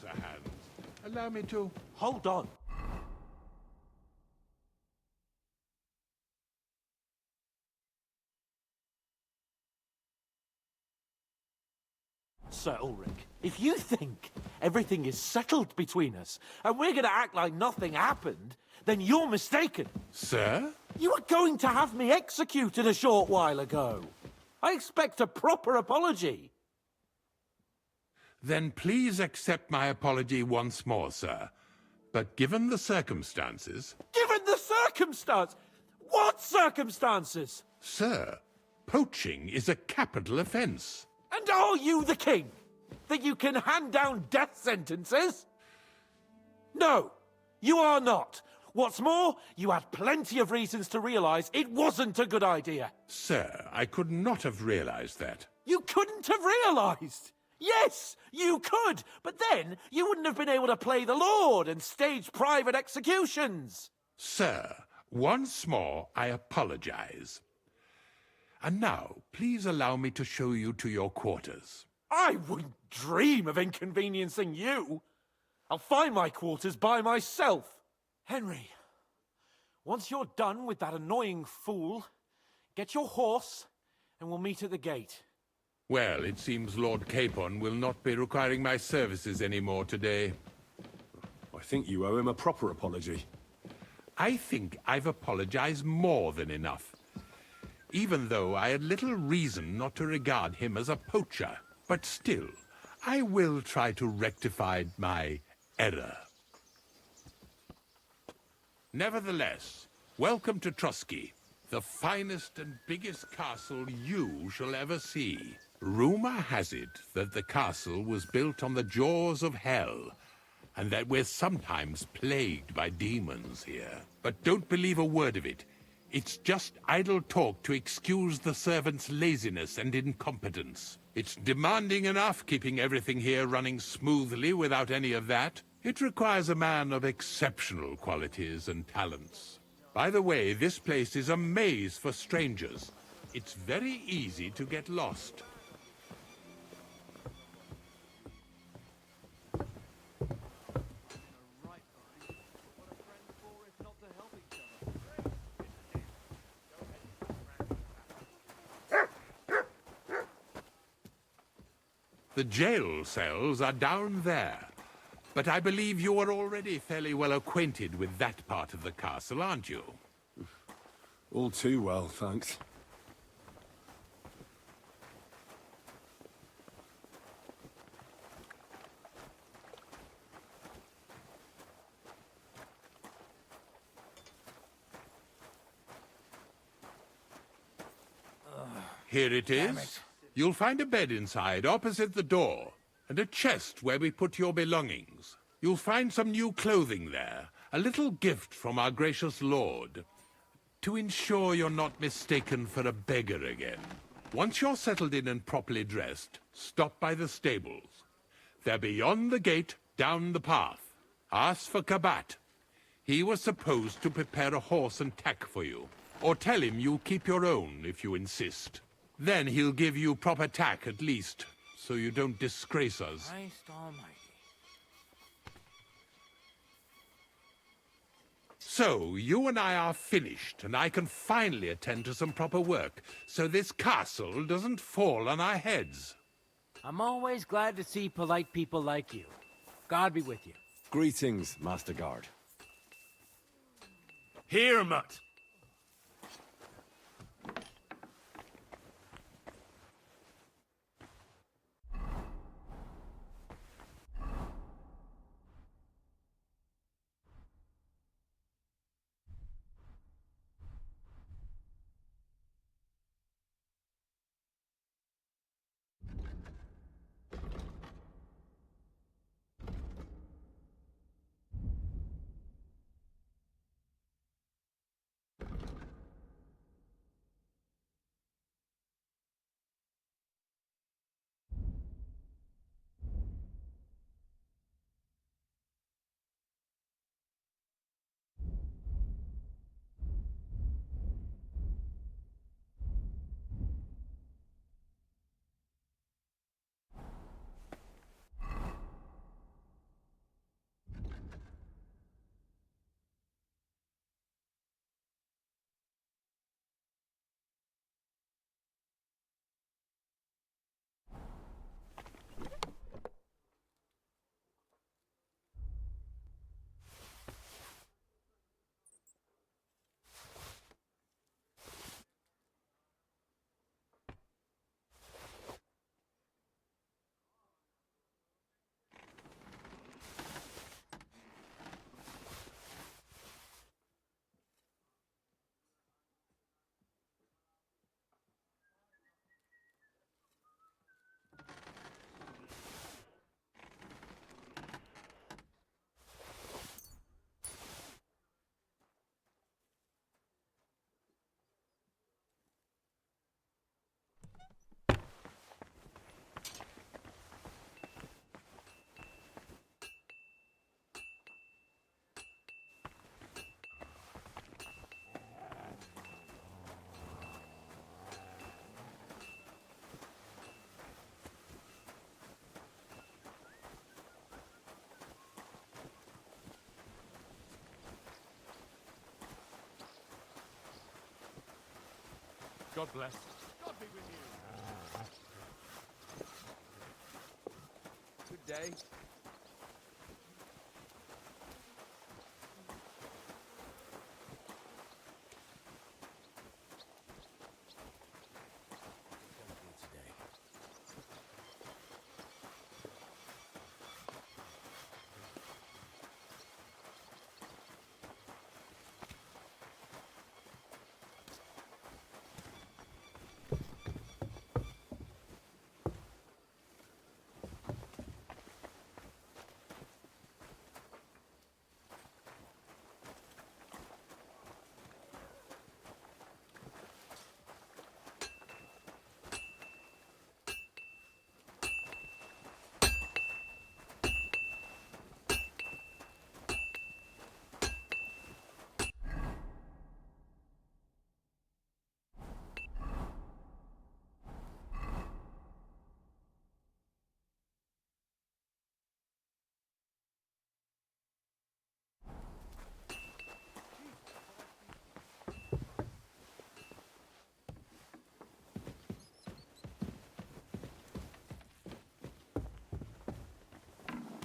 closer hands. Allow me to... Hold on. Sir Ulrich, if you think everything is settled between us, and we're going to act like nothing happened, then you're mistaken. Sir? You were going to have me executed a short while ago. I expect a proper apology. Then please accept my apology once more, sir. But given the circumstances... Given the circumstance? What circumstances? Sir, poaching is a capital offense. And are you the king? That you can hand down death sentences? No, you are not. What's more, you had plenty of reasons to realize it wasn't a good idea. Sir, I could not have realized that. You couldn't have realized. Yes, you could, but then you wouldn't have been able to play the Lord and stage private executions. Sir, once more I apologize. And now, please allow me to show you to your quarters. I wouldn't dream of inconveniencing you. I'll find my quarters by myself. Henry, once you're done with that annoying fool, get your horse and we'll meet at the gate. Well, it seems Lord Capon will not be requiring my services anymore today. I think you owe him a proper apology. I think I've apologized more than enough. Even though I had little reason not to regard him as a poacher. But still, I will try to rectify my error. Nevertheless, welcome to Trusky, the finest and biggest castle you shall ever see. Rumor has it that the castle was built on the jaws of hell, and that we're sometimes plagued by demons here. But don't believe a word of it. It's just idle talk to excuse the servants' laziness and incompetence. It's demanding enough keeping everything here running smoothly without any of that. It requires a man of exceptional qualities and talents. By the way, this place is a maze for strangers. It's very easy to get lost. The jail cells are down there. But I believe you are already fairly well acquainted with that part of the castle, aren't you? All too well, thanks. Here it is. You'll find a bed inside, opposite the door, and a chest where we put your belongings. You'll find some new clothing there, a little gift from our gracious lord, to ensure you're not mistaken for a beggar again. Once you're settled in and properly dressed, stop by the stables. They're beyond the gate, down the path. Ask for Kabat. He was supposed to prepare a horse and tack for you, or tell him you'll keep your own if you insist. Then he'll give you proper tack at least, so you don't disgrace us. Christ almighty. So, you and I are finished, and I can finally attend to some proper work, so this castle doesn't fall on our heads. I'm always glad to see polite people like you. God be with you. Greetings, Master Guard. Here, Mutt. God bless. God be with you. Good day.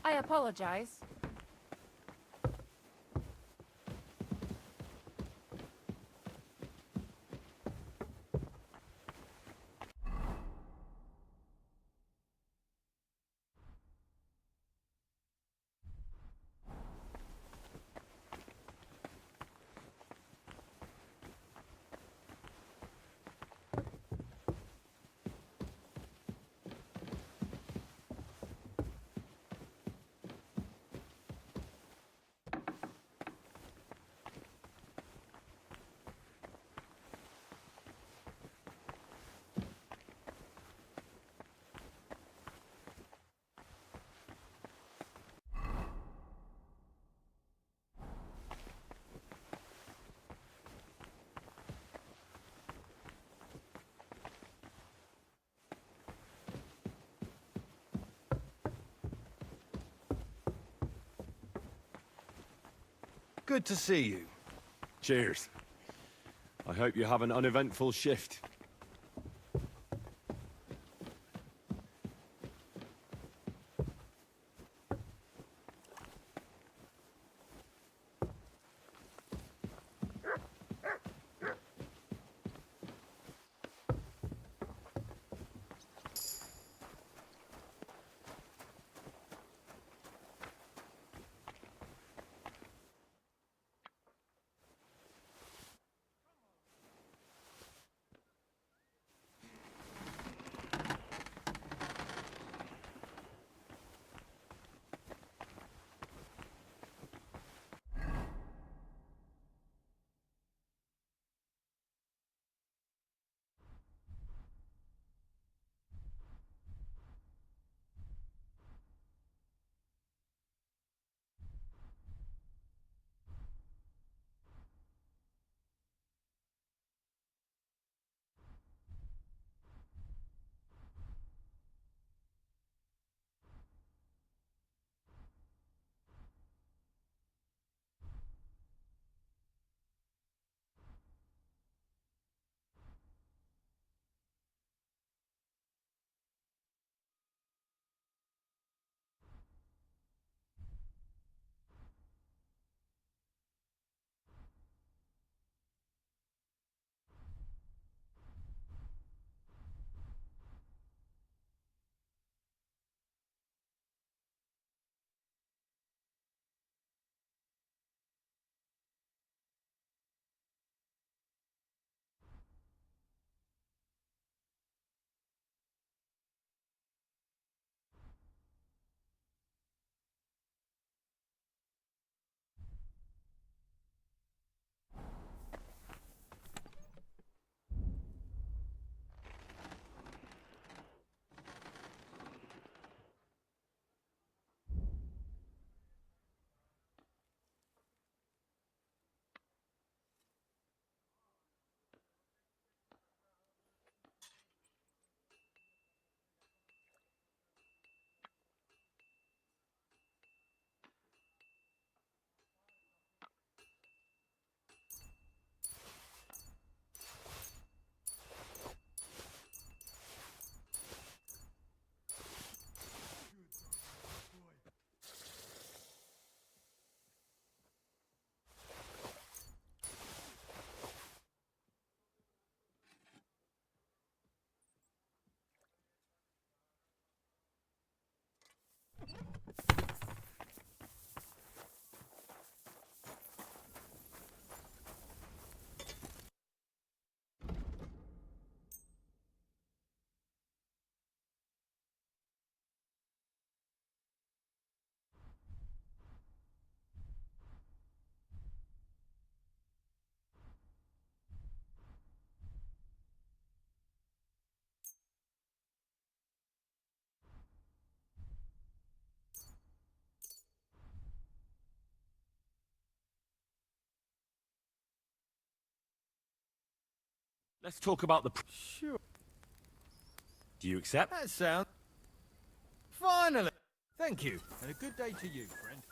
I apologize. Good to see you. Cheers. I hope you have an uneventful shift. Let's talk about the... Sure. Do you accept? That sounds... Finally! Thank you, and a good day to you, friend.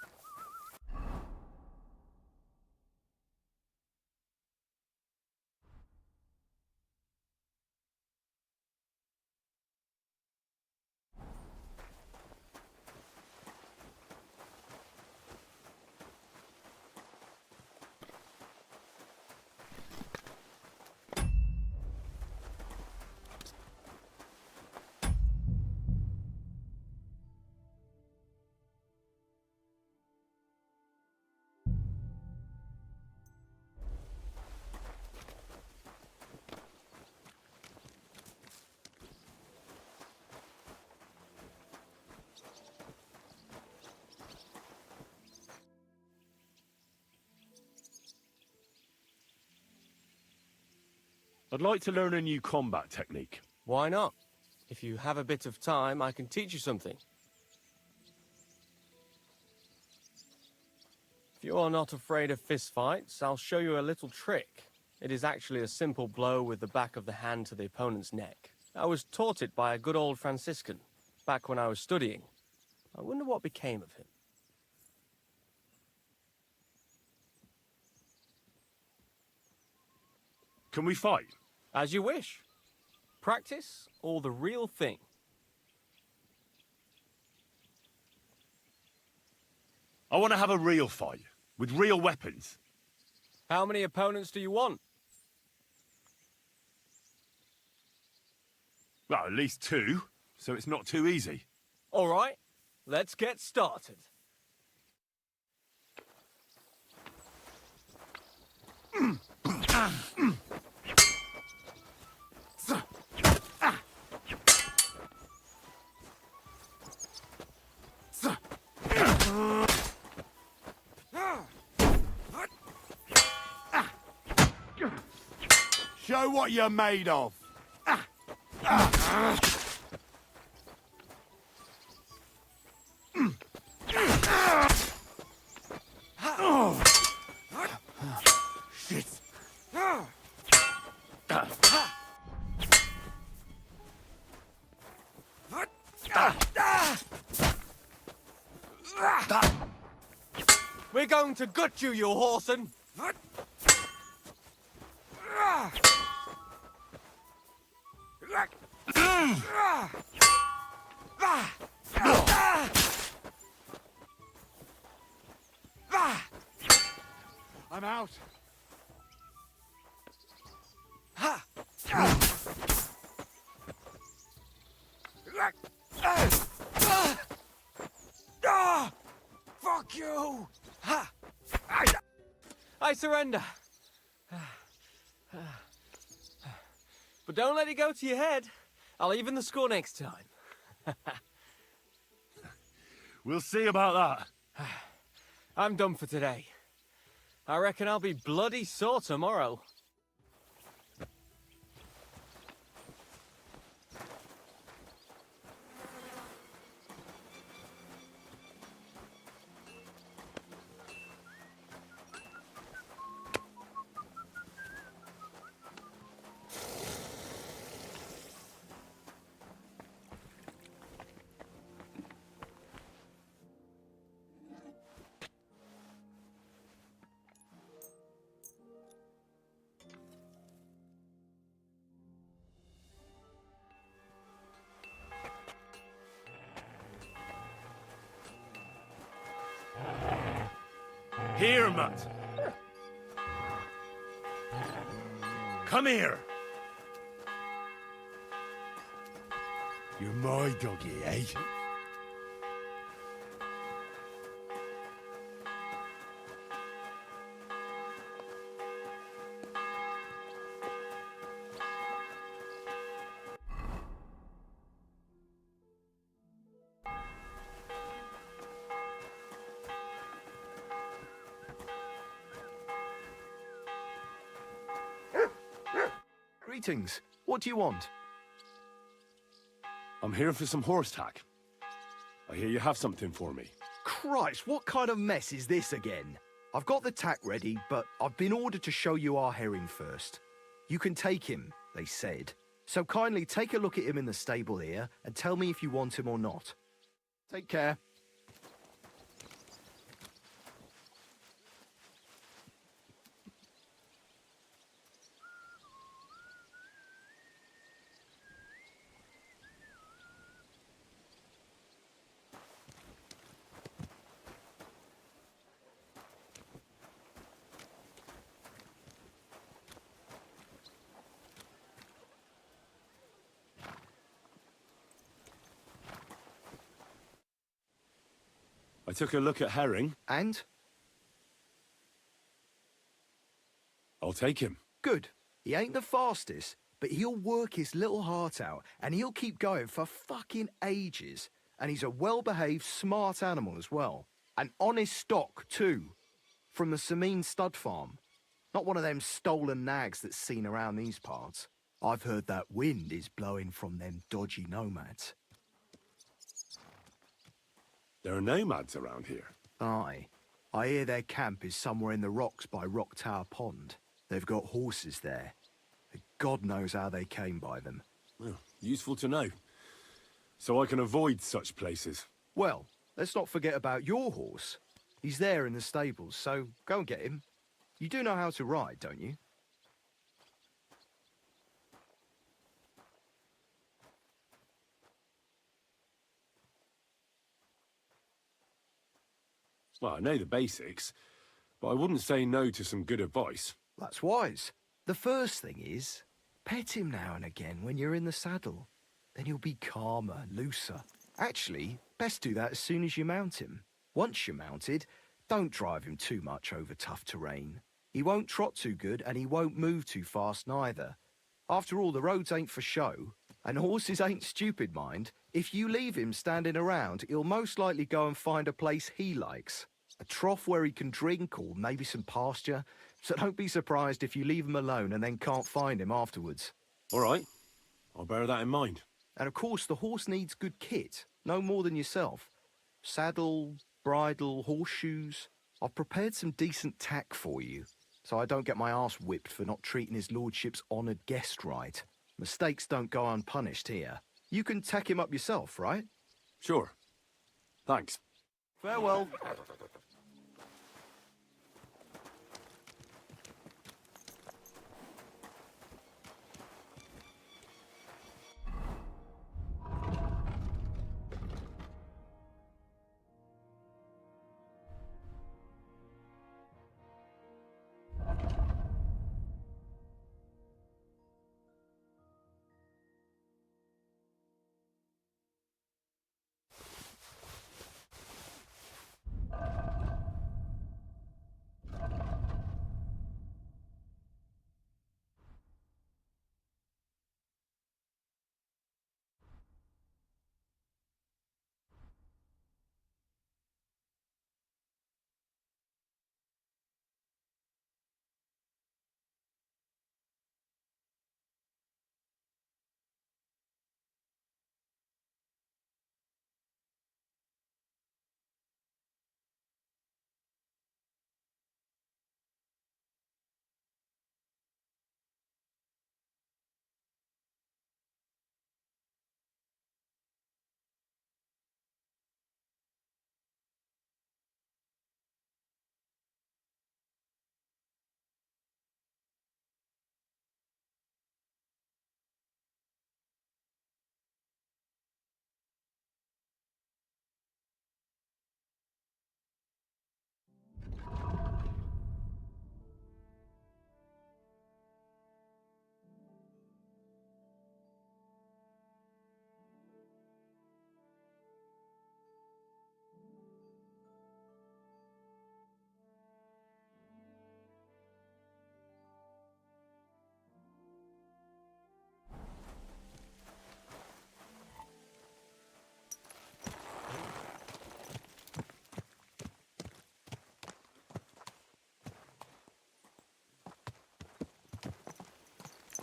I'd like to learn a new combat technique. Why not? If you have a bit of time, I can teach you something. If you are not afraid of fistfights, I'll show you a little trick. It is actually a simple blow with the back of the hand to the opponent's neck. I was taught it by a good old Franciscan, back when I was studying. I wonder what became of him. Can we fight? As you wish. Practice or the real thing? I want to have a real fight, with real weapons. How many opponents do you want? Well, at least 2, so it's not too easy. All right, let's get started. Show what you're made of. Shit. We're going to gut you, you whoreson! I'm out. Fuck you! I surrender. But don't let it go to your head. I'll even the score next time. We'll see about that. I'm done for today. I reckon I'll be bloody sore tomorrow. Here, Mutt. Come here. You're my doggy, eh? Greetings. What do you want? I'm here for some horse tack. I hear you have something for me. Christ, what kind of mess is this again? I've got the tack ready, but I've been ordered to show you our herring first. You can take him, they said. So kindly take a look at him in the stable here and tell me if you want him or not. Take care. I took a look at Herring. And? I'll take him. Good. He ain't the fastest, but he'll work his little heart out, and he'll keep going for fucking ages. And he's a well-behaved, smart animal as well. An honest stock, too. From the Sameen stud farm. Not one of them stolen nags that's seen around these parts. I've heard that wind is blowing from them dodgy nomads. There are nomads around here. Aye. I hear their camp is somewhere in the rocks by Rock Tower Pond. They've got horses there. God knows how they came by them. Well, useful to know. So I can avoid such places. Well, let's not forget about your horse. He's there in the stables, so go and get him. You do know how to ride, don't you? Well, I know the basics, but I wouldn't say no to some good advice. That's wise. The first thing is, pet him now and again when you're in the saddle. Then he'll be calmer, looser. Actually, best do that as soon as you mount him. Once you're mounted, don't drive him too much over tough terrain. He won't trot too good and he won't move too fast neither. After all, the roads ain't for show, and horses ain't stupid, mind. If you leave him standing around, he'll most likely go and find a place he likes. A trough where he can drink or maybe some pasture. So don't be surprised if you leave him alone and then can't find him afterwards. All right. I'll bear that in mind. And of course, the horse needs good kit, no more than yourself. Saddle, bridle, horseshoes. I've prepared some decent tack for you, so I don't get my arse whipped for not treating his lordship's honoured guest right. Mistakes don't go unpunished here. You can tack him up yourself, right? Sure. Thanks. Farewell.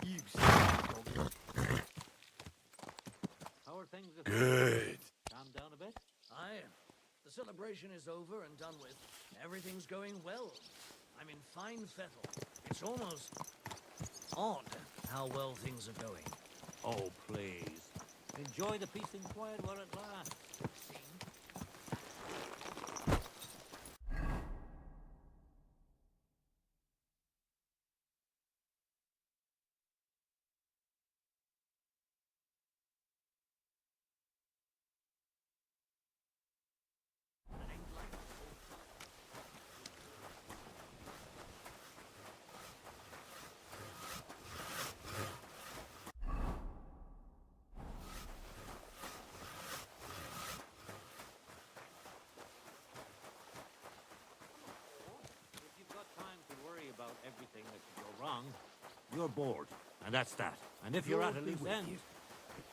You dog. How are things at Good. Calm down a bit? Aye. The celebration is over and done with. Everything's going well. I'm in fine fettle. It's almost odd how well things are going. Oh, please. Enjoy the peace and quiet while it lasts. If you've got time to worry about everything that could go wrong, you're bored. And that's that. And if you're at a loose end,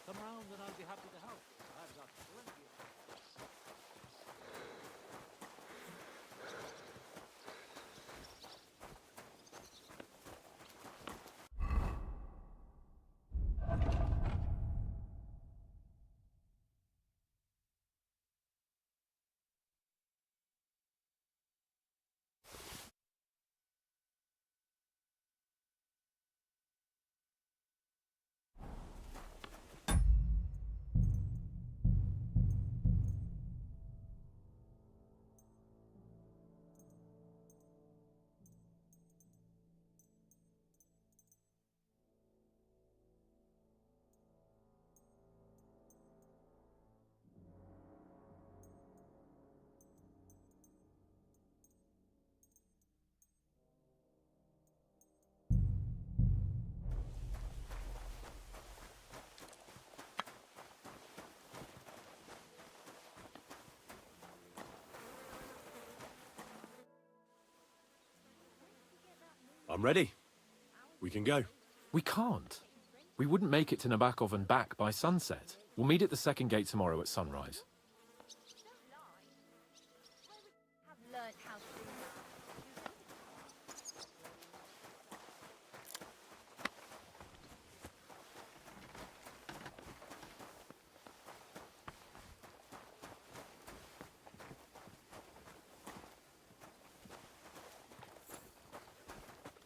come around and I'll be happy to help. I've got plenty of... I'm ready. We can go. We can't. We wouldn't make it to Nabokov and back by sunset. We'll meet at the second gate tomorrow at sunrise. Have learnt how to do that.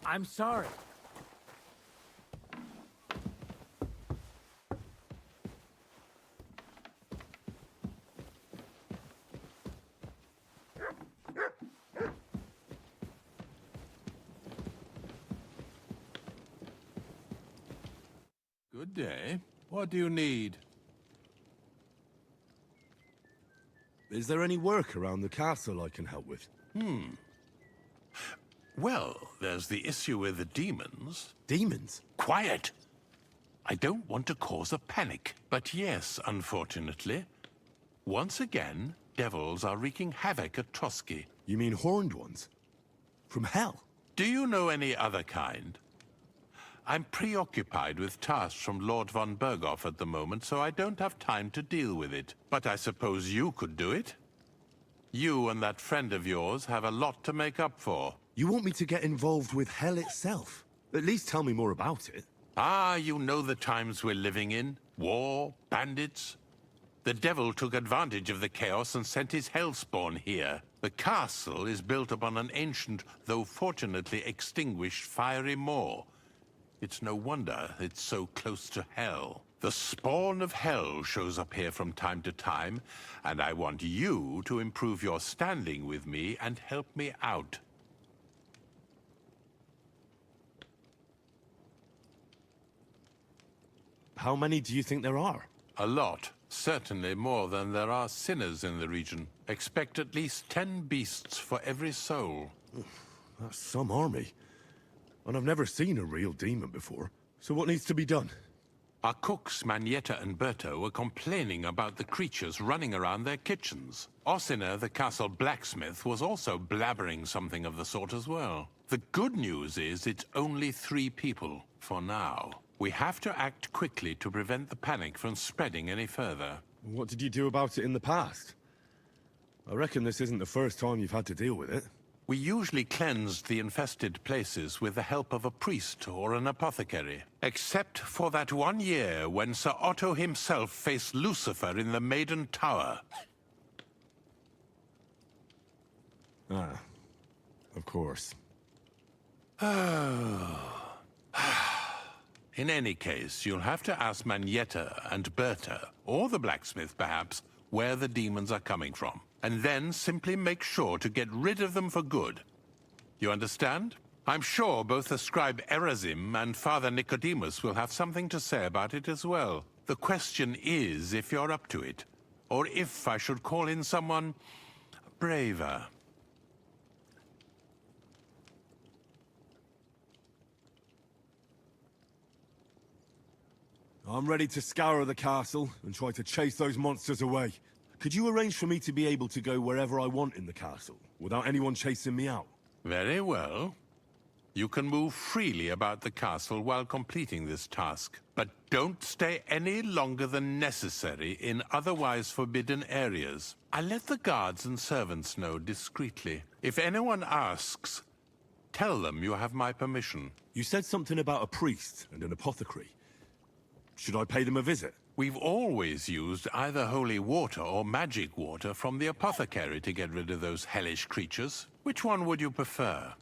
I'm sorry. Good day. What do you need? Is there any work around the castle I can help with? Well, there's the issue with the demons. Demons? Quiet! I don't want to cause a panic, but yes, unfortunately. Once again, devils are wreaking havoc at Trotsky. You mean horned ones? From hell? Do you know any other kind? I'm preoccupied with tasks from Lord von Berghoff at the moment, so I don't have time to deal with it. But I suppose you could do it? You and that friend of yours have a lot to make up for. You want me to get involved with hell itself? At least tell me more about it. Ah, you know the times we're living in. War, bandits. The devil took advantage of the chaos and sent his hellspawn here. The castle is built upon an ancient, though fortunately extinguished, fiery moor. It's no wonder it's so close to hell. The spawn of hell shows up here from time to time, and I want you to improve your standing with me and help me out. How many do you think there are? A lot. Certainly more than there are sinners in the region. Expect at least 10 beasts for every soul. That's some army. And I've never seen a real demon before. So what needs to be done? Our cooks, Manietta and Berto, were complaining about the creatures running around their kitchens. Ossina, the castle blacksmith, was also blabbering something of the sort as well. The good news is it's only 3 people, for now. We have to act quickly to prevent the panic from spreading any further. What did you do about it in the past? I reckon this isn't the first time you've had to deal with it. We usually cleansed the infested places with the help of a priest or an apothecary. Except for that one year when Sir Otto himself faced Lucifer in the Maiden Tower. Ah, of course. In any case, you'll have to ask Manietta and Berta, or the blacksmith perhaps, where the demons are coming from. And then simply make sure to get rid of them for good. You understand? I'm sure both the scribe Erazim and Father Nicodemus will have something to say about it as well. The question is if you're up to it, or if I should call in someone braver. I'm ready to scour the castle and try to chase those monsters away. Could you arrange for me to be able to go wherever I want in the castle, without anyone chasing me out? Very well. You can move freely about the castle while completing this task, but don't stay any longer than necessary in otherwise forbidden areas. I'll let the guards and servants know discreetly. If anyone asks, tell them you have my permission. You said something about a priest and an apothecary. Should I pay them a visit? We've always used either holy water or magic water from the apothecary to get rid of those hellish creatures. Which one would you prefer?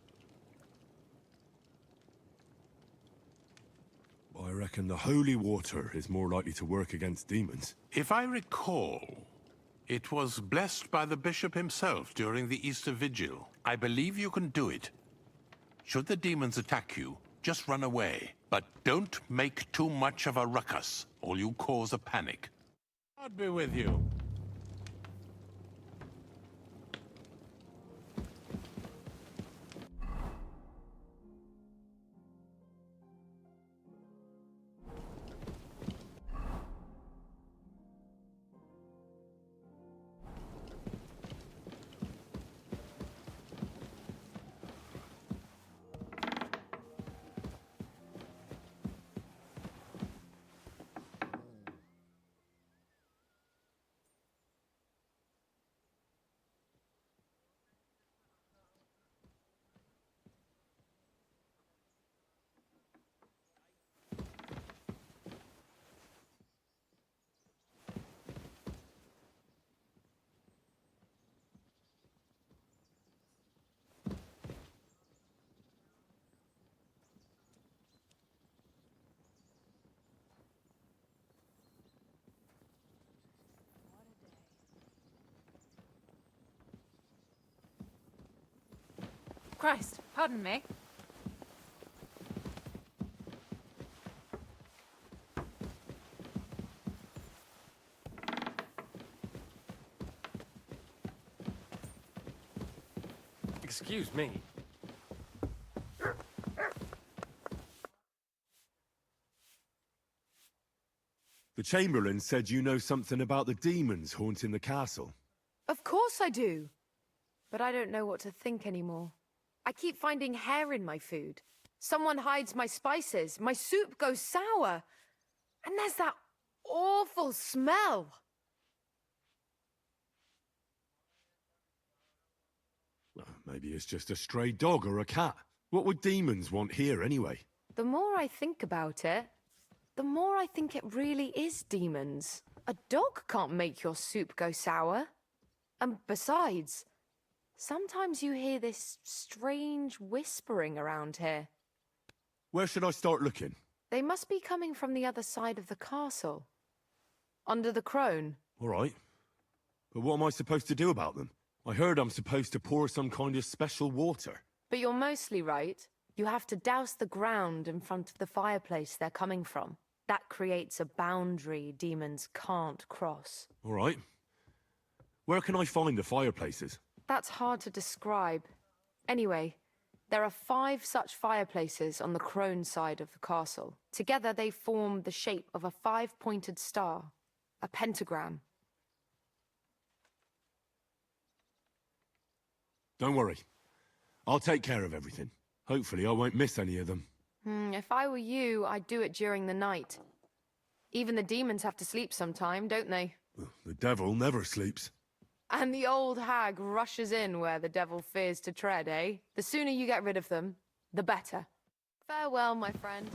I reckon the holy water is more likely to work against demons. If I recall, it was blessed by the bishop himself during the Easter Vigil. I believe you can do it. Should the demons attack you, just run away. But don't make too much of a ruckus, or you'll cause a panic. God be with you. Christ, pardon me. Excuse me. The Chamberlain said you know something about the demons haunting the castle. Of course I do. But I don't know what to think anymore. I keep finding hair in my food. Someone hides my spices. My soup goes sour. And there's that awful smell. Well, maybe it's just a stray dog or a cat. What would demons want here anyway? The more I think about it, the more I think it really is demons. A dog can't make your soup go sour. And besides, sometimes you hear this strange whispering around here. Where should I start looking? They must be coming from the other side of the castle. Under the crone. All right. But what am I supposed to do about them? I heard I'm supposed to pour some kind of special water. But you're mostly right. You have to douse the ground in front of the fireplace they're coming from. That creates a boundary demons can't cross. All right. Where can I find the fireplaces? That's hard to describe. Anyway, there are 5 such fireplaces on the crone side of the castle. Together they form the shape of a 5-pointed star, a pentagram. Don't worry. I'll take care of everything. Hopefully I won't miss any of them. If I were you, I'd do it during the night. Even the demons have to sleep sometime, don't they? The devil never sleeps. And the old hag rushes in where the devil fears to tread, eh? The sooner you get rid of them, the better. Farewell, my friend.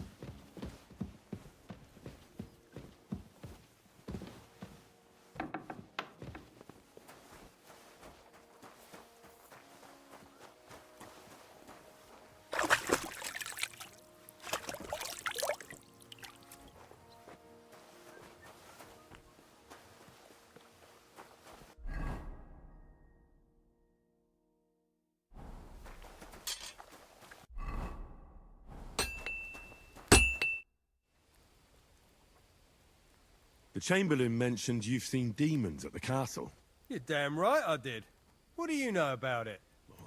The Chamberlain mentioned you've seen demons at the castle. You're damn right I did. What do you know about it?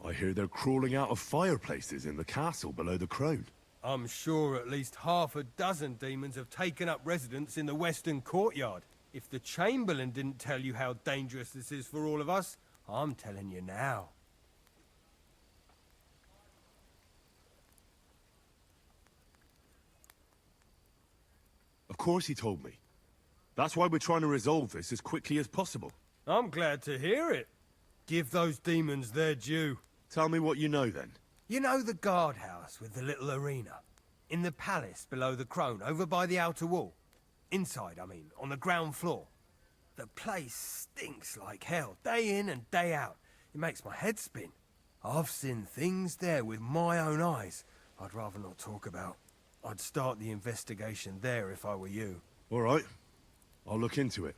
I hear they're crawling out of fireplaces in the castle below the Crone. I'm sure at least half a dozen demons have taken up residence in the western courtyard. If the Chamberlain didn't tell you how dangerous this is for all of us, I'm telling you now. Of course he told me. That's why we're trying to resolve this as quickly as possible. I'm glad to hear it. Give those demons their due. Tell me what you know, then. You know the guardhouse with the little arena? In the palace below the Crone, over by the outer wall? Inside, I mean, on the ground floor. The place stinks like hell, day in and day out. It makes my head spin. I've seen things there with my own eyes I'd rather not talk about. I'd start the investigation there if I were you. All right. I'll look into it.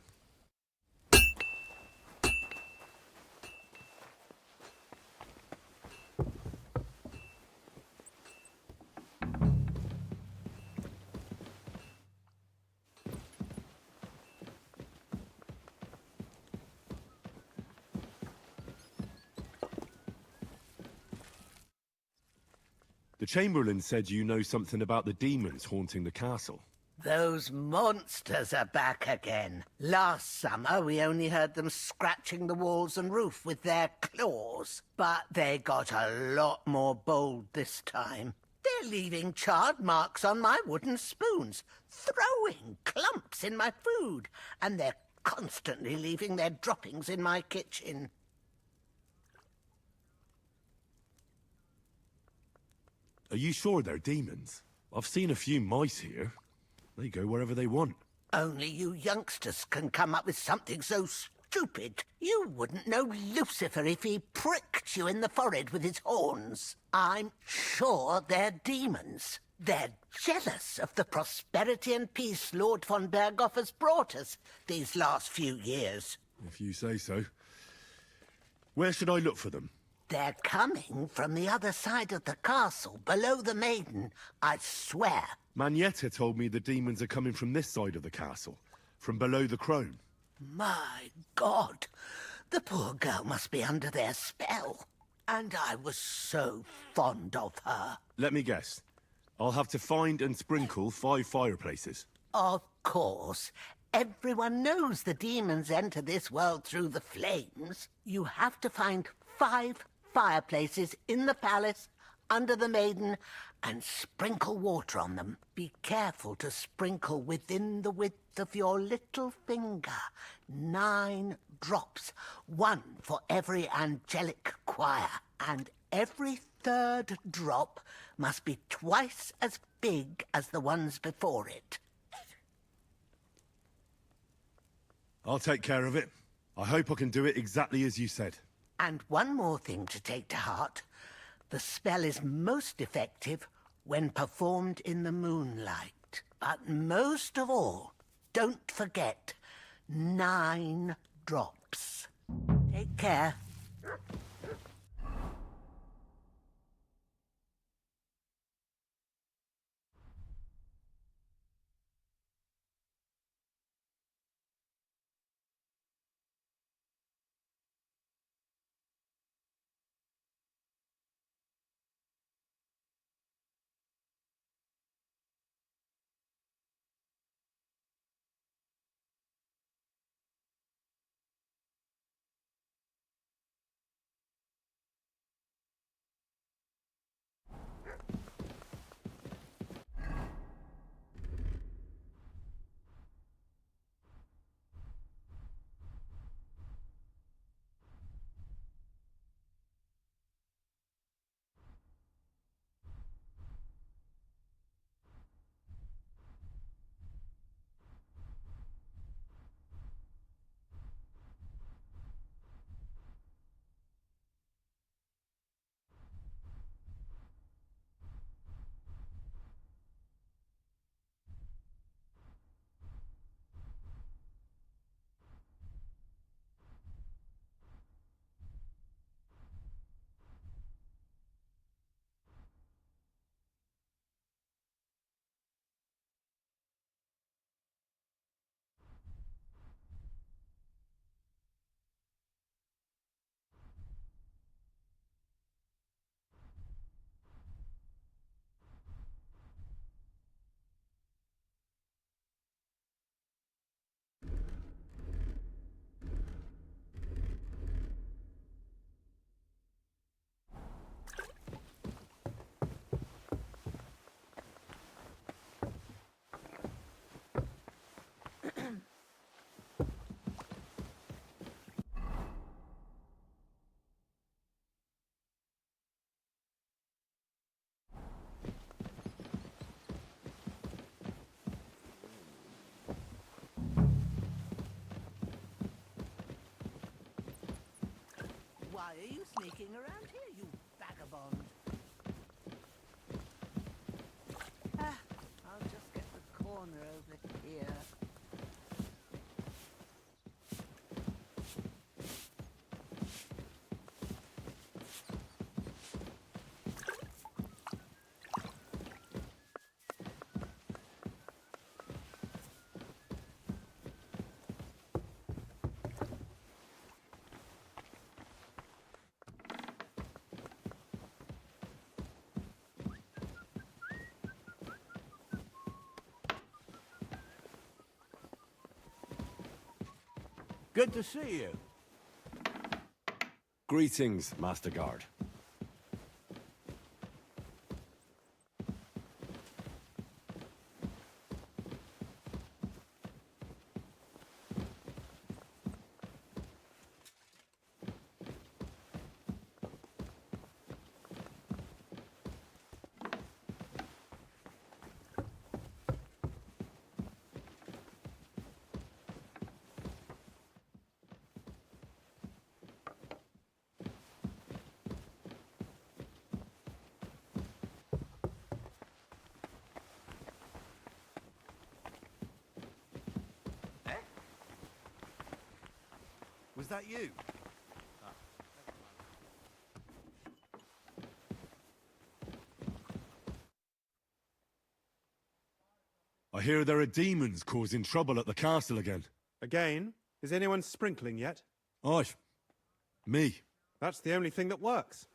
The Chamberlain said you know something about the demons haunting the castle. Those monsters are back again. Last summer, we only heard them scratching the walls and roof with their claws. But they got a lot more bold this time. They're leaving charred marks on my wooden spoons, throwing clumps in my food, and they're constantly leaving their droppings in my kitchen. Are you sure they're demons? I've seen a few mice here. They go wherever they want. Only you youngsters can come up with something so stupid. You wouldn't know Lucifer if he pricked you in the forehead with his horns. I'm sure they're demons. They're jealous of the prosperity and peace Lord von Berghoff has brought us these last few years. If you say so. Where should I look for them? They're coming from the other side of the castle, below the Maiden, I swear. Manietta told me the demons are coming from this side of the castle, from below the Crone. My God, the poor girl must be under their spell. And I was so fond of her. Let me guess. I'll have to find and sprinkle 5 fireplaces. Of course. Everyone knows the demons enter this world through the flames. You have to find 5 fireplaces in the palace, under the Maiden, and sprinkle water on them. Be careful to sprinkle within the width of your little finger. 9 drops, 1 for every angelic choir, and every 3rd drop must be twice as big as the ones before it. I'll take care of it. I hope I can do it exactly as you said. And one more thing to take to heart. The spell is most effective when performed in the moonlight. But most of all, don't forget 9 drops. Take care. sneaking around here, you vagabond? I'll just get the corner over here. Good to see you. Greetings, Master Guard. Was that you? I hear there are demons causing trouble at the castle again. Again? Is anyone sprinkling yet? Aye. Me. That's the only thing that works.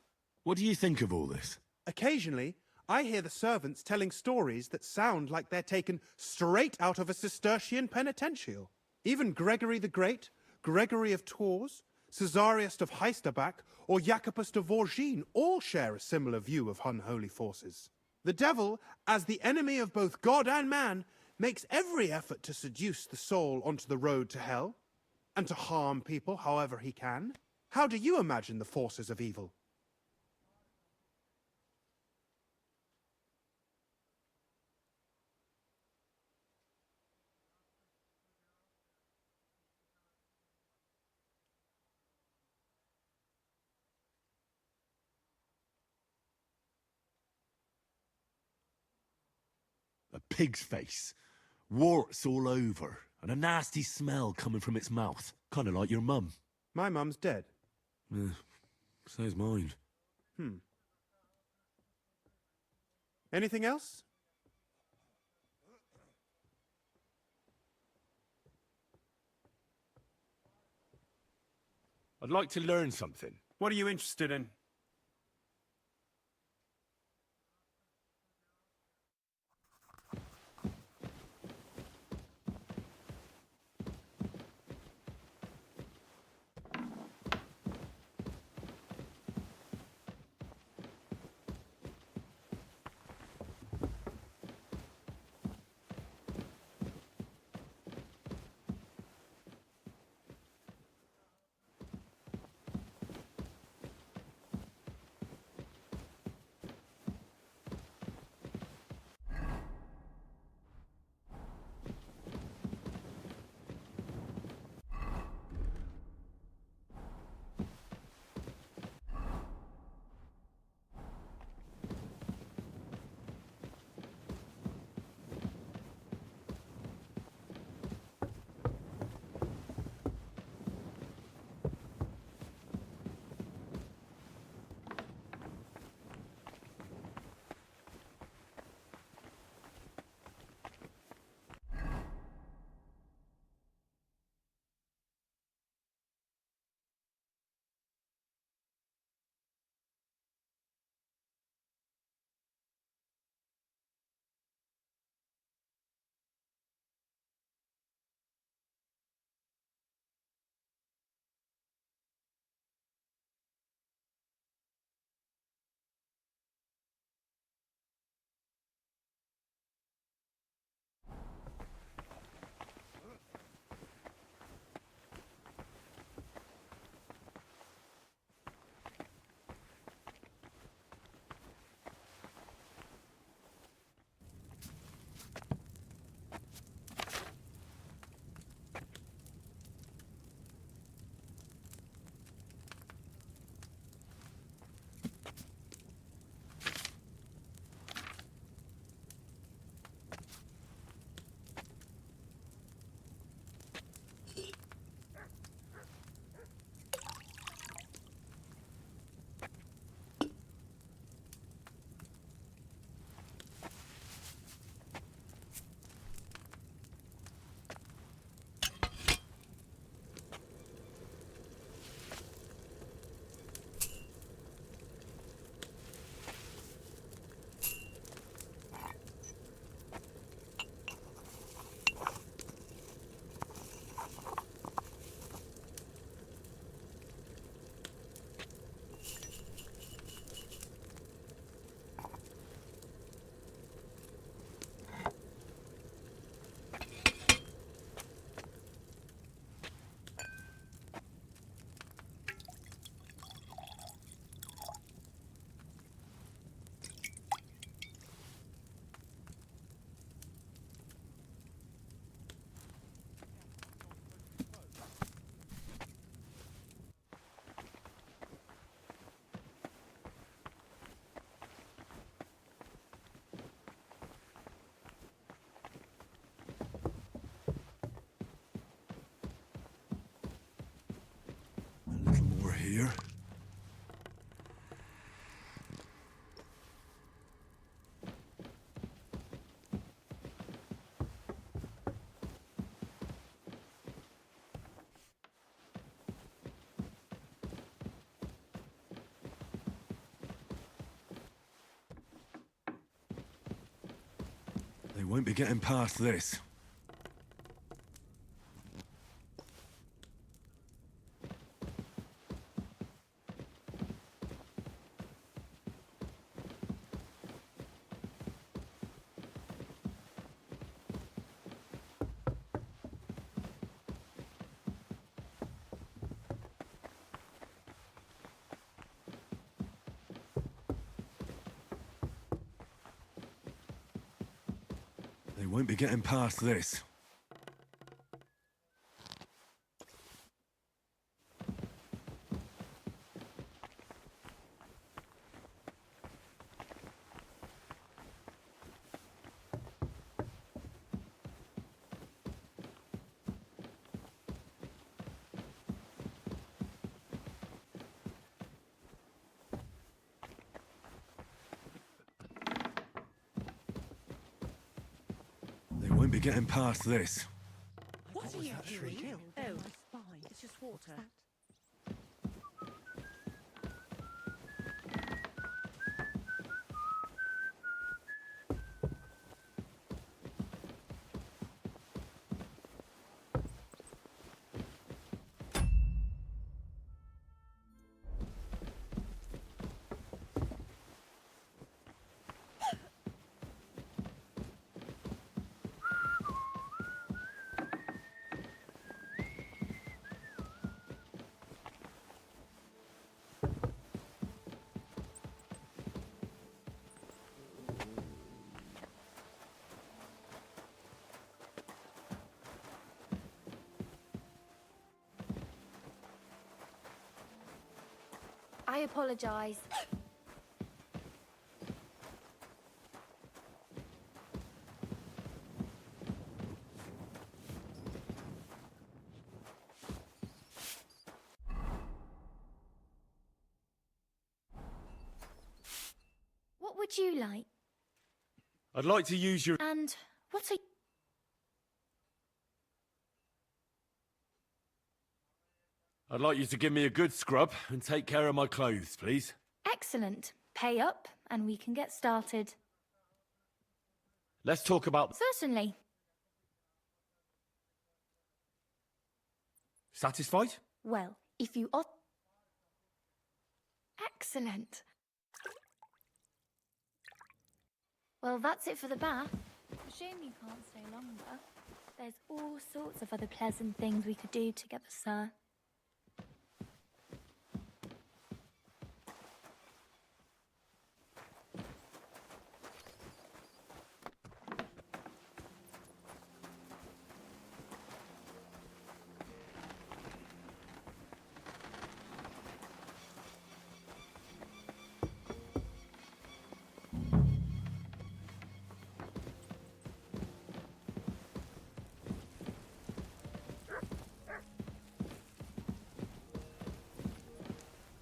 What do you think of all this? Occasionally, I hear the servants telling stories that sound like they're taken straight out of a Cistercian penitential. Even Gregory the Great, Gregory of Tours, Caesarius of Heisterbach, or Jacobus de Vorgine all share a similar view of unholy forces. The devil, as the enemy of both God and man, makes every effort to seduce the soul onto the road to hell, and to harm people however he can. How do you imagine the forces of evil? A pig's face. Warts all over, and a nasty smell coming from its mouth. Kind of like your mum. My mum's dead. So's mine. Anything else? I'd like to learn something. What are you interested in? here. They won't be getting past this. They won't be getting past this. They won't be getting past this. What are you doing? Oh, it's just water. I apologize. What would you like? I'd like to use your... And what are... I'd like you to give me a good scrub and take care of my clothes, please. Excellent. Pay up, and we can get started. Let's talk about... Certainly. Satisfied? Well, if you are... Excellent. Well, that's it for the bath. A shame you can't stay longer. There's all sorts of other pleasant things we could do together, sir.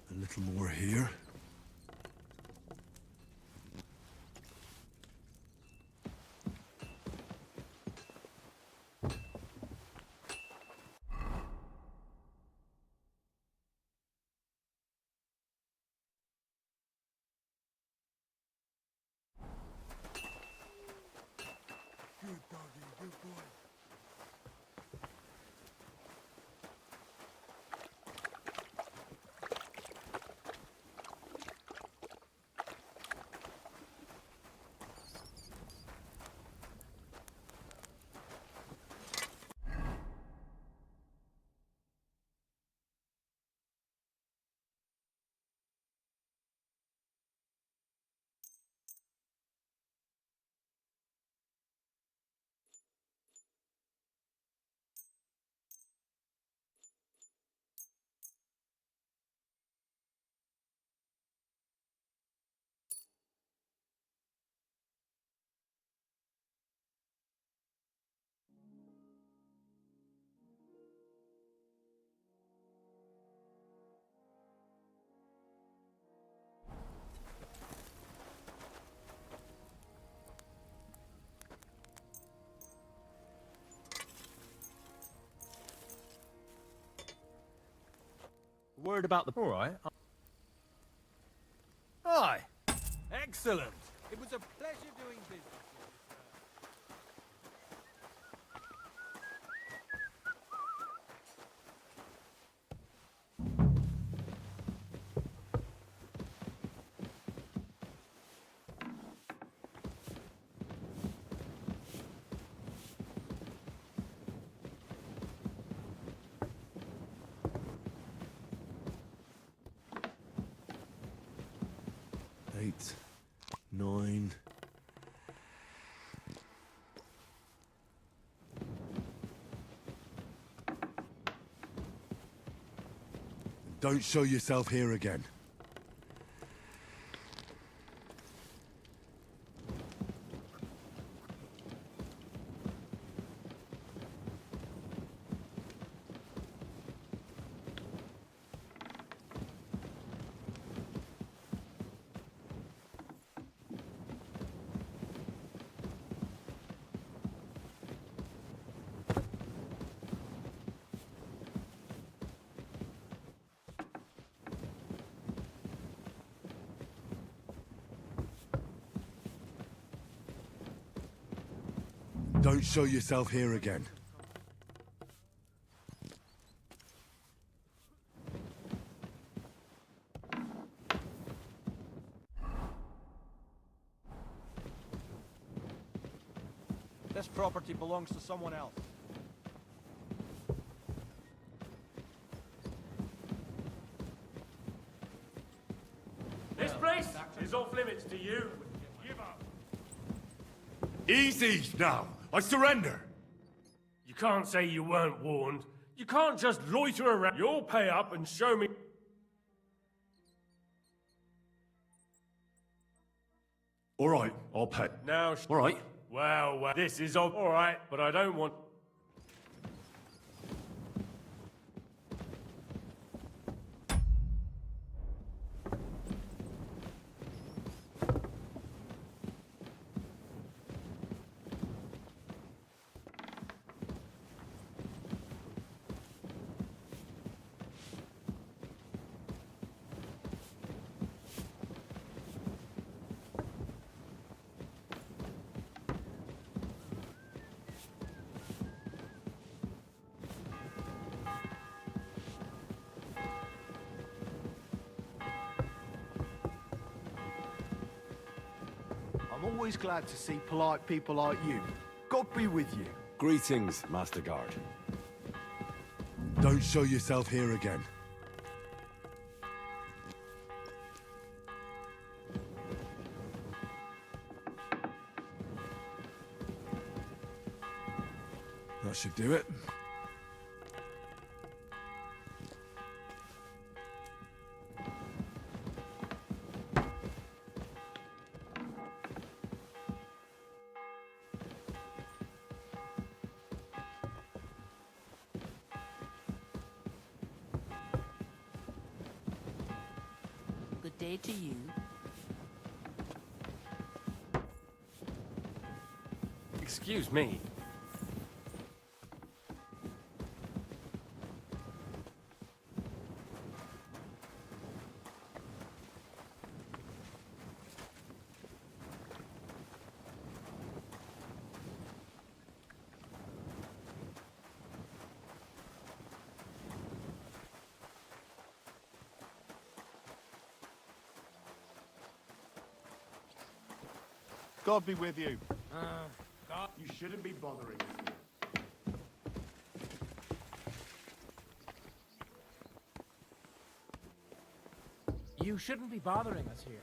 A little more here. Good doggy, good boy. Word about the... All right. Aye. Excellent. It was a pleasure doing business with you. 8, 9... Don't show yourself here again. Don't show yourself here again. This property belongs to someone else. This place is off limits to you. Give up. Easy now. I surrender. You can't say you weren't warned. You can't just loiter around. You'll pay up and show me. All right, I'll pay. Now, All right. Well, this is all right, but I don't want. I'm always glad to see polite people like you. God be with you. Greetings, Master Guard. Don't show yourself here again. That should do it. Good day to you. Excuse me. God be with you. God, you shouldn't be bothering us. You shouldn't be bothering us here.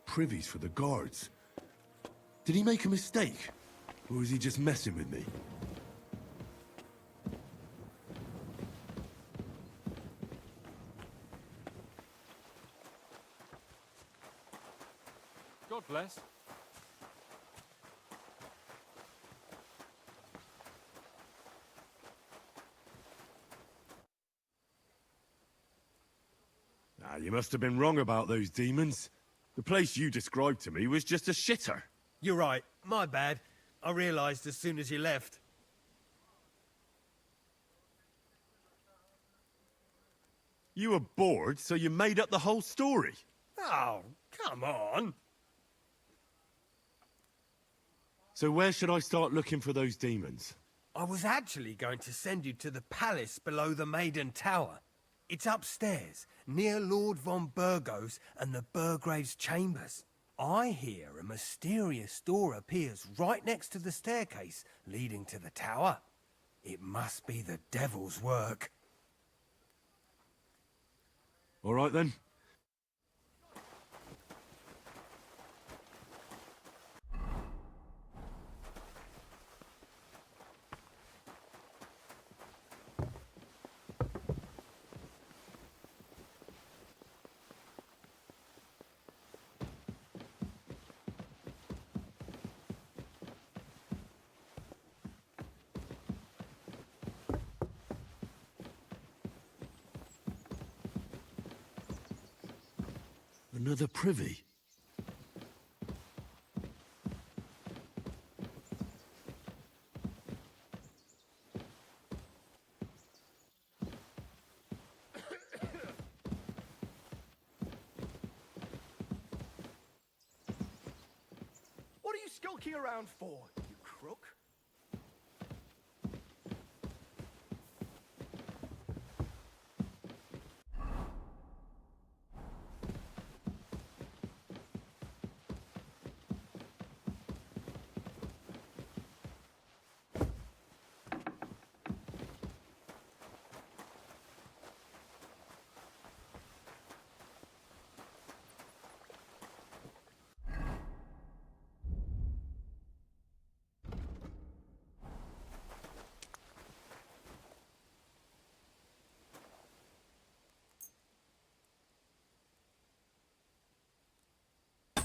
Privies for the guards. Did he make a mistake? Or is he just messing with me? God bless. you must have been wrong about those demons. The place you described to me was just a shitter. You're right. My bad. I realised as soon as you left. You were bored, so you made up the whole story. Oh, come on. So where should I start looking for those demons? I was actually going to send you to the palace below the Maiden Tower. It's upstairs, near Lord von Burgos and the Burgrave's chambers. I hear a mysterious door appears right next to the staircase leading to the tower. It must be the devil's work. All right then. Another privy? What are you skulking around for, you crook?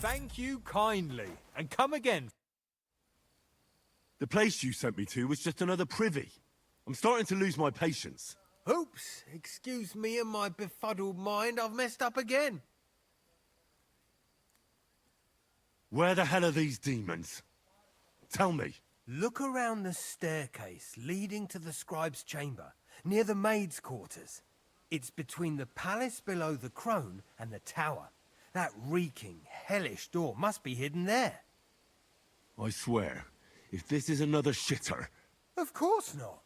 Thank you kindly, and come again. The place you sent me to was just another privy. I'm starting to lose my patience. Oops, excuse me and my befuddled mind, I've messed up again. Where the hell are these demons? Tell me. Look around the staircase leading to the scribe's chamber, near the maid's quarters. It's between the palace below the crone and the tower. That reeking, hellish door must be hidden there. I swear, if this is another shitter... Of course not.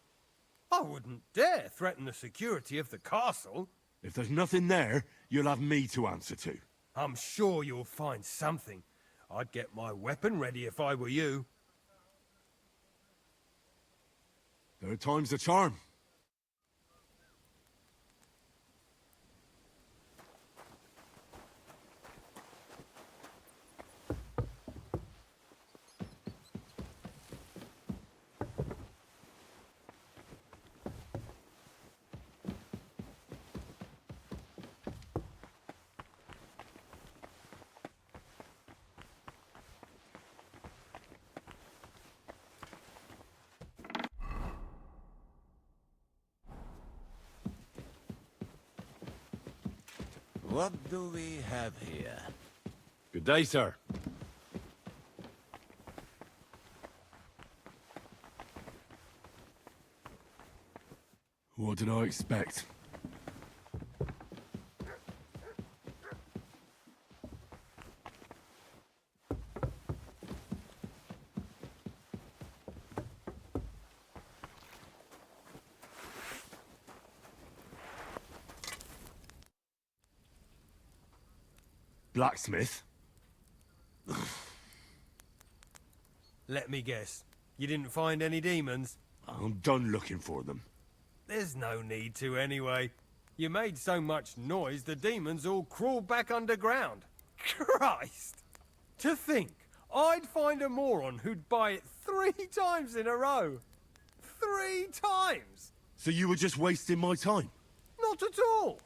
I wouldn't dare threaten the security of the castle. If there's nothing there, you'll have me to answer to. I'm sure you'll find something. I'd get my weapon ready if I were you. Third time's the charm. What do we have here? Good day, sir. What did I expect? Blacksmith? Let me guess. You didn't find any demons? I'm done looking for them. There's no need to anyway. You made so much noise the demons all crawled back underground. Christ! To think, I'd find a moron who'd buy it 3 times in a row. 3 times! So you were just wasting my time? Not at all!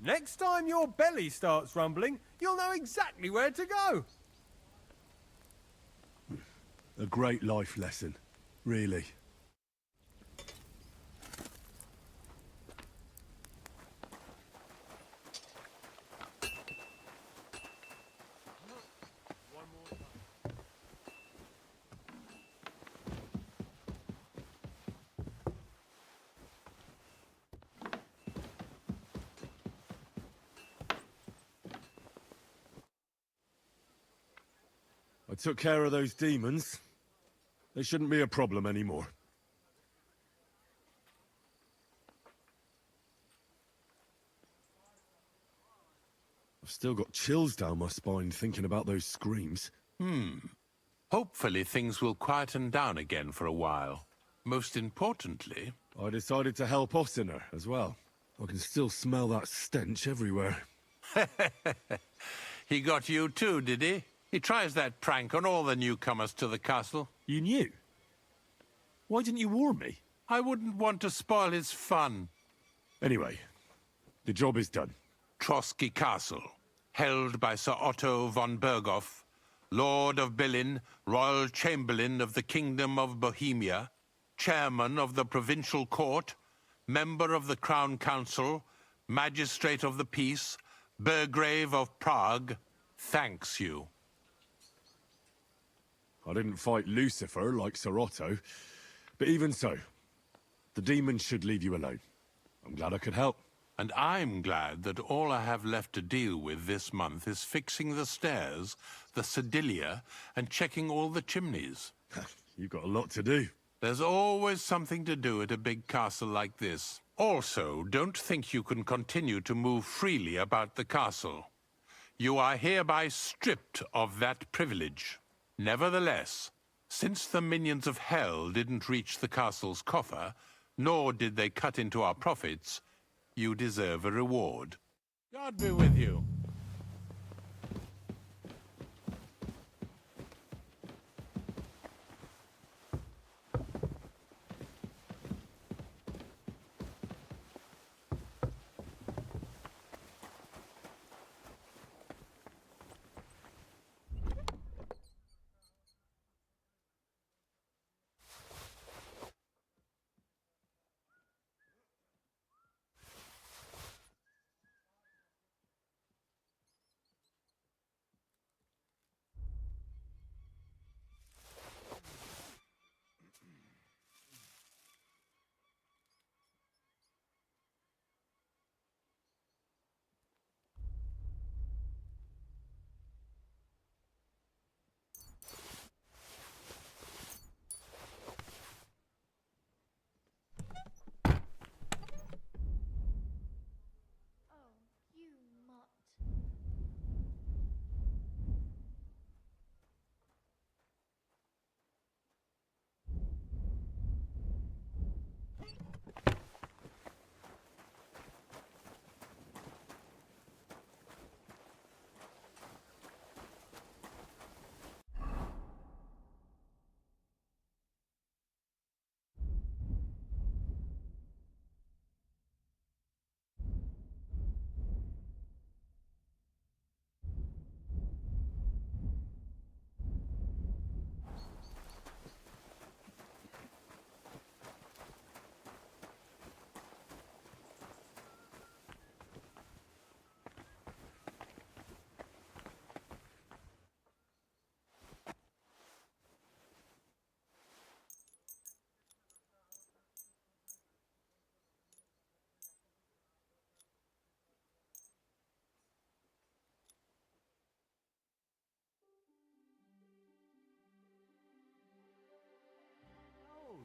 Next time your belly starts rumbling, you'll know exactly where to go. A great life lesson, really. I took care of those demons. They shouldn't be a problem anymore. I've still got chills down my spine thinking about those screams. Hopefully things will quieten down again for a while. Most importantly... I decided to help Ossiner as well. I can still smell that stench everywhere. He got you too, did he? He tries that prank on all the newcomers to the castle. You knew? Why didn't you warn me? I wouldn't want to spoil his fun. Anyway, the job is done. Trotsky Castle, held by Sir Otto von Berghoff, Lord of Billin, Royal Chamberlain of the Kingdom of Bohemia, Chairman of the Provincial Court, Member of the Crown Council, Magistrate of the Peace, Burgrave of Prague, thanks you. I didn't fight Lucifer like Sir Otto, but even so, the demons should leave you alone. I'm glad I could help. And I'm glad that all I have left to deal with this month is fixing the stairs, the sedilia, and checking all the chimneys. You've got a lot to do. There's always something to do at a big castle like this. Also, don't think you can continue to move freely about the castle. You are hereby stripped of that privilege. Nevertheless, since the minions of hell didn't reach the castle's coffer, nor did they cut into our profits, you deserve a reward. God be with you.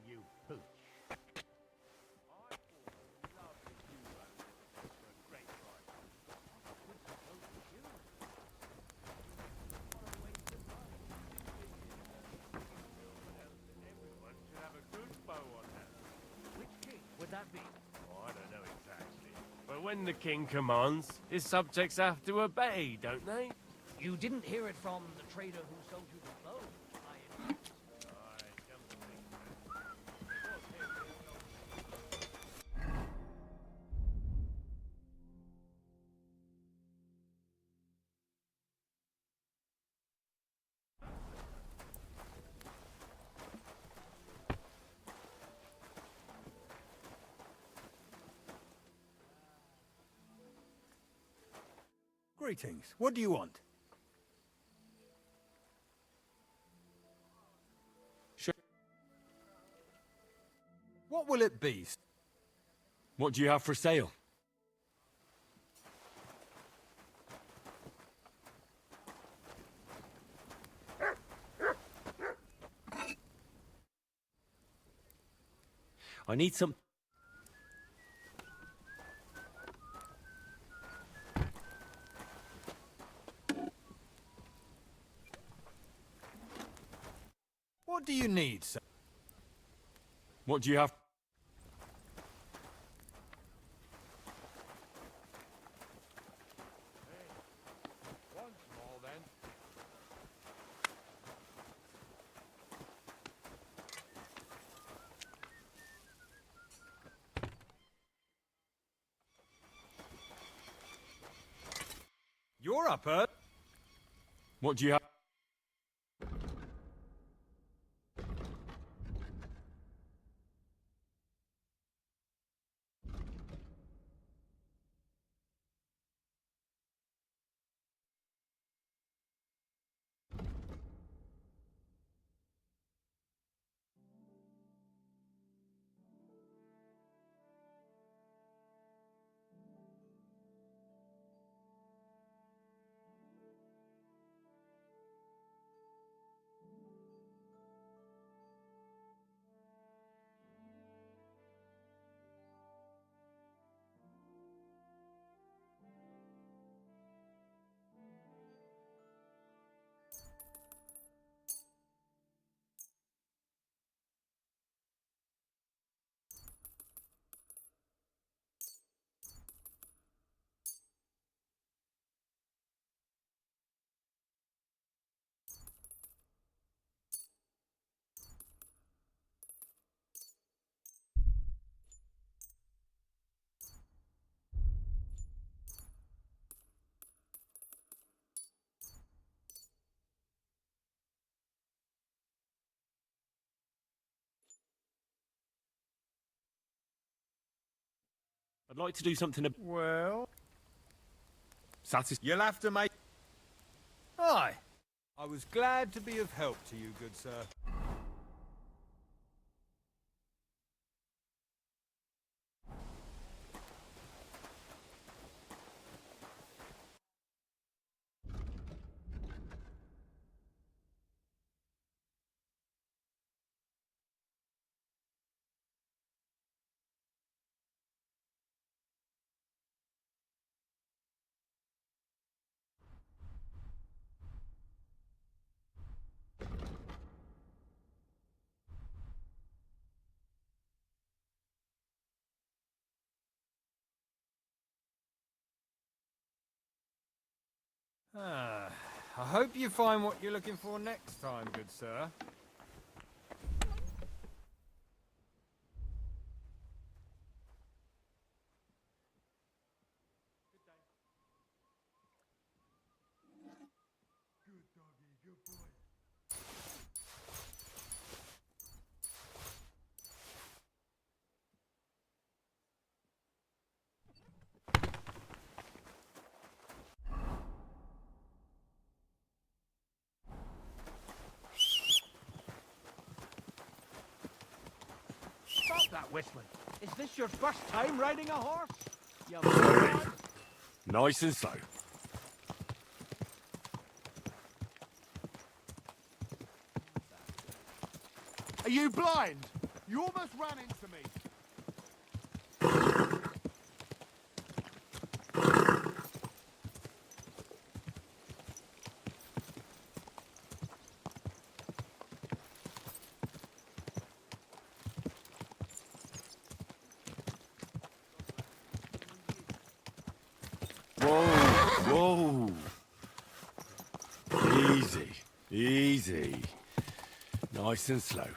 You pooch. Which king would that be? Oh, I don't know exactly. But when the king commands, his subjects have to obey, don't they? You didn't hear it from the trader who sold you the bow. Greetings. What do you want? Sure. What will it be? What do you have for sale? I need some... What do you need, sir? What do you have? Once more, then. You're up, Earth. What do you have? I'd like to do something... Well... You'll have to make... Aye. I was glad to be of help to you, good sir. Ah, I hope you find what you're looking for next time, good sir. Stop that whistling. Is this your first time riding a horse? You Nice and slow. Are you blind? You almost ran into me. Whoa, whoa. Easy, easy. Nice and slow.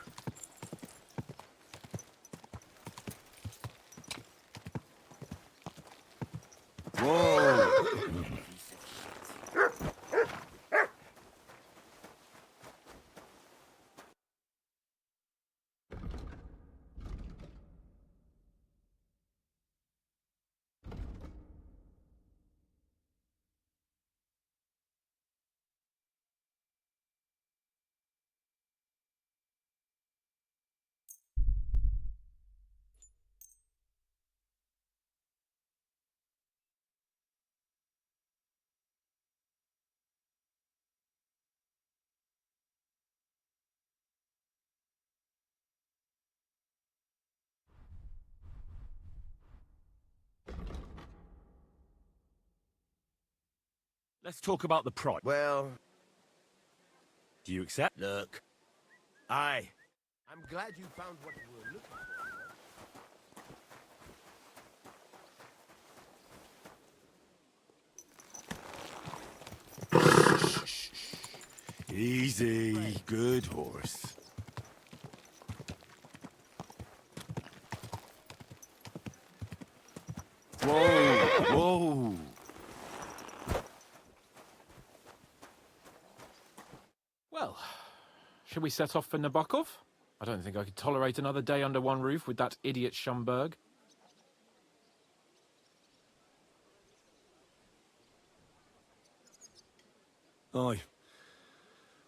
Let's talk about the price. Well, Do you accept? look. I'm glad you found what you were looking for. Easy. Good horse. Whoa! Whoa! Well, shall we set off for Nabokov? I don't think I could tolerate another day under one roof with that idiot Schomburg. Aye.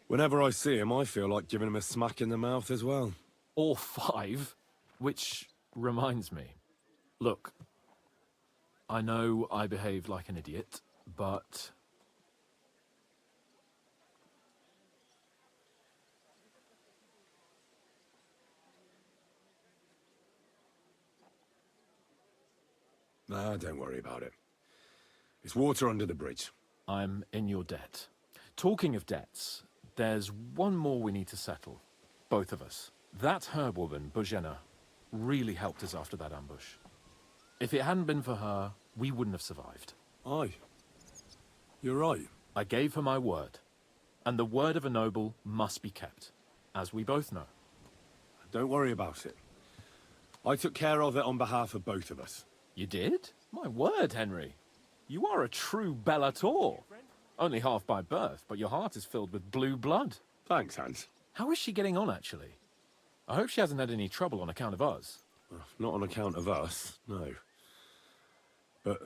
Whenever I see him, I feel like giving him a smack in the mouth as well. Or 5, which reminds me. Look, I know I behaved like an idiot, but... Nah, don't worry about it. It's water under the bridge. I'm in your debt. Talking of debts, there's one more we need to settle. Both of us. That herb woman, Bojena, really helped us after that ambush. If it hadn't been for her, we wouldn't have survived. Aye. You're right. I gave her my word. And the word of a noble must be kept, as we both know. Don't worry about it. I took care of it on behalf of both of us. You did? My word, Henry. You are a true Bellator. Only half by birth, but your heart is filled with blue blood. Thanks, Hans. How is she getting on, actually? I hope she hasn't had any trouble on account of us. Not on account of us, no. But...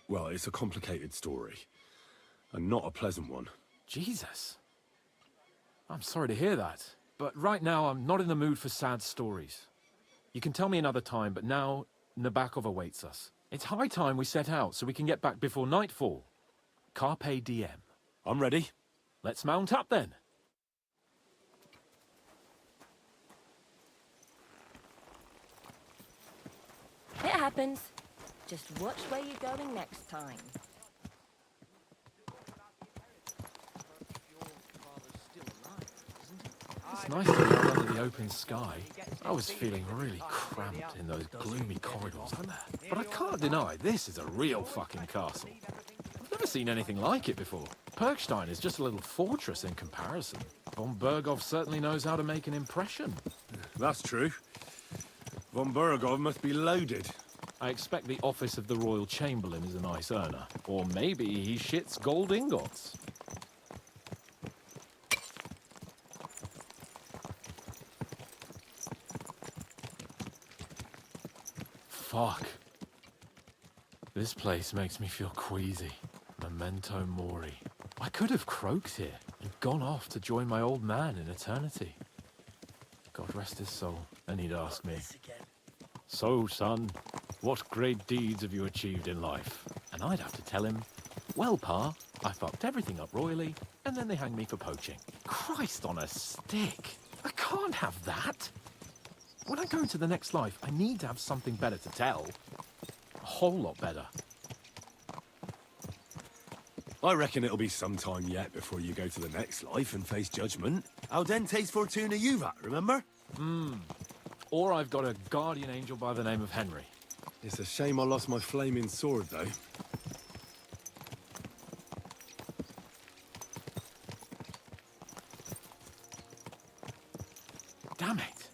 well, it's a complicated story. And not a pleasant one. Jesus. I'm sorry to hear that. But right now, I'm not in the mood for sad stories. You can tell me another time, but now Nabokov awaits us. It's high time we set out so we can get back before nightfall. Carpe diem. I'm ready. Let's mount up then. It happens. Just watch where you're going next time. It's nice to be out under the open sky. I was feeling really cramped in those gloomy corridors up there. But I can't deny, this is a real fucking castle. I've never seen anything like it before. Perkstein is just a little fortress in comparison. Von Berghoff certainly knows how to make an impression. That's true. Von Berghoff must be loaded. I expect the office of the Royal Chamberlain is a nice earner. Or maybe he shits gold ingots. Fuck. This place makes me feel queasy. Memento mori. I could have croaked here and gone off to join my old man in eternity. God rest his soul. And he'd ask me, "So, son, what great deeds have you achieved in life?" And I'd have to tell him, "Well, Pa, I fucked everything up royally, and then they hanged me for poaching." Christ on a stick. I can't have that. When I go into the next life, I need to have something better to tell. A whole lot better. I reckon it'll be some time yet before you go to the next life and face judgment. Al dente's fortuna juvat, remember? Or I've got a guardian angel by the name of Henry. It's a shame I lost my flaming sword, though. Damn it.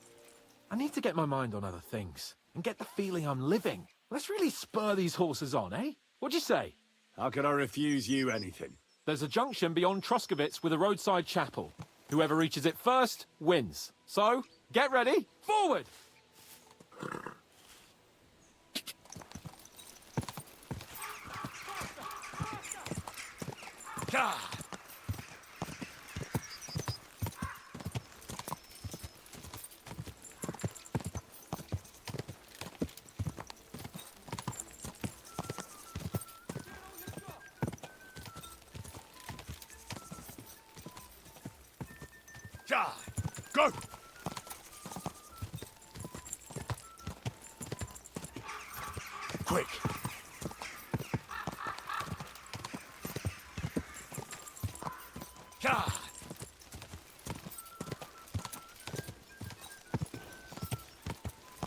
I need to get my mind on other things and get the feeling I'm living. Let's really spur these horses on, eh? What'd you say? How could I refuse you anything? There's a junction beyond Troskovitz with a roadside chapel. Whoever reaches it first wins. So, get ready, forward! Go! Quick! Gah!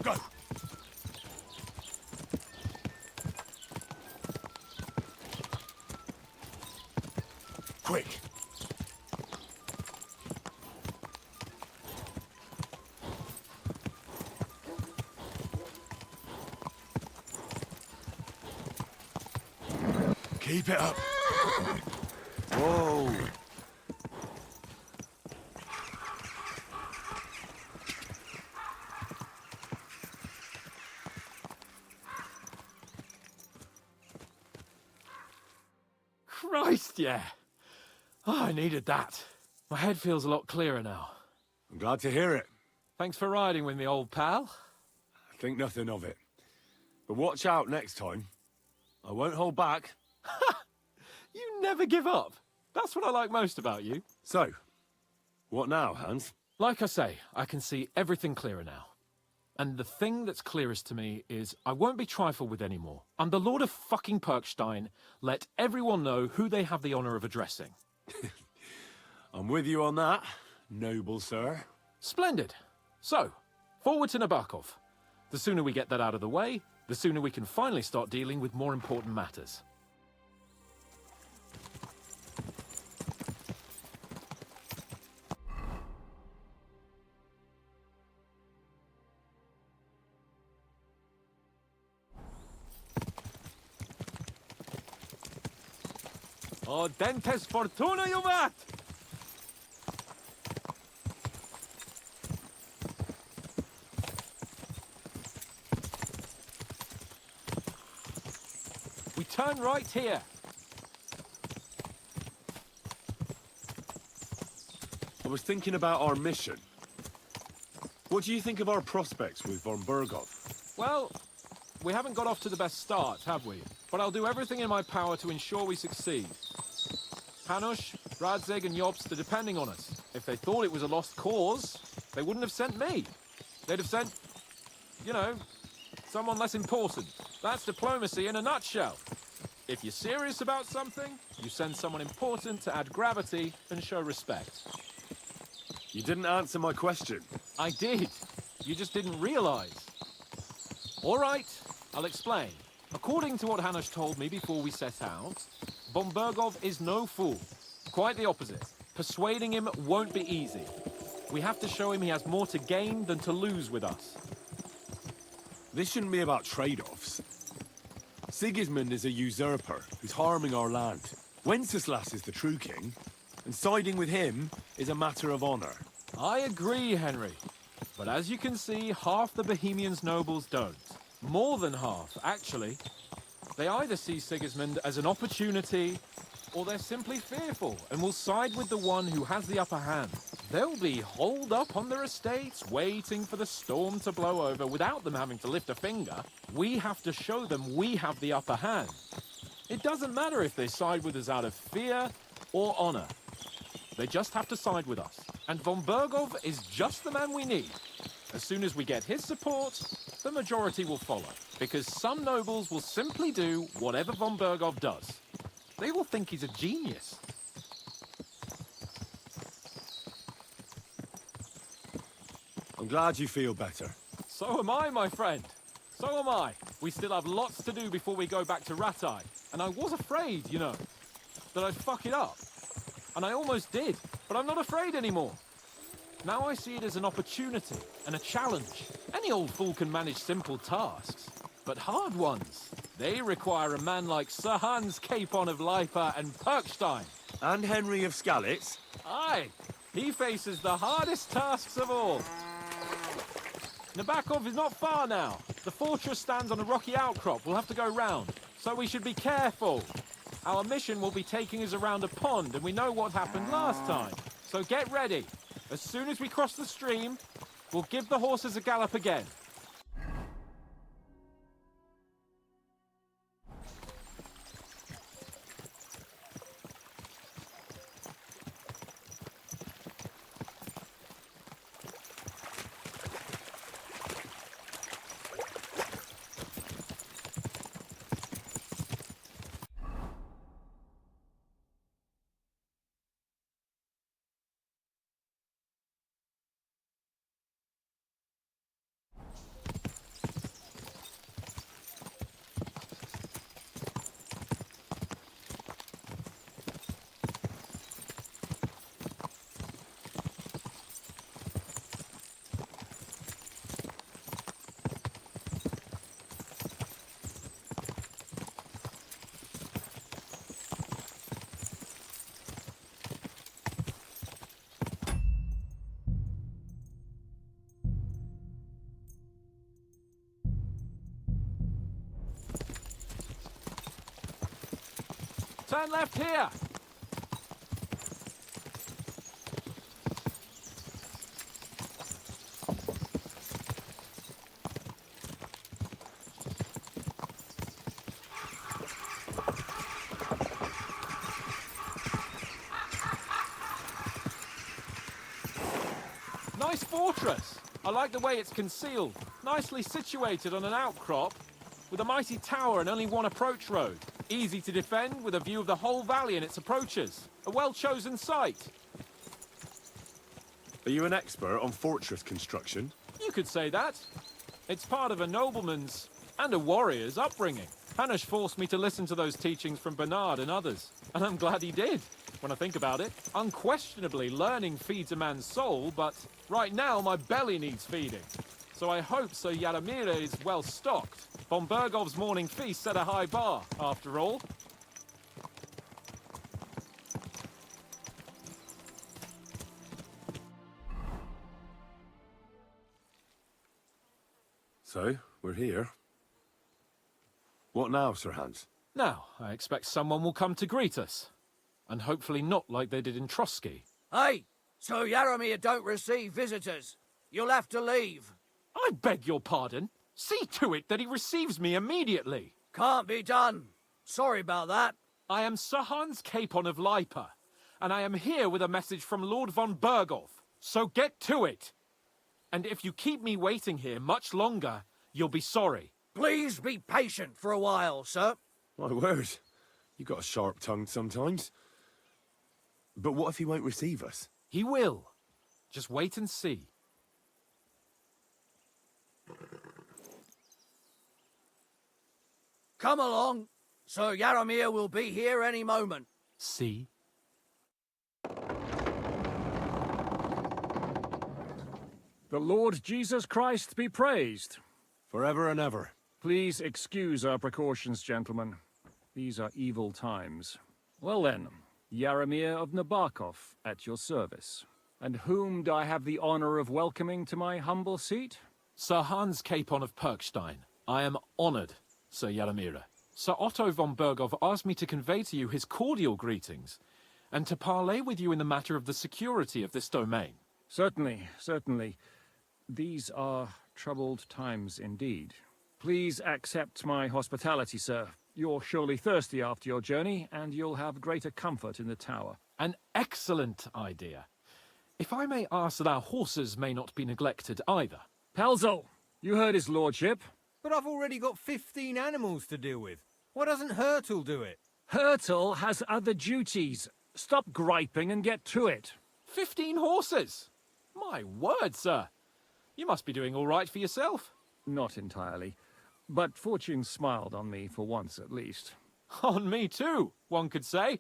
Go! Quick! Keep it up. Whoa. Christ, yeah. Oh, I needed that. My head feels a lot clearer now. I'm glad to hear it. Thanks for riding with me, old pal. Think nothing of it. But watch out next time. I won't hold back. You never give up. That's what I like most about you. So, what now, Hans? Like I say, I can see everything clearer now. And the thing that's clearest to me is I won't be trifled with anymore. I'm the Lord of fucking Perkstein. Let everyone know who they have the honor of addressing. I'm with you on that, noble sir. Splendid. So, forward to Nabokov. The sooner we get that out of the way, the sooner we can finally start dealing with more important matters. Oh, dentes fortuna, juvat! We turn right here. I was thinking about our mission. What do you think of our prospects with von Bergov? Well, we haven't got off to the best start, have we? But I'll do everything in my power to ensure we succeed. Hanush, Radzig and Jobst are depending on us. If they thought it was a lost cause, they wouldn't have sent me. They'd have sent, you know, someone less important. That's diplomacy in a nutshell. If you're serious about something, you send someone important to add gravity and show respect. You didn't answer my question. I did. You just didn't realize. All right, I'll explain. According to what Hanush told me before we set out, von Bergov is no fool. Quite the opposite. Persuading him won't be easy. We have to show him he has more to gain than to lose with us. This shouldn't be about trade-offs. Sigismund is a usurper who's harming our land. Wenceslas is the true king, and siding with him is a matter of honor. I agree, Henry. But as you can see, half the Bohemians' nobles don't. More than half, actually. They either see Sigismund as an opportunity, or they're simply fearful and will side with the one who has the upper hand. They'll be holed up on their estates, waiting for the storm to blow over without them having to lift a finger. We have to show them we have the upper hand. It doesn't matter if they side with us out of fear or honor. They just have to side with us. And von Bergov is just the man we need. As soon as we get his support, the majority will follow. Because some nobles will simply do whatever von Bergov does. They will think he's a genius. I'm glad you feel better. So am I, my friend. So am I. We still have lots to do before we go back to Ratai. And I was afraid, you know, that I'd fuck it up. And I almost did, but I'm not afraid anymore. Now I see it as an opportunity and a challenge. Any old fool can manage simple tasks, but hard ones, they require a man like Sir Hans Capon of Leipa and Perkstein. And Henry of Skalitz. Aye, he faces the hardest tasks of all. Nabokov is not far now. The fortress stands on a rocky outcrop. We'll have to go round, so we should be careful. Our mission will be taking us around a pond, and we know what happened last time. So get ready. As soon as we cross the stream, we'll give the horses a gallop again. Turn left here! Nice fortress! I like the way it's concealed. Nicely situated on an outcrop, with a mighty tower and only one approach road. Easy to defend, with a view of the whole valley and its approaches. A well-chosen site. Are you an expert on fortress construction? You could say that. It's part of a nobleman's and a warrior's upbringing. Hanush forced me to listen to those teachings from Bernard and others, and I'm glad he did. When I think about it, unquestionably learning feeds a man's soul, but right now my belly needs feeding. So I hope Sir Yaramira is well stocked. Von Bergov's morning feast set a high bar, after all. So, we're here. What now, Sir Hans? Now, I expect someone will come to greet us. And hopefully not like they did in Trotsky. Hey! Sir Yaramir don't receive visitors. You'll have to leave. I beg your pardon. See to it that he receives me immediately. Can't be done. Sorry about that. I am Sir Hans Capon of Lipa, and I am here with a message from Lord von Bergov. So get to it. And if you keep me waiting here much longer, you'll be sorry. Please be patient for a while, sir. My word. You got a sharp tongue sometimes. But what if he won't receive us? He will. Just wait and see. Come along. Sir Yaramir will be here any moment. See? The Lord Jesus Christ be praised. Forever and ever. Please excuse our precautions, gentlemen. These are evil times. Well then, Yaramir of Nabokov at your service. And whom do I have the honor of welcoming to my humble seat? Sir Hans Capon of Perkstein. I am honored, Sir Yaramira. Sir Otto von Bergov asked me to convey to you his cordial greetings, and to parley with you in the matter of the security of this domain. Certainly, certainly. These are troubled times indeed. Please accept my hospitality, sir. You're surely thirsty after your journey, and you'll have greater comfort in the tower. An excellent idea. If I may ask that our horses may not be neglected either. Pelzel, you heard his lordship. But I've already got 15 animals to deal with. Why doesn't Hurtle do it? Hurtle has other duties. Stop griping and get to it. 15 horses? My word, sir. You must be doing all right for yourself. Not entirely. But fortune smiled on me for once at least. On me too, one could say.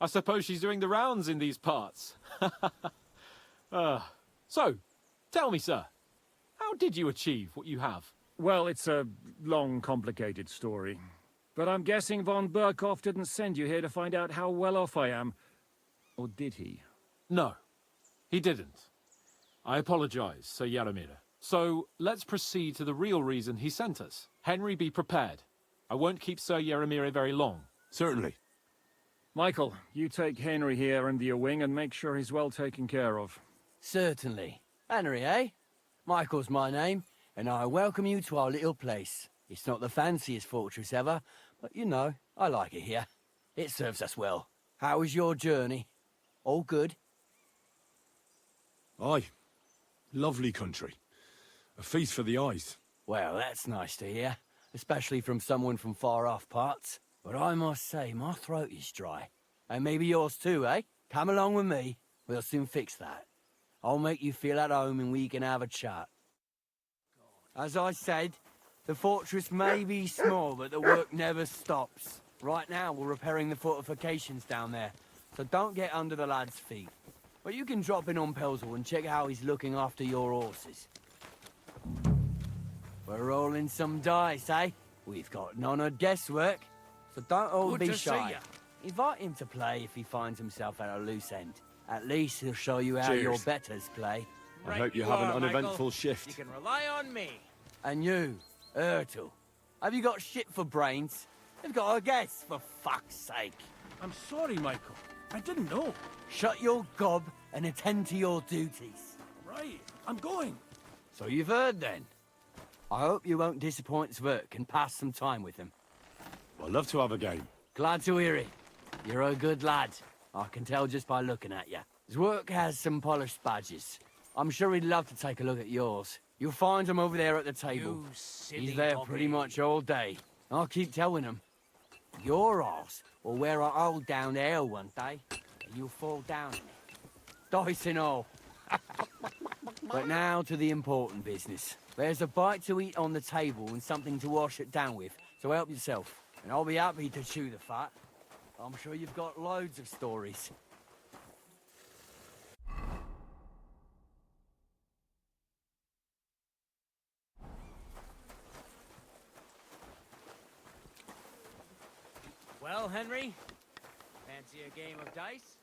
I suppose she's doing the rounds in these parts. So, tell me, sir, how did you achieve what you have? Well, it's a long, complicated story. But I'm guessing von Berkov didn't send you here to find out how well off I am. Or did he? No, he didn't. I apologize, Sir Yaramira. So, let's proceed to the real reason he sent us. Henry, be prepared. I won't keep Sir Yaramira very long. Certainly. Michael, you take Henry here under your wing and make sure he's well taken care of. Certainly. Henry, eh? Michael's my name, and I welcome you to our little place. It's not the fanciest fortress ever, but you know, I like it here. It serves us well. How was your journey? All good? Aye. Lovely country. A feast for the eyes. Well, that's nice to hear, especially from someone from far-off parts. But I must say, my throat is dry. And maybe yours too, eh? Come along with me. We'll soon fix that. I'll make you feel at home and we can have a chat. As I said, the fortress may be small, but the work never stops. Right now, we're repairing the fortifications down there, so don't get under the lad's feet. But you can drop in on Pelzel and check how he's looking after your horses. We're rolling some dice, eh? We've got none of guesswork, so don't all Good be to see shy. ya. Invite him to play if he finds himself at a loose end. At least he'll show you how Cheers. your betters play. I hope you have an uneventful shift. You can rely on me. And you, Ertl, have you got shit for brains? They've got a guess, for fuck's sake. I'm sorry, Michael. I didn't know. Shut your gob and attend to your duties. Right, I'm going. So you've heard then. I hope you won't disappoint Sverk and pass some time with him. I'd love to have a game. Glad to hear it. You're a good lad. I can tell just by looking at you. Zwerk has some polished badges. I'm sure he'd love to take a look at yours. You'll find him over there at the table. He's there pretty much all day. I'll keep telling him. Your arse will wear a hole down there one day, and you'll fall down in it. Dice and all. But now to the important business. There's a bite to eat on the table and something to wash it down with, so help yourself. And I'll be happy to chew the fat. I'm sure you've got loads of stories. Well, Henry, fancy a game of dice?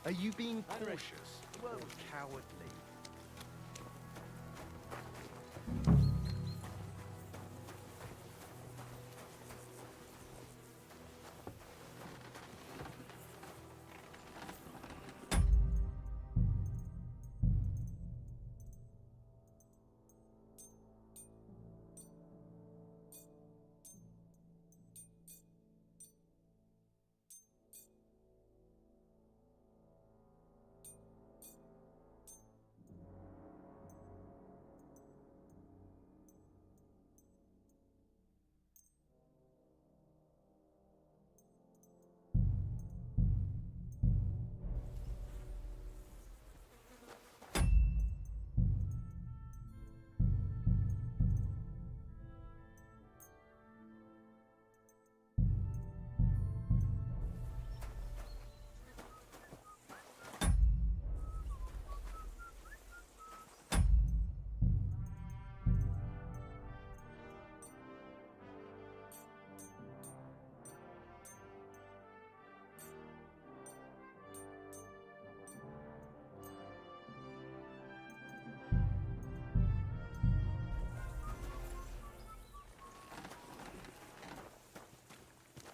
Are you being cautious or cowardly?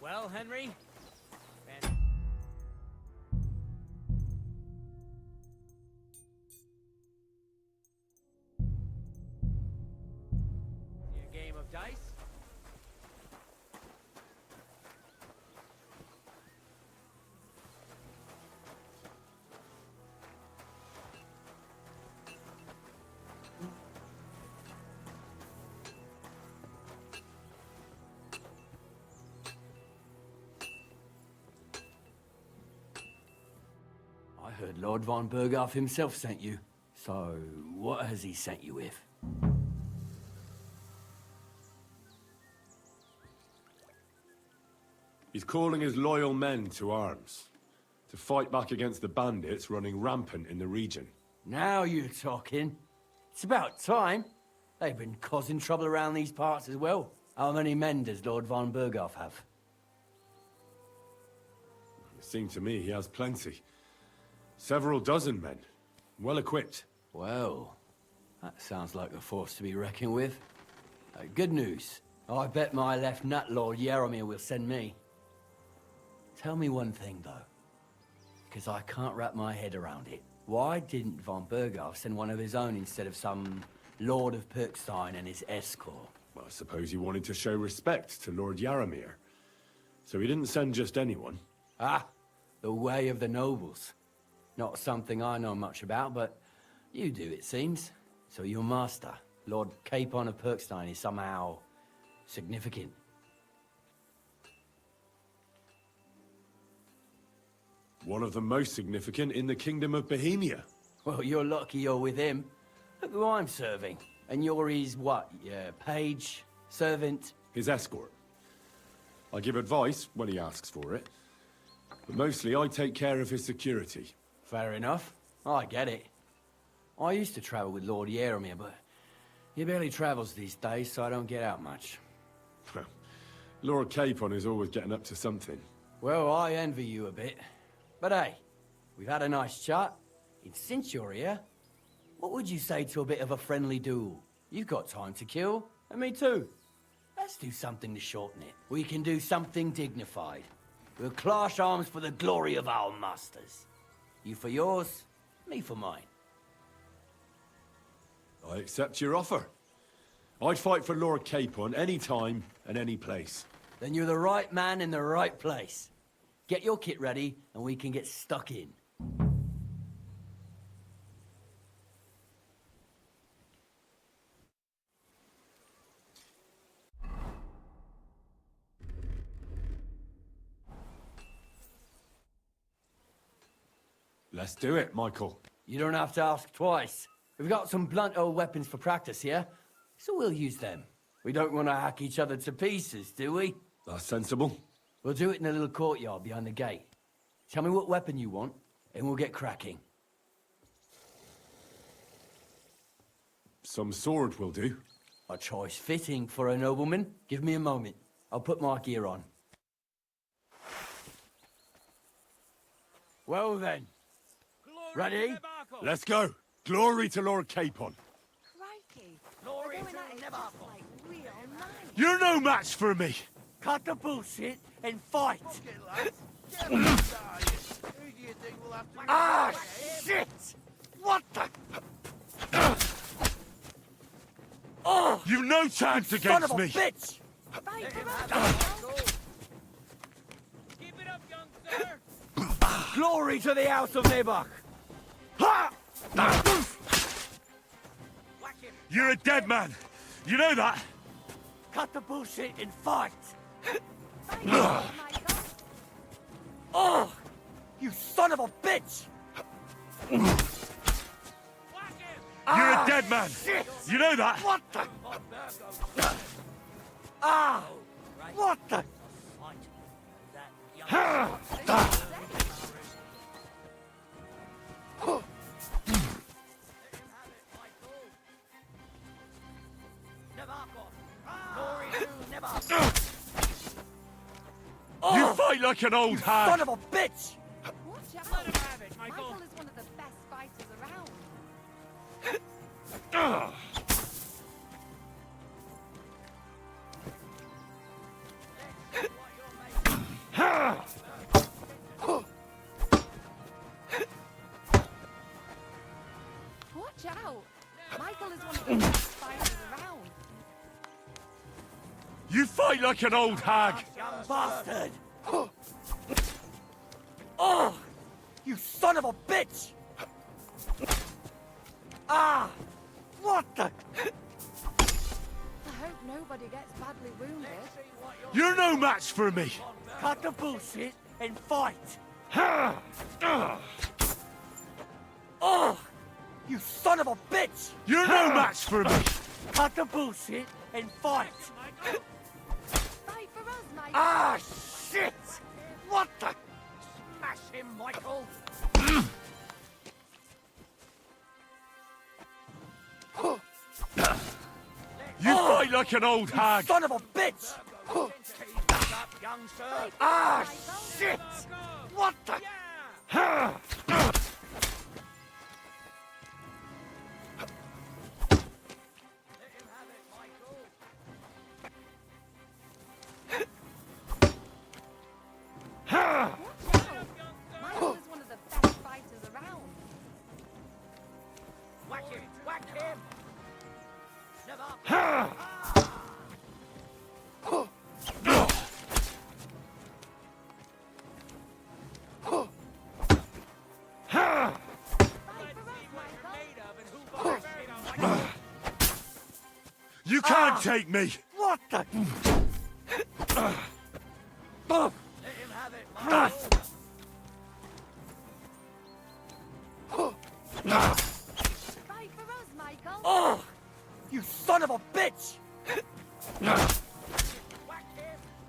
Well, Henry? A game of dice? I heard Lord von Berghoff himself sent you. So, what has he sent you with? He's calling his loyal men to arms. To fight back against the bandits running rampant in the region. Now you're talking. It's about time. They've been causing trouble around these parts as well. How many men does Lord von Berghoff have? It seemed to me he has plenty. Several dozen men. Well equipped. Well, that sounds like a force to be reckoned with. Good news. I bet my left nut Lord Yaromir will send me. Tell me one thing, though. Because I can't wrap my head around it. Why didn't von Berghoff send one of his own instead of some Lord of Perkstein and his escort? Well, I suppose he wanted to show respect to Lord Yaromir. So he didn't send just anyone. Ah, the way of the nobles. Not something I know much about, but you do, it seems. So your master, Lord Capon of Perkstein, is somehow significant. One of the most significant in the Kingdom of Bohemia. Well, you're lucky you're with him. Look who I'm serving. And you're his, what, page, servant? His escort. I give advice when he asks for it. But mostly I take care of his security. Fair enough. I get it. I used to travel with Lord Yaramir, but he barely travels these days, so I don't get out much. Lord Capon is always getting up to something. Well, I envy you a bit. But hey, we've had a nice chat. And since you're here, what would you say to a bit of a friendly duel? You've got time to kill, and me too. Let's do something to shorten it. We can do something dignified. We'll clash arms for the glory of our masters. You for yours, me for mine. I accept your offer. I'd fight for Lord Capon any time and any place. Then you're the right man in the right place. Get your kit ready, and we can get stuck in. Let's do it, Michael. You don't have to ask twice. We've got some blunt old weapons for practice here, so we'll use them. We don't want to hack each other to pieces, do we? That's sensible. We'll do it in a little courtyard behind the gate. Tell me what weapon you want, and we'll get cracking. Some sword will do. A choice fitting for a nobleman. Give me a moment. I'll put my gear on. Well then. Ready? Let's go. Glory to Lord Capon. Crikey. Glory to Nebarkov. Real nice. You're no match for me. Cut the bullshit and fight. Ah, shit! What the? Oh! You've no chance Son against of a me. bitch! Keep it up, young sir. Glory to the House of Nebach! Ha! You're a dead man. You know that? Cut the bullshit and fight! Oh! You son of a bitch! You're a dead man. Shit. You know that? What the? Ah! What the? You fight like an old hag. Son of a bitch! Watch out. Let him have it, Michael is one of the best fighters around. Watch out. Michael is one of the best fighters around. You fight like an old hag. Bastard! Oh! You son of a bitch! Ah! What the? I hope nobody gets badly wounded. You're no match for me. Cut the bullshit and fight! Oh! You son of a bitch! You're no match for me. Cut the bullshit and fight! Fight for us, Michael. Ah, shit! What the? Smash him, Michael. You fight like an old You hag. son of a bitch! Young sir. Ah, shit! What the? Michael is one of the best fighters around. Whack him. Whack him. You can't take me. What the? Let him have it, Michael. Fight for us, Michael. Oh! You son of a bitch!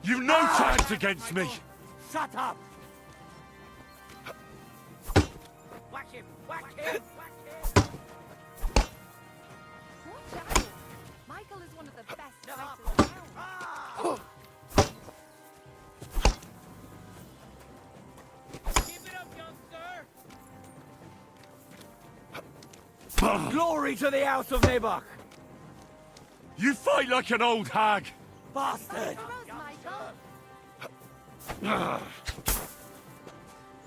You've no chance against me. Shut up! Whack him! Whack him! Watch out! Michael is one of the best fighters around. Keep it up, youngster! Glory to the House of Nebach! You fight like an old hag! Bastard! Michael!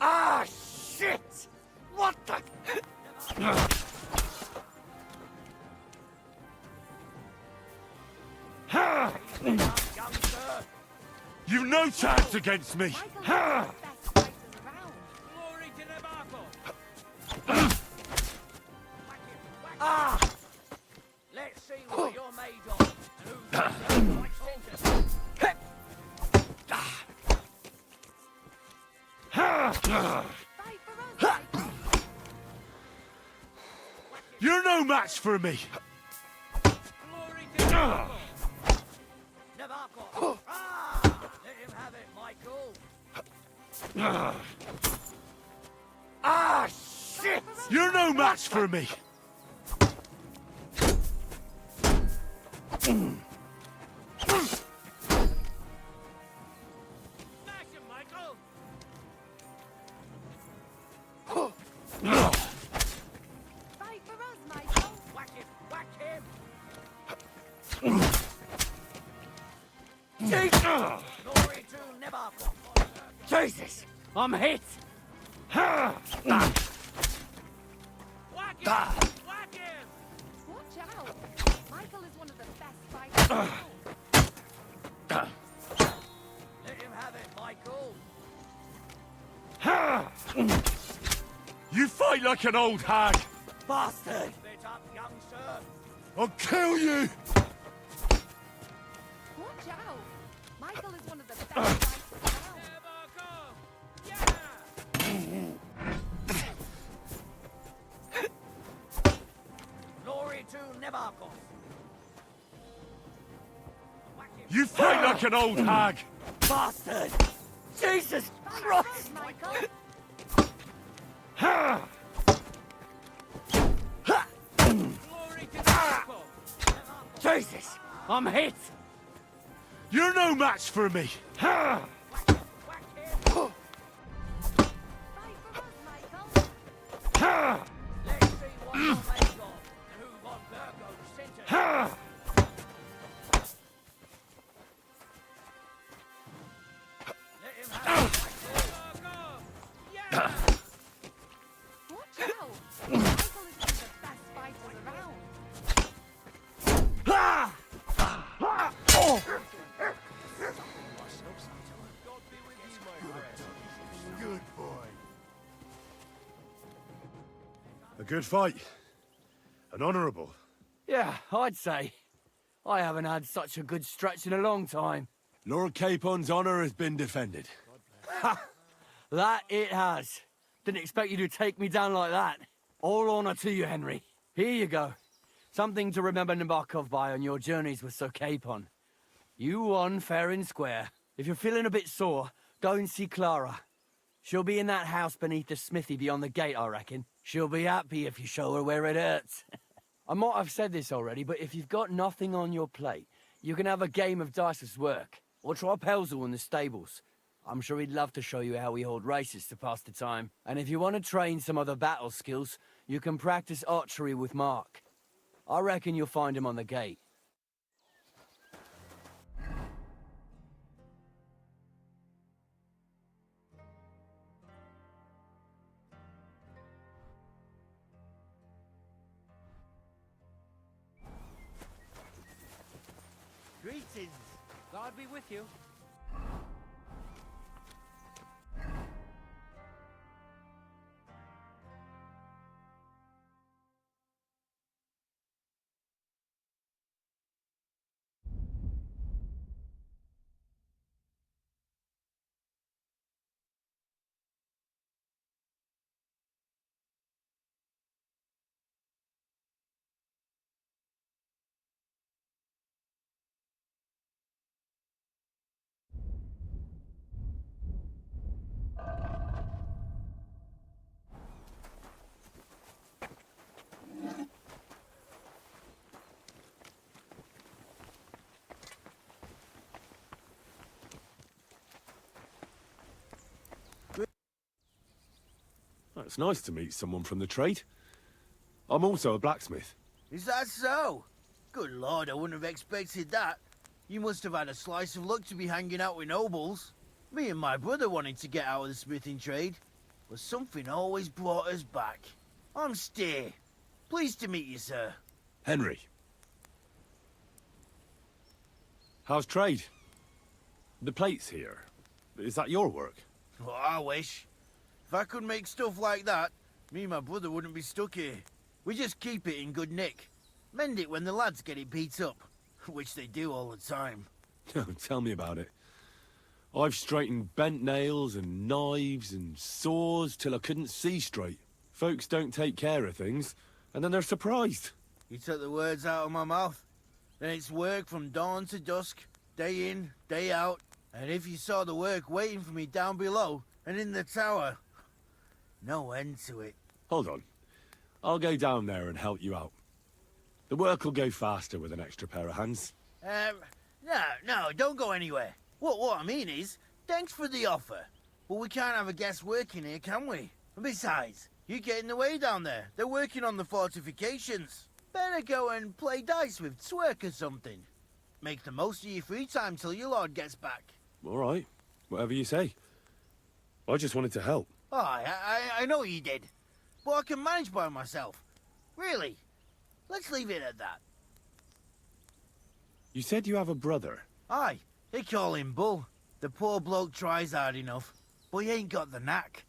Ah, shit! What the... You've no chance against me! Glory to Nebaco! Ah! Let's see what you're made of. And who's right You're no match for me! Glory to Nebaco! Nebaco! Ah! Let him have it, Michael! Ah, shit! You're no match for me! Smash him, Michael! Fight for us, Michael! Whack him! Whack him! Jesus! Glory to Nebaco! Jesus! I'm hit! Whack him! Whack him! Watch out! Michael is one of the best fighters around. Let him have it, Michael! You fight like an old hag! Bastard! Spit up, youngster! I'll kill you! Watch out! Michael is one of the best fighters around. Glory to Nebaco! You fight like an old hag! Bastard! Jesus Christ! Michael! Glory to Nebaco! Jesus! I'm hit! You're no match for me! Fight for us, Michael! Let's see what you're made of, and who von Virgo's sent it. Let him have it, Michael. Watch out! Michael is one of the best fighters around. Good boy. A good fight. An honourable. Yeah, I'd say. I haven't had such a good stretch in a long time. Lord Capon's honour has been defended. Ha! That it has. Didn't expect you to take me down like that. All honour to you, Henry. Here you go. Something to remember Nabokov by on your journeys with Sir Capon. You won fair and square. If you're feeling a bit sore, go and see Clara. She'll be in that house beneath the smithy beyond the gate, I reckon. She'll be happy if you show her where it hurts. I might have said this already, but if you've got nothing on your plate, you can have a game of dice's work. Or try Pelzel in the stables. I'm sure he'd love to show you how we hold races to pass the time. And if you want to train some other battle skills, you can practice archery with Mark. I reckon you'll find him on the gate. Greetings. God be with you. It's nice to meet someone from the trade. I'm also a blacksmith. Is that so? Good lord, I wouldn't have expected that. You must have had a slice of luck to be hanging out with nobles. Me and my brother wanted to get out of the smithing trade, but something always brought us back. I'm Steer. Pleased to meet you, sir. Henry. How's trade? The plates here. Is that your work? Well, I wish. If I could make stuff like that, me and my brother wouldn't be stuck here. We just keep it in good nick. Mend it when the lads get it beat up, which they do all the time. Tell me about it. I've straightened bent nails and knives and saws till I couldn't see straight. Folks don't take care of things, and then they're surprised. You took the words out of my mouth. Then it's work from dawn to dusk, day in, day out. And if you saw the work waiting for me down below and in the tower, no end to it. Hold on. I'll go down there and help you out. The work will go faster with an extra pair of hands. No, don't go anywhere. What I mean is, thanks for the offer. But we can't have a guest working here, can we? And besides, you get in the way down there. They're working on the fortifications. Better go and play dice with Twerk or something. Make the most of your free time till your lord gets back. All right. Whatever you say. I just wanted to help. Oh, I know you did. But I can manage by myself. Really. Let's leave it at that. You said you have a brother. Aye, they call him Bull. The poor bloke tries hard enough, but he ain't got the knack.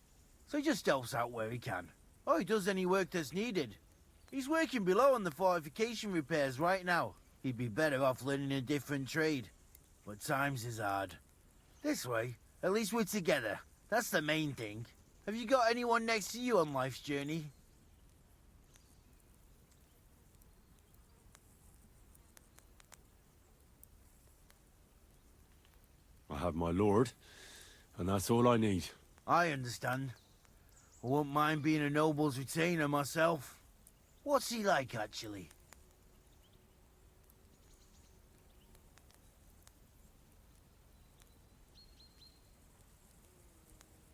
So he just helps out where he can. Or he does any work that's needed. He's working below on the fortification repairs right now. He'd be better off learning a different trade. But times is hard. This way, at least we're together. That's the main thing. Have you got anyone next to you on life's journey? I have my lord, and that's all I need. I understand. I wouldn't mind being a noble's retainer myself. What's he like, actually?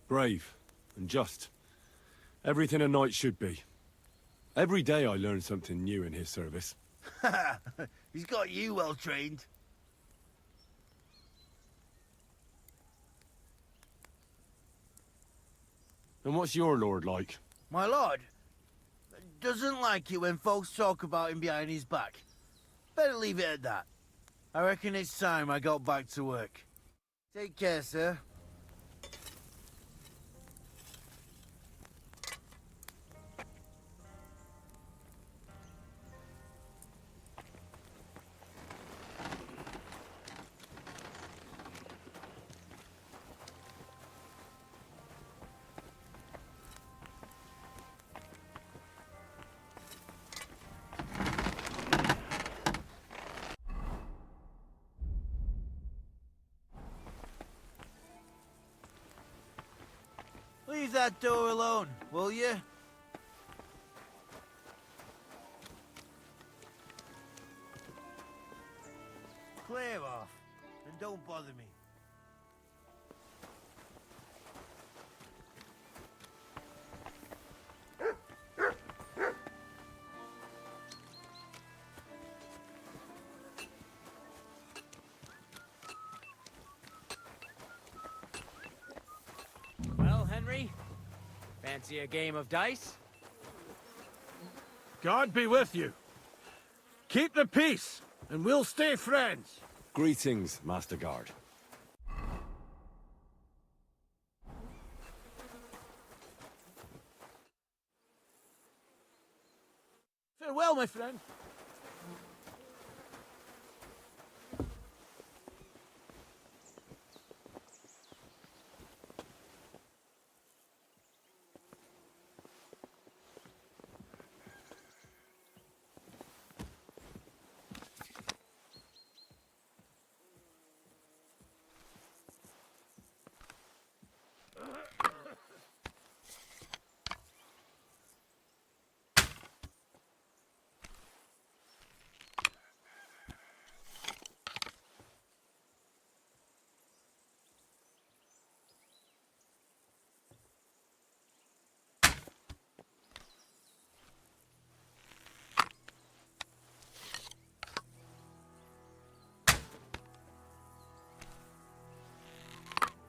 Brave and just. Everything a knight should be. Every day I learn something new in his service. He's got you well trained. And what's your lord like? My lord doesn't like it when folks talk about him behind his back. Better leave it at that. I reckon it's time I got back to work. Take care, sir. Leave that door alone, will you? Clear off, and don't bother me. Well, Henry, fancy a game of dice? God be with you. Keep the peace, and we'll stay friends. Greetings, Master Guard. Farewell, my friend.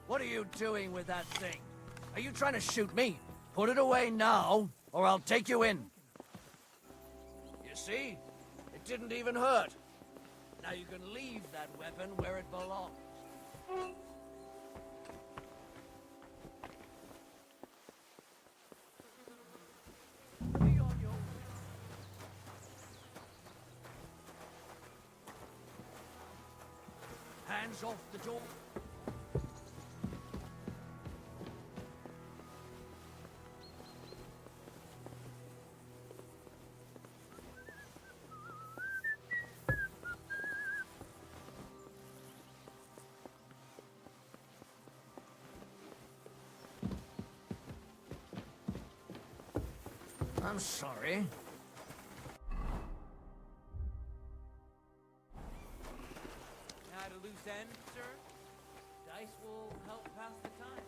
What are you doing with that thing? Are you trying to shoot me? Put it away now, or I'll take you in. You see? It didn't even hurt. Now you can leave that weapon where it belongs. Be on your way. Hands off the door. I'm sorry. At a loose end, sir? Dice will help pass the time.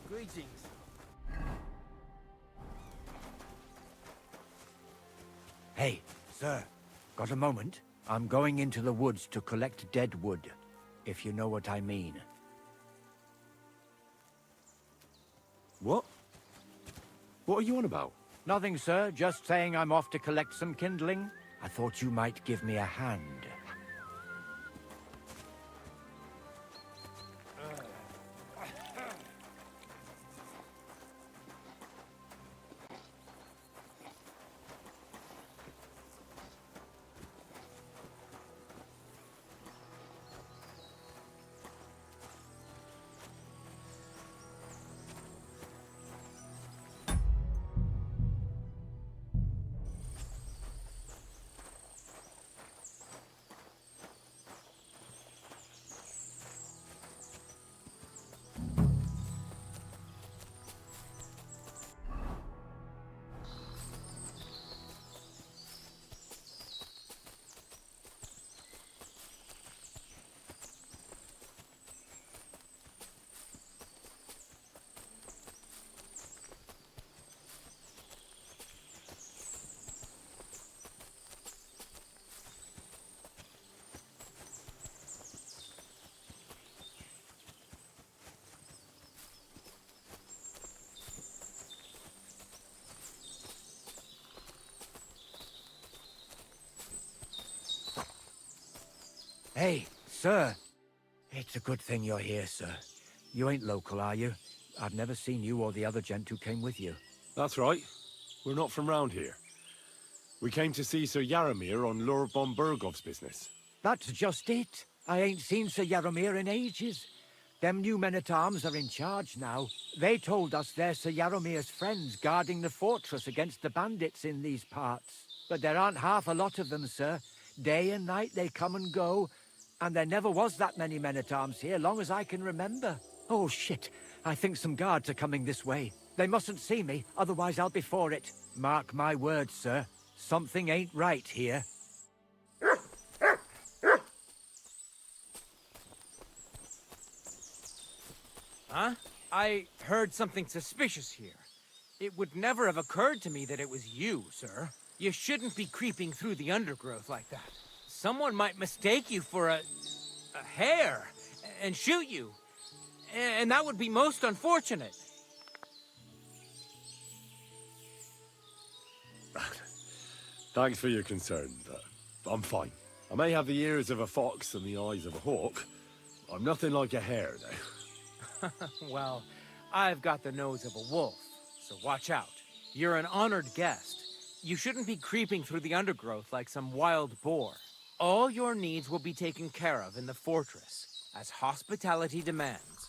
Greetings. Hey, sir. Got a moment? I'm going into the woods to collect dead wood, if you know what I mean. What? What are you on about? Nothing, sir. Just saying I'm off to collect some kindling. I thought you might give me a hand. Hey, sir. It's a good thing you're here, sir. You ain't local, are you? I've never seen you or the other gent who came with you. That's right. We're not from round here. We came to see Sir Yaramir on Lord von Bergov's business. That's just it. I ain't seen Sir Yaramir in ages. Them new men-at-arms are in charge now. They told us they're Sir Yaramir's friends guarding the fortress against the bandits in these parts. But there aren't half a lot of them, sir. Day and night they come and go, and there never was that many men-at-arms here, long as I can remember. Oh, shit. I think some guards are coming this way. They mustn't see me, otherwise I'll be for it. Mark my words, sir. Something ain't right here. Huh? I heard something suspicious here. It would never have occurred to me that it was you, sir. You shouldn't be creeping through the undergrowth like that. Someone might mistake you for a hare and shoot you. And that would be most unfortunate. Thanks for your concern, but I'm fine. I may have the ears of a fox and the eyes of a hawk. I'm nothing like a hare, though. Well, I've got the nose of a wolf, so watch out. You're an honored guest. You shouldn't be creeping through the undergrowth like some wild boar. All your needs will be taken care of in the fortress, as hospitality demands.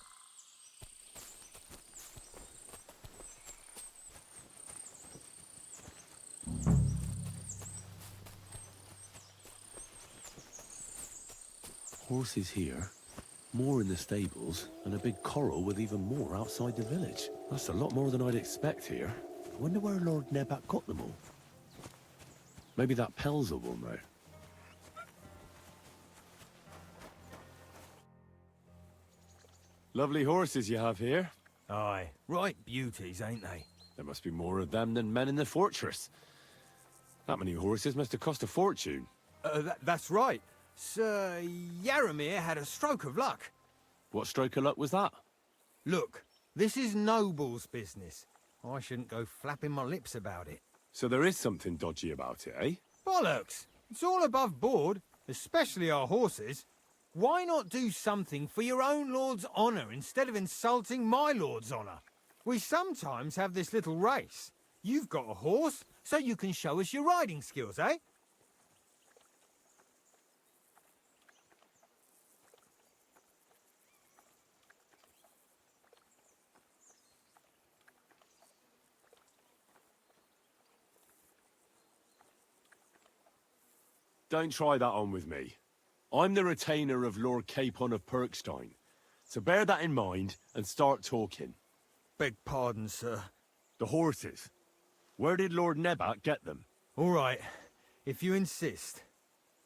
Horses here, more in the stables, and a big corral with even more outside the village. That's a lot more than I'd expect here. I wonder where Lord Nebat got them all. Maybe that Pelzer will know. Lovely horses you have here. Aye, right beauties, ain't they? There must be more of them than men in the fortress. That many horses must have cost a fortune. That's right. Sir Yaramir had a stroke of luck. What stroke of luck was that? Look, this is Noble's business. I shouldn't go flapping my lips about it. So there is something dodgy about it, eh? Bollocks! It's all above board, especially our horses. Why not do something for your own lord's honour instead of insulting my lord's honour? We sometimes have this little race. You've got a horse, so you can show us your riding skills, eh? Don't try that on with me. I'm the retainer of Lord Capon of Perkstein. So bear that in mind and start talking. Beg pardon, sir. The horses. Where did Lord Nebat get them? All right, if you insist.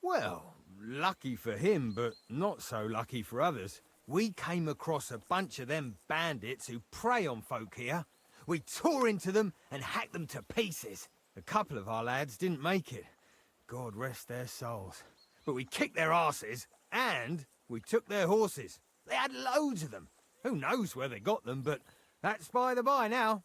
Well, lucky for him, but not so lucky for others. We came across a bunch of them bandits who prey on folk here. We tore into them and hacked them to pieces. A couple of our lads didn't make it. God rest their souls. But we kicked their asses, and we took their horses. They had loads of them. Who knows where they got them, but that's by the by now.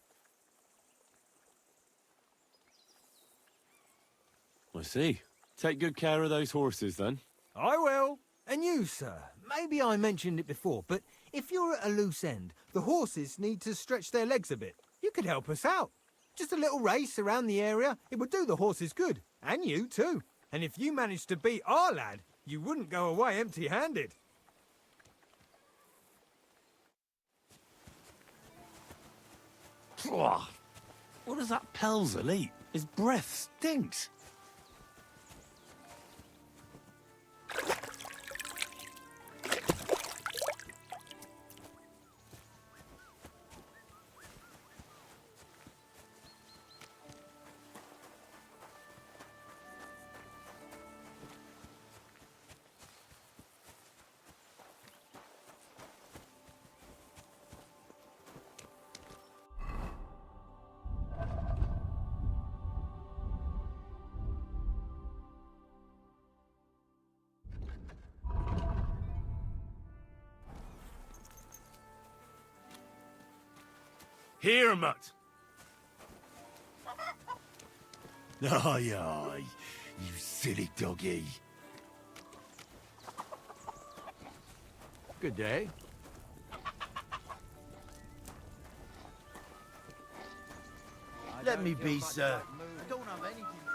I see. Take good care of those horses, then. I will. And you, sir. Maybe I mentioned it before, but if you're at a loose end, the horses need to stretch their legs a bit. You could help us out. Just a little race around the area. It would do the horses good. And you, too. And if you managed to beat our lad, you wouldn't go away empty-handed. What does that Pelzer eat? His breath stinks. Here, Mutt. Aye, aye, you silly doggy. Good day. Let me be, sir. I don't have anything to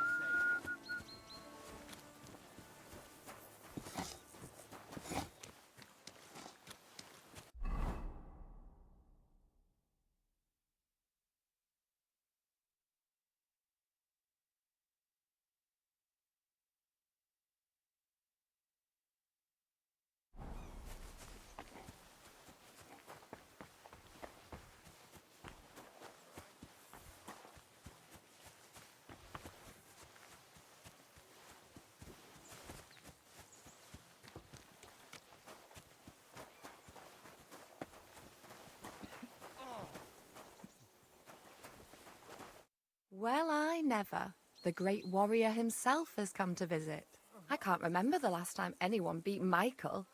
Well, I never. The great warrior himself has come to visit. I can't remember the last time anyone beat Michael.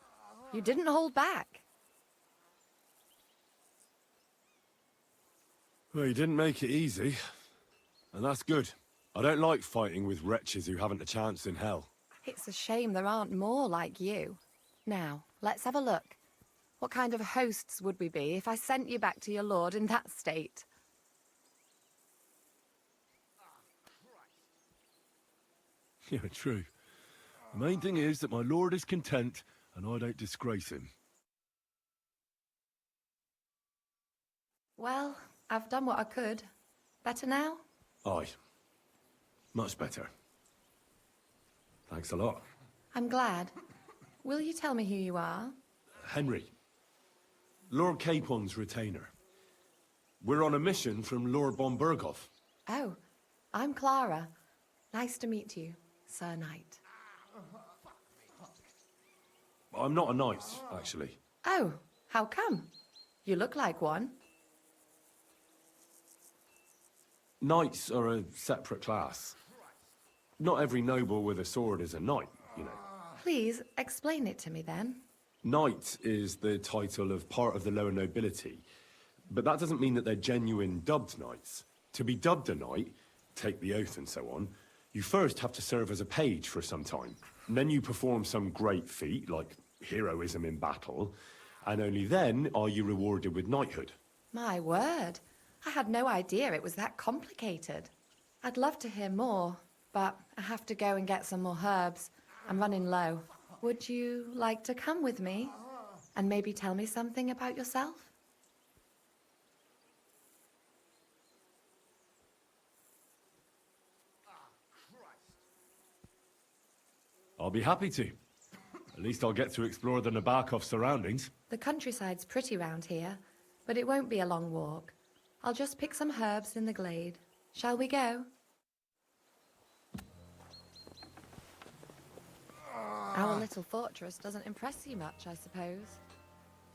You didn't hold back. Well, you didn't make it easy. And that's good. I don't like fighting with wretches who haven't a chance in hell. It's a shame there aren't more like you. Now, let's have a look. What kind of hosts would we be if I sent you back to your lord in that state? Yeah, true. The main thing is that my lord is content and I don't disgrace him. Well, I've done what I could. Better now? Aye. Much better. Thanks a lot. I'm glad. Will you tell me who you are? Henry. Lord Capon's retainer. We're on a mission from Lord von Berghoff. Oh, I'm Clara. Nice to meet you, Sir Knight. I'm not a knight, actually. Oh, how come? You look like one. Knights are a separate class. Not every noble with a sword is a knight, you know. Please, explain it to me then. Knight is the title of part of the lower nobility, but that doesn't mean that they're genuine dubbed knights. To be dubbed a knight, take the oath and so on, you first have to serve as a page for some time. And then you perform some great feat, like heroism in battle, and only then are you rewarded with knighthood. My word. I had no idea it was that complicated. I'd love to hear more, but I have to go and get some more herbs. I'm running low. Would you like to come with me? And maybe tell me something about yourself? I'll be happy to. At least I'll get to explore the Nabokov surroundings. The countryside's pretty round here, but it won't be a long walk. I'll just pick some herbs in the glade. Shall we go? Our little fortress doesn't impress you much, I suppose.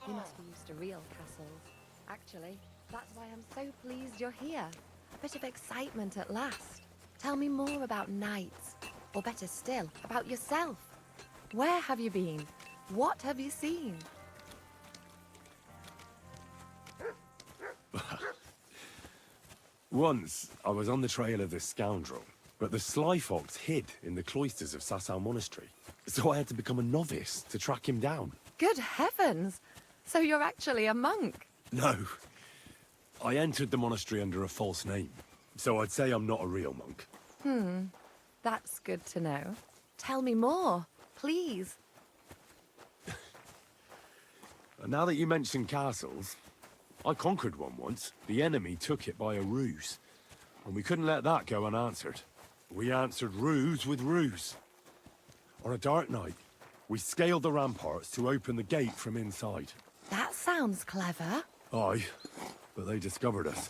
You must be used to real castles. Actually, that's why I'm so pleased you're here. A bit of excitement at last. Tell me more about knights, or better still, about yourself. Where have you been? What have you seen? Once, I was on the trail of this scoundrel, but the sly fox hid in the cloisters of Sasau Monastery. So I had to become a novice to track him down. Good heavens! So you're actually a monk? No. I entered the monastery under a false name, so I'd say I'm not a real monk. That's good to know. Tell me more, please. Now that you mention castles, I conquered one once. The enemy took it by a ruse, and we couldn't let that go unanswered. We answered ruse with ruse. On a dark night, we scaled the ramparts to open the gate from inside. That sounds clever. Aye, but they discovered us,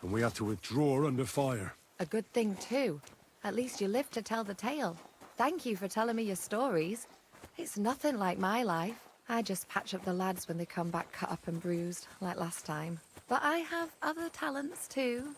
and we had to withdraw under fire. A good thing, too. At least you lived to tell the tale. Thank you for telling me your stories. It's nothing like my life. I just patch up the lads when they come back cut up and bruised, like last time. But I have other talents, too.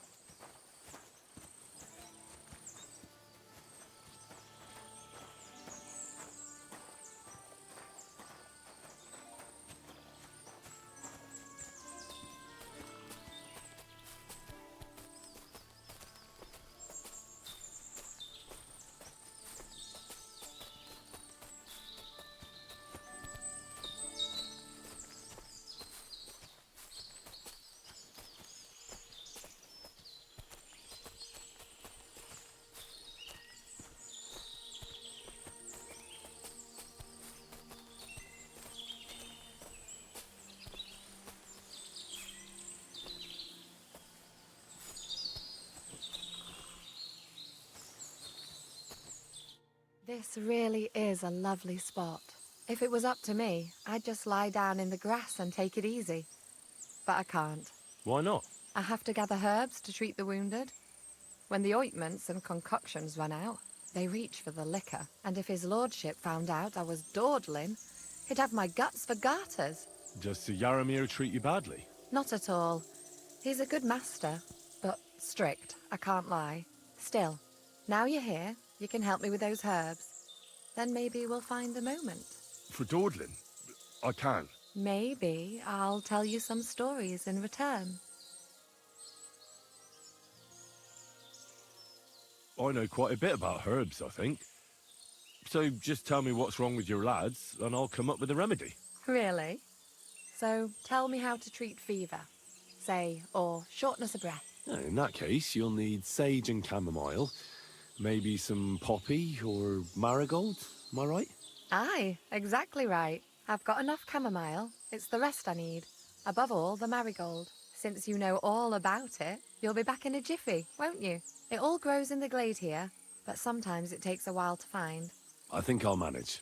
This really is a lovely spot. If it was up to me, I'd just lie down in the grass and take it easy. But I can't. Why not? I have to gather herbs to treat the wounded. When the ointments and concoctions run out, they reach for the liquor. And if his lordship found out I was dawdling, he'd have my guts for garters. Does Sir Yaramir treat you badly? Not at all. He's a good master, but strict, I can't lie. Still, now you're here, you can help me with those herbs. Then maybe we'll find a moment. For dawdling? I can. Maybe I'll tell you some stories in return. I know quite a bit about herbs, I think. So just tell me what's wrong with your lads, and I'll come up with a remedy. Really? So tell me how to treat fever, say, or shortness of breath. In that case, you'll need sage and chamomile, maybe some poppy or marigold, am I right? Aye, exactly right. I've got enough chamomile. It's the rest I need. Above all, the marigold. Since you know all about it, you'll be back in a jiffy, won't you? It all grows in the glade here, but sometimes it takes a while to find. I think I'll manage.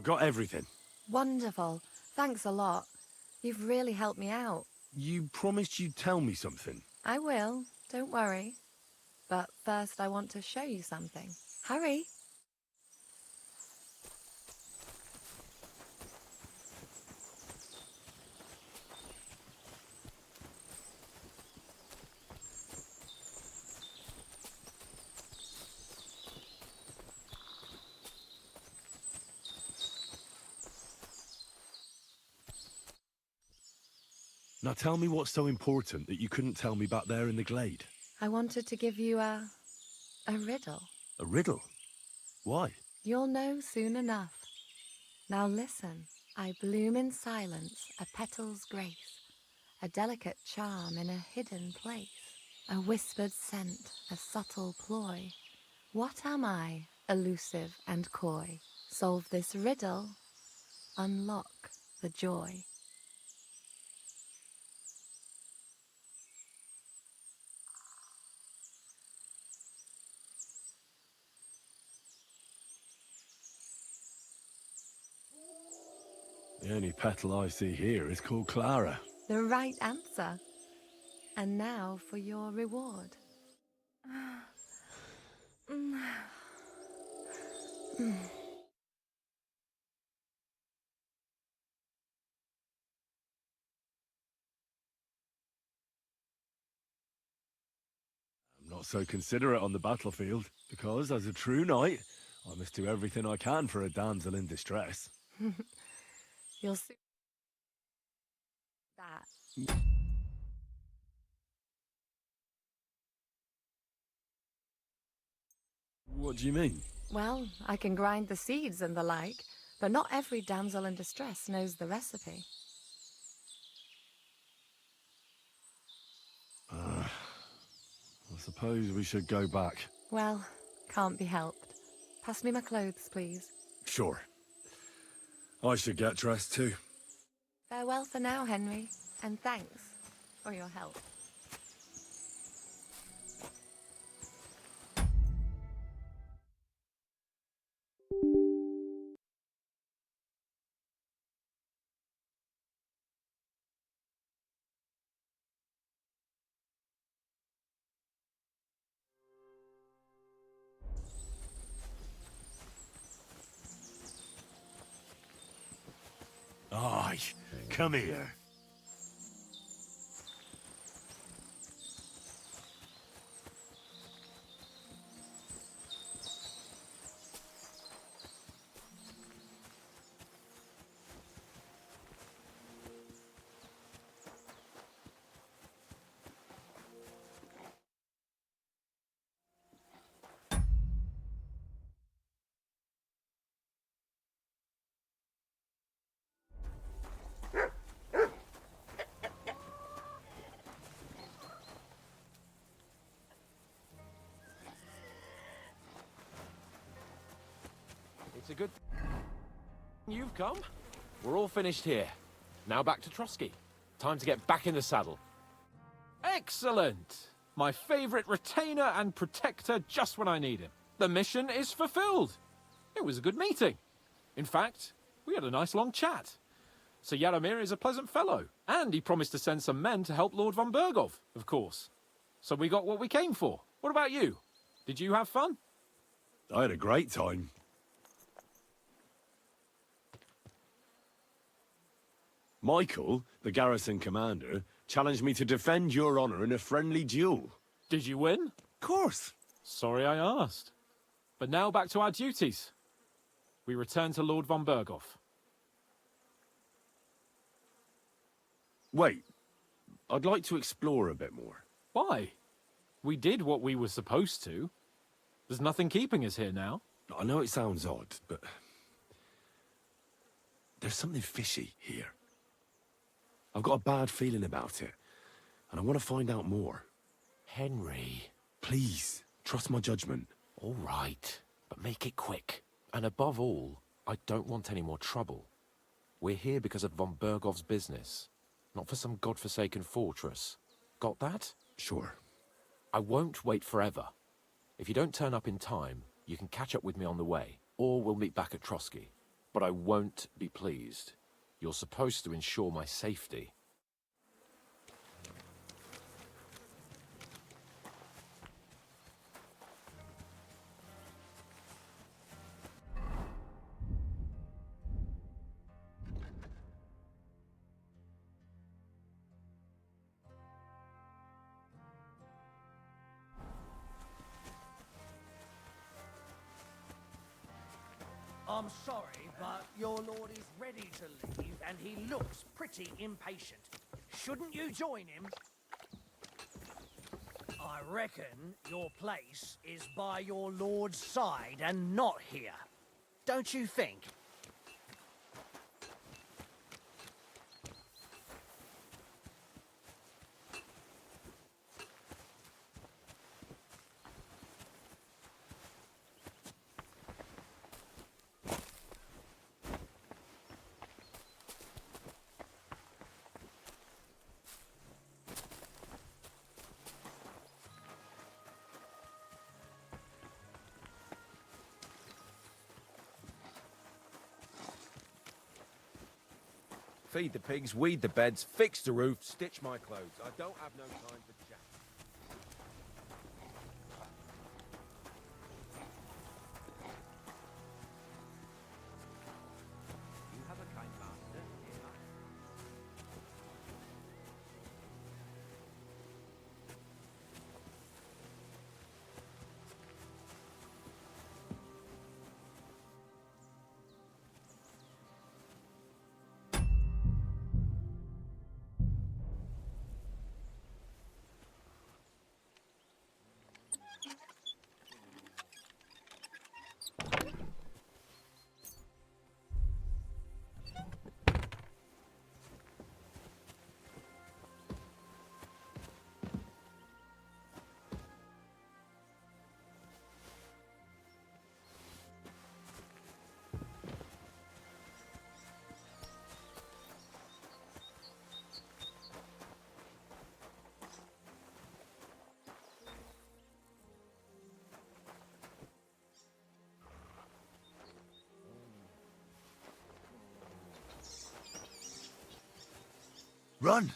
I've got everything. Wonderful. Thanks a lot. You've really helped me out. You promised you'd tell me something. I will. Don't worry. But first I want to show you something. Hurry. Now tell me what's so important that you couldn't tell me back there in the glade. I wanted to give you a riddle. A riddle? Why? You'll know soon enough. Now listen. I bloom in silence, a petal's grace, a delicate charm in a hidden place, a whispered scent, a subtle ploy. What am I, elusive and coy? Solve this riddle, unlock the joy. The only petal I see here is called Clara. The right answer. And now for your reward. I'm not so considerate on the battlefield, because as a true knight, I must do everything I can for a damsel in distress. You'll see that. What do you mean? Well, I can grind the seeds and the like, but not every damsel in distress knows the recipe. I suppose we should go back. Well, can't be helped. Pass me my clothes, please. Sure. I should get dressed too. Farewell for now, Henry, and thanks for your help. Aye, come here. It's a good you've come. We're all finished here. Now back to Trusky. Time to get back in the saddle. Excellent! My favorite retainer and protector just when I need him. The mission is fulfilled. It was a good meeting. In fact, we had a nice long chat. Sir Yaramir is a pleasant fellow, and he promised to send some men to help Lord von Bergov, of course. So we got what we came for. What about you? Did you have fun? I had a great time. Michael, the garrison commander, challenged me to defend your honor in a friendly duel. Did you win? Of course. Sorry I asked. But now back to our duties. We return to Lord von Bergov. Wait. I'd like to explore a bit more. Why? We did what we were supposed to. There's nothing keeping us here now. I know it sounds odd, but there's something fishy here. I've got a bad feeling about it, and I want to find out more. Henry. Please, trust my judgment. All right, but make it quick. And above all, I don't want any more trouble. We're here because of von Bergov's business, not for some godforsaken fortress. Got that? Sure. I won't wait forever. If you don't turn up in time, you can catch up with me on the way, or we'll meet back at Trosky. But I won't be pleased. You're supposed to ensure my safety. I'm sorry, but your lord is ready to leave, and he looks pretty impatient. Shouldn't you join him? I reckon your place is by your lord's side and not here. Don't you think? Feed the pigs, weed the beds, fix the roof, stitch my clothes. I don't have no time for chat. You have a kind master, dear knight. Run!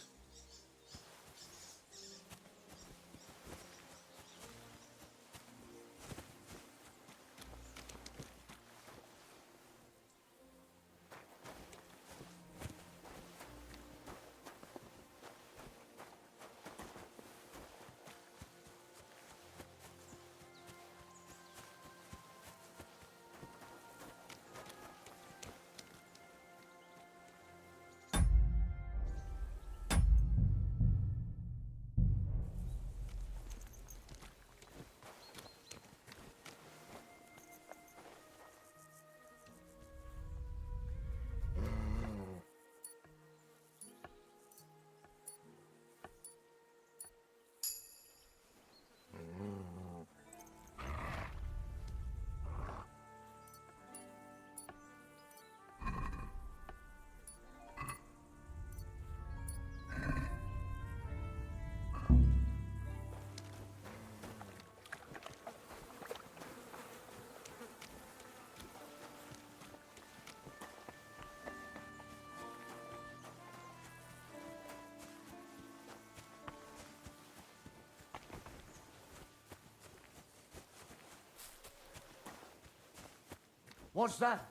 What's that?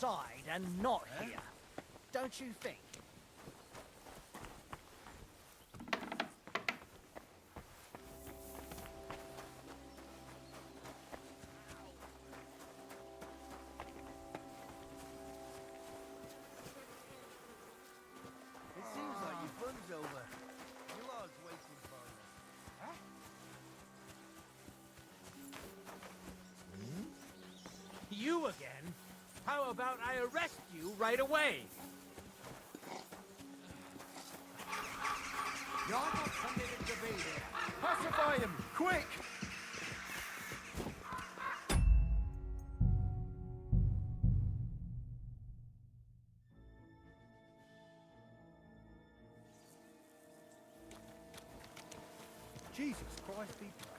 outside and not here. Don't you think? It seems like your fun's over. Your lord's waiting for you. Huh? You again? How about I arrest you right away? You're not permitted to be here. Pacify him! Quick! Jesus Christ be praised.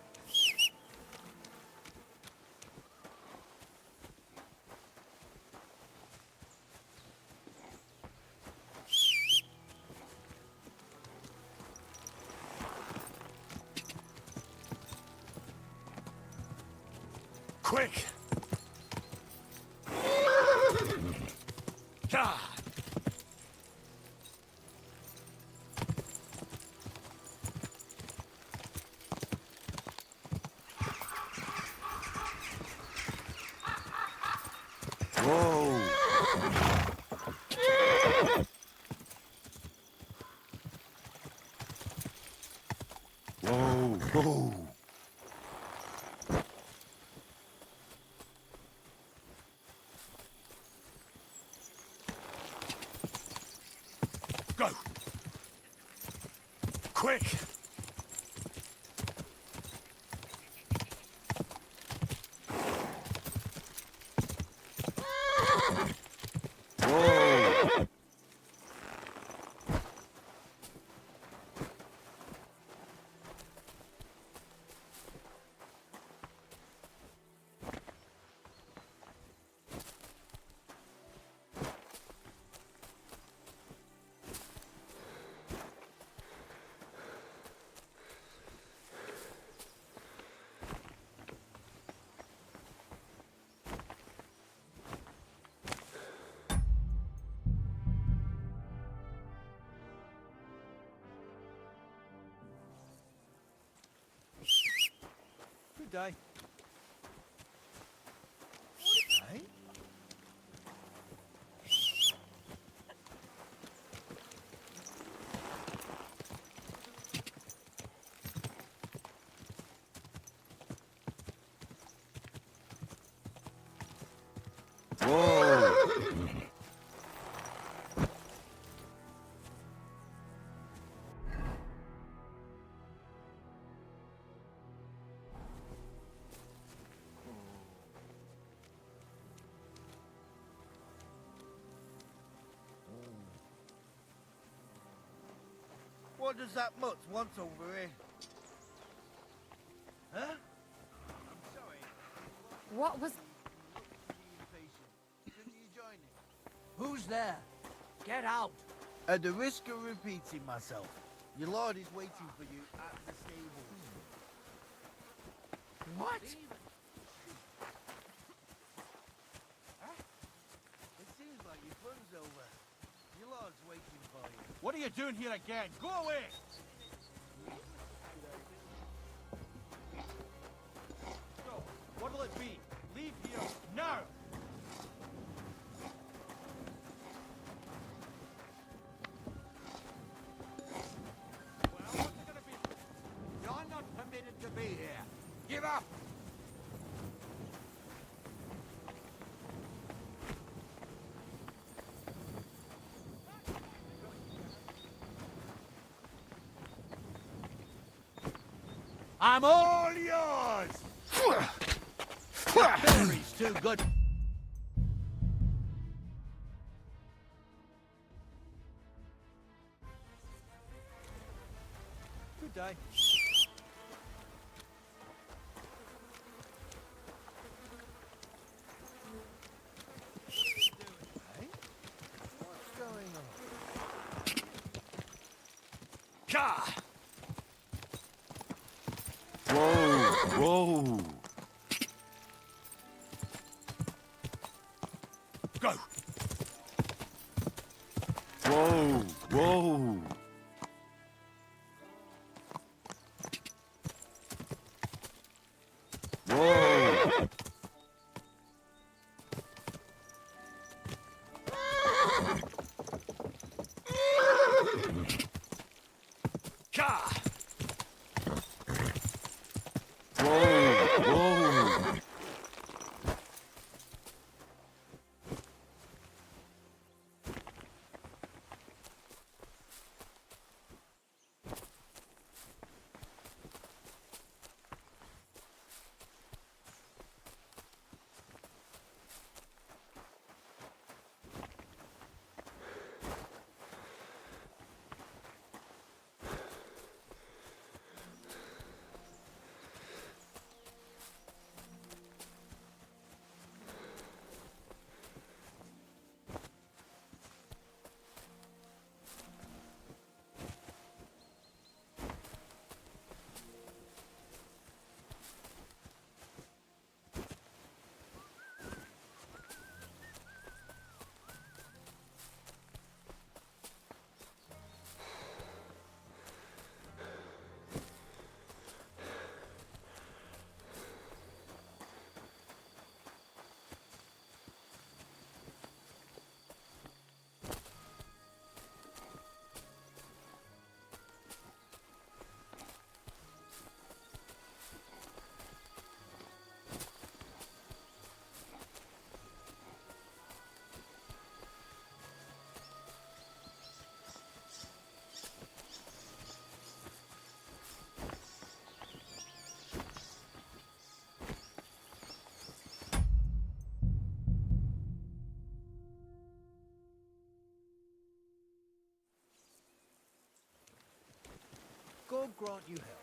Quick! Ah! Whoa! Whoa! Whoa! Go! Quick! Whoa! Good day. Hey? Whoa! What does that mutt want over here? Huh? I'm sorry. What was... Shouldn't you join him? Who's there? Get out! At the risk of repeating myself, your lord is waiting for you at the stables. What? Huh? It seems like your fun's over. Your lord's waiting for you. What are you doing here again? Go away! So, what'll it be? Leave here now! Well, what's it gonna be? You're not permitted to be here. Give up! I'm all yours! Henry's too good. Good day. Hey? What's going on? Ka! Whoa! Whoa! Go! Whoa, whoa. Whoa. Ka! Whoa, whoa. God grant you help.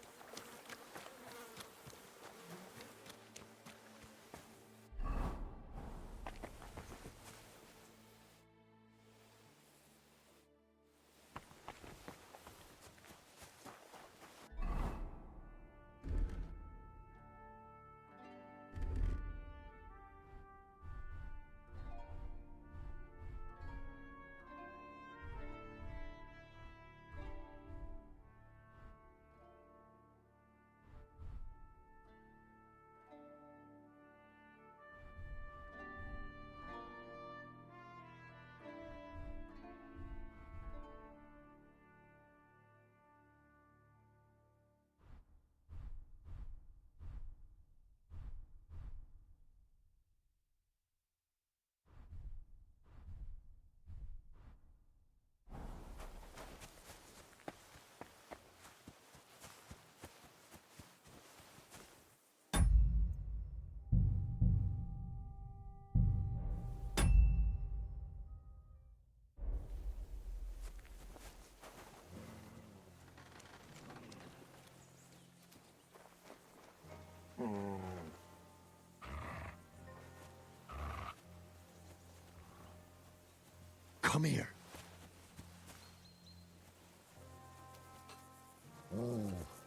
Come here.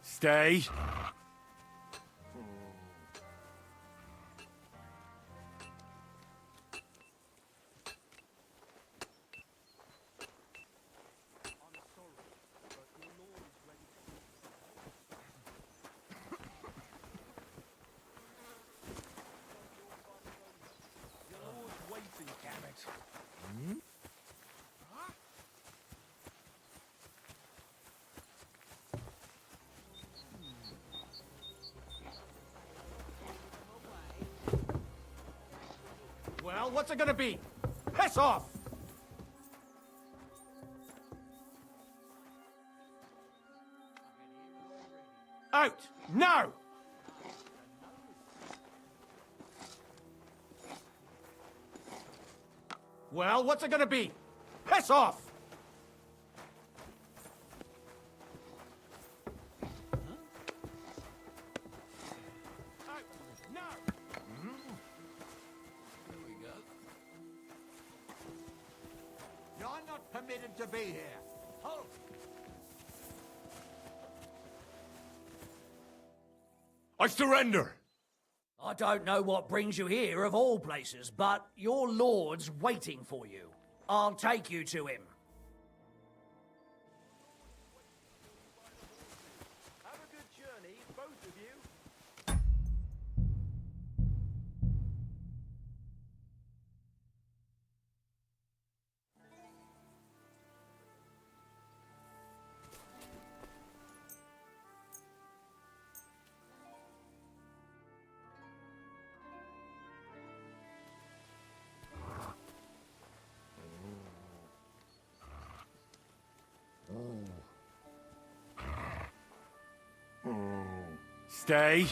Stay. Well, what's it gonna be? Piss off! Out! Now! Well, what's it gonna be? Piss off! Out! Now! You're not permitted to be here. Halt! I surrender. I don't know what brings you here of all places, but your lord's waiting for you. I'll take you to him. Stay.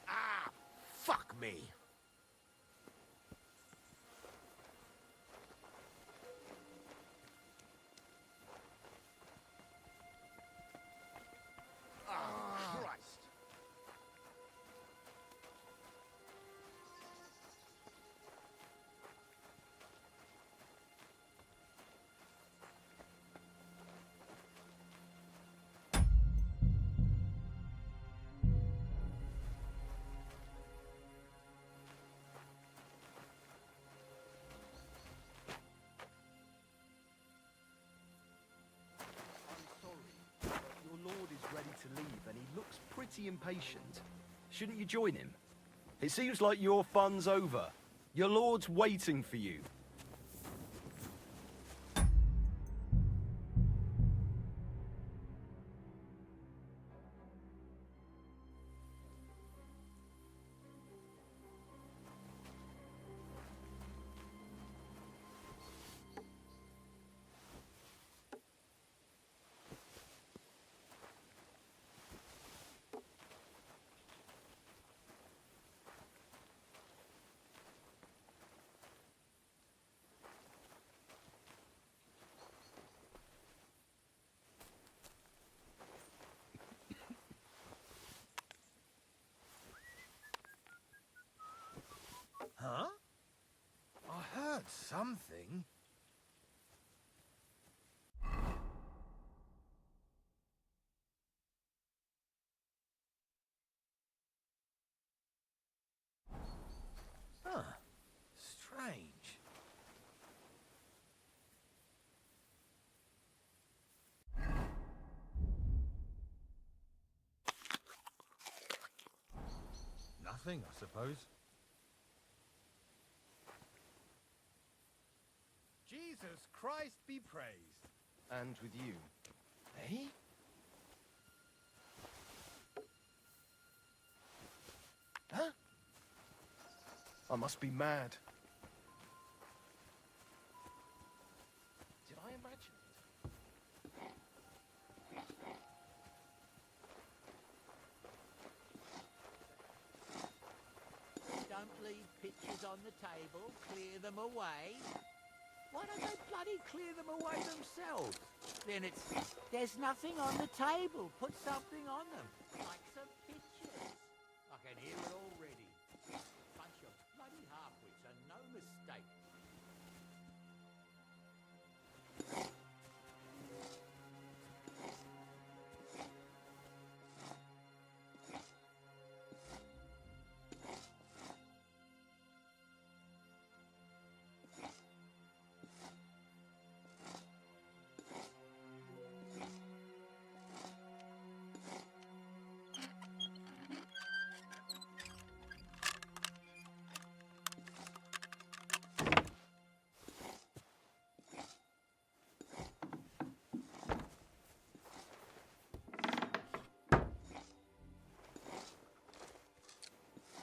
Ah, fuck me. Christ. Your lord is ready to leave, and he looks pretty impatient. Shouldn't you join him? It seems like your fun's over. Your lord's waiting for you. Huh? I heard something. Huh. Strange. Nothing, I suppose. Jesus Christ be praised. And with you. Eh? Huh? I must be mad. Did I imagine it? Don't leave pictures on the table. Clear them away. Why don't they bloody clear them away themselves? Then there's nothing on the table. Put something on them. Like some pictures. I can hear it already. Bunch of bloody half-wits and no mistake.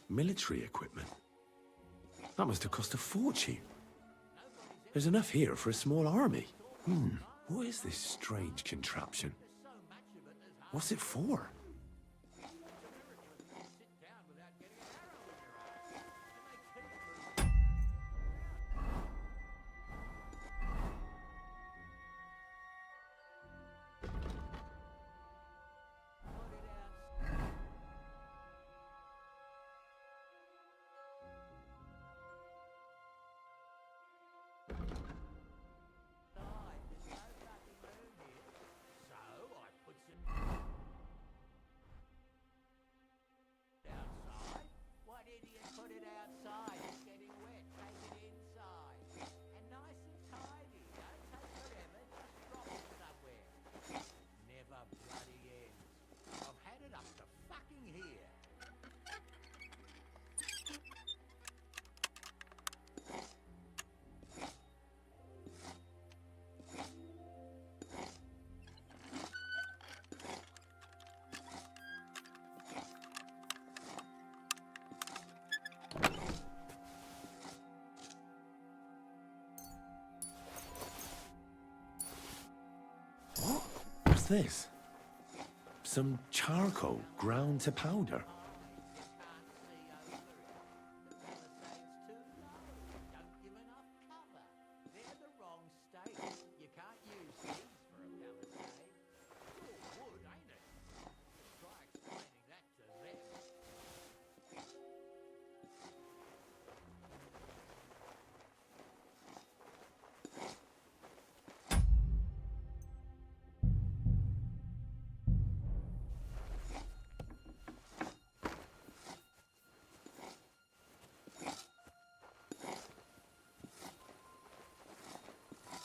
Military equipment? That must have cost a fortune. There's enough here for a small army. What is this strange contraption? What's it for? What's this? Some charcoal ground to powder.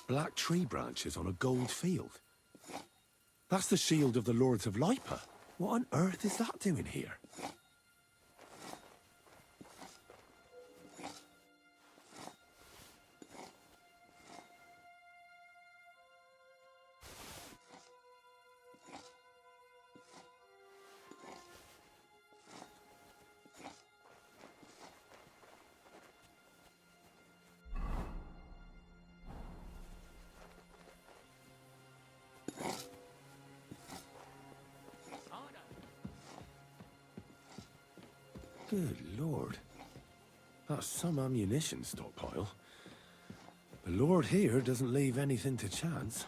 Black tree branches on a gold field. That's the shield of the Lords of Lipa. What on earth is that doing here? Good lord. That's some ammunition stockpile. The lord here doesn't leave anything to chance.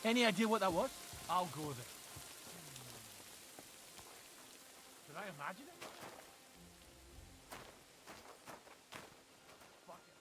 Any idea what that was? I'll go there. Did I imagine it? Fuck it.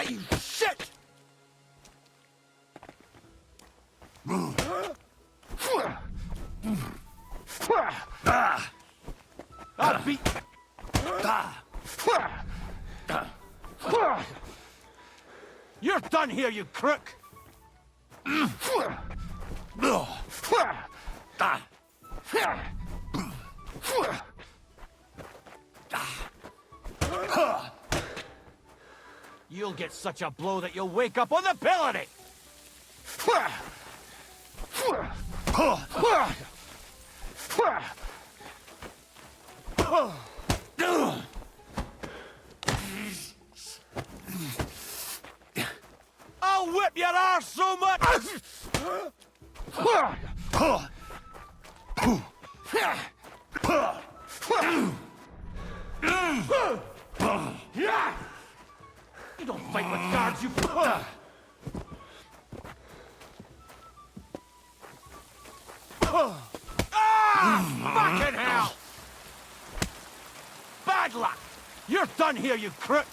You shit! I'll beat. You're done here, you crook! You'll get such a blow that you'll wake up on the pillory! I'll whip your arse so much! You don't fight with guards, you... Fucking hell! Bad luck! You're done here, you crook!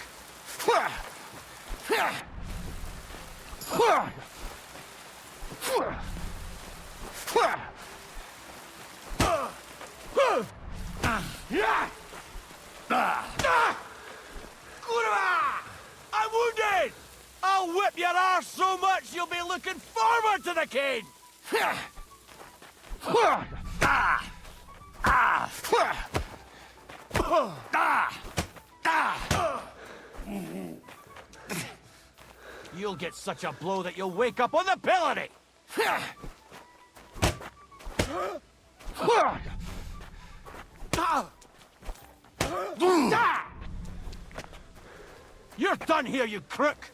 I'm wounded! I'll whip your arse so much you'll be looking forward to the cane! You'll get such a blow that you'll wake up on the pillory! You're done here, you crook!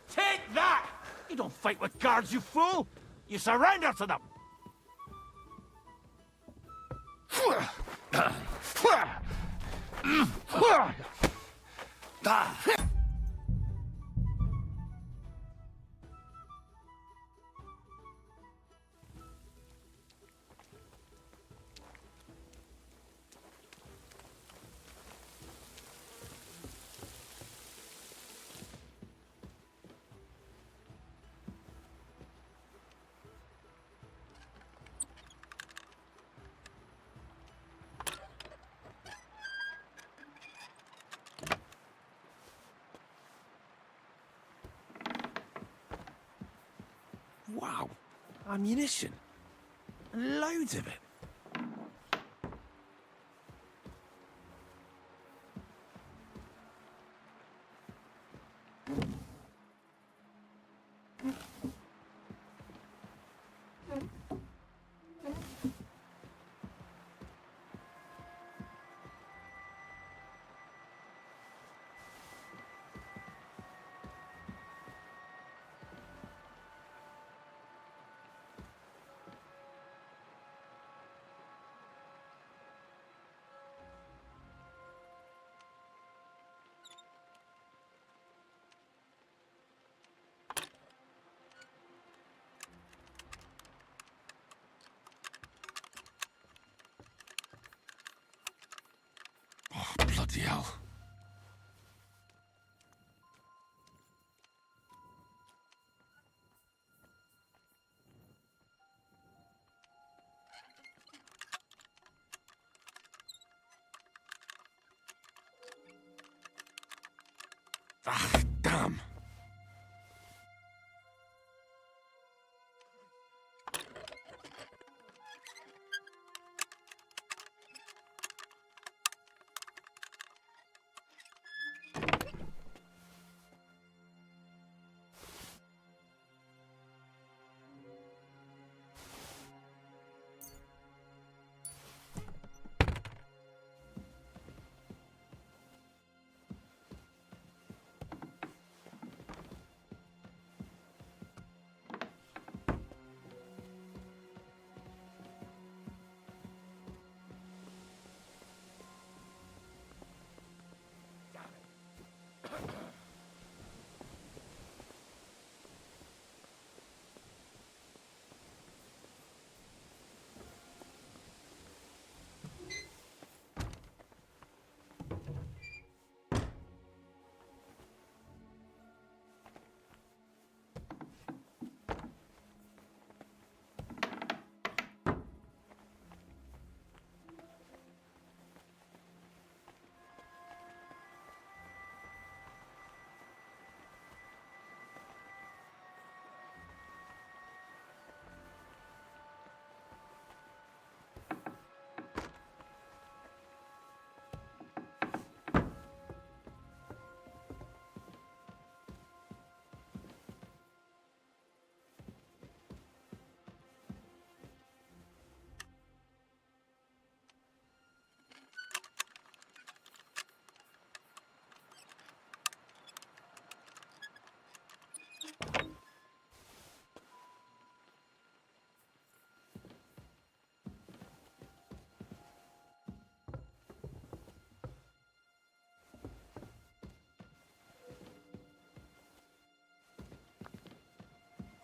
Take that! You don't fight with guards, you fool! You surrender to them! Wow, ammunition. And loads of it.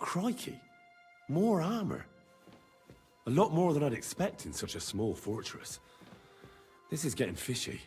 crikey. More armor. A lot more than I'd expect in such a small fortress. This is getting fishy.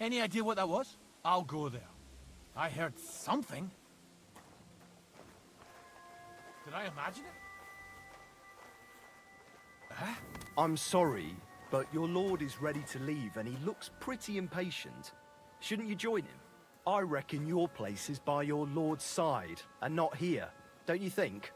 Any idea what that was? I'll go there. I heard something. Did I imagine it? Huh? I'm sorry, but your lord is ready to leave and he looks pretty impatient. Shouldn't you join him? I reckon your place is by your lord's side and not here, don't you think?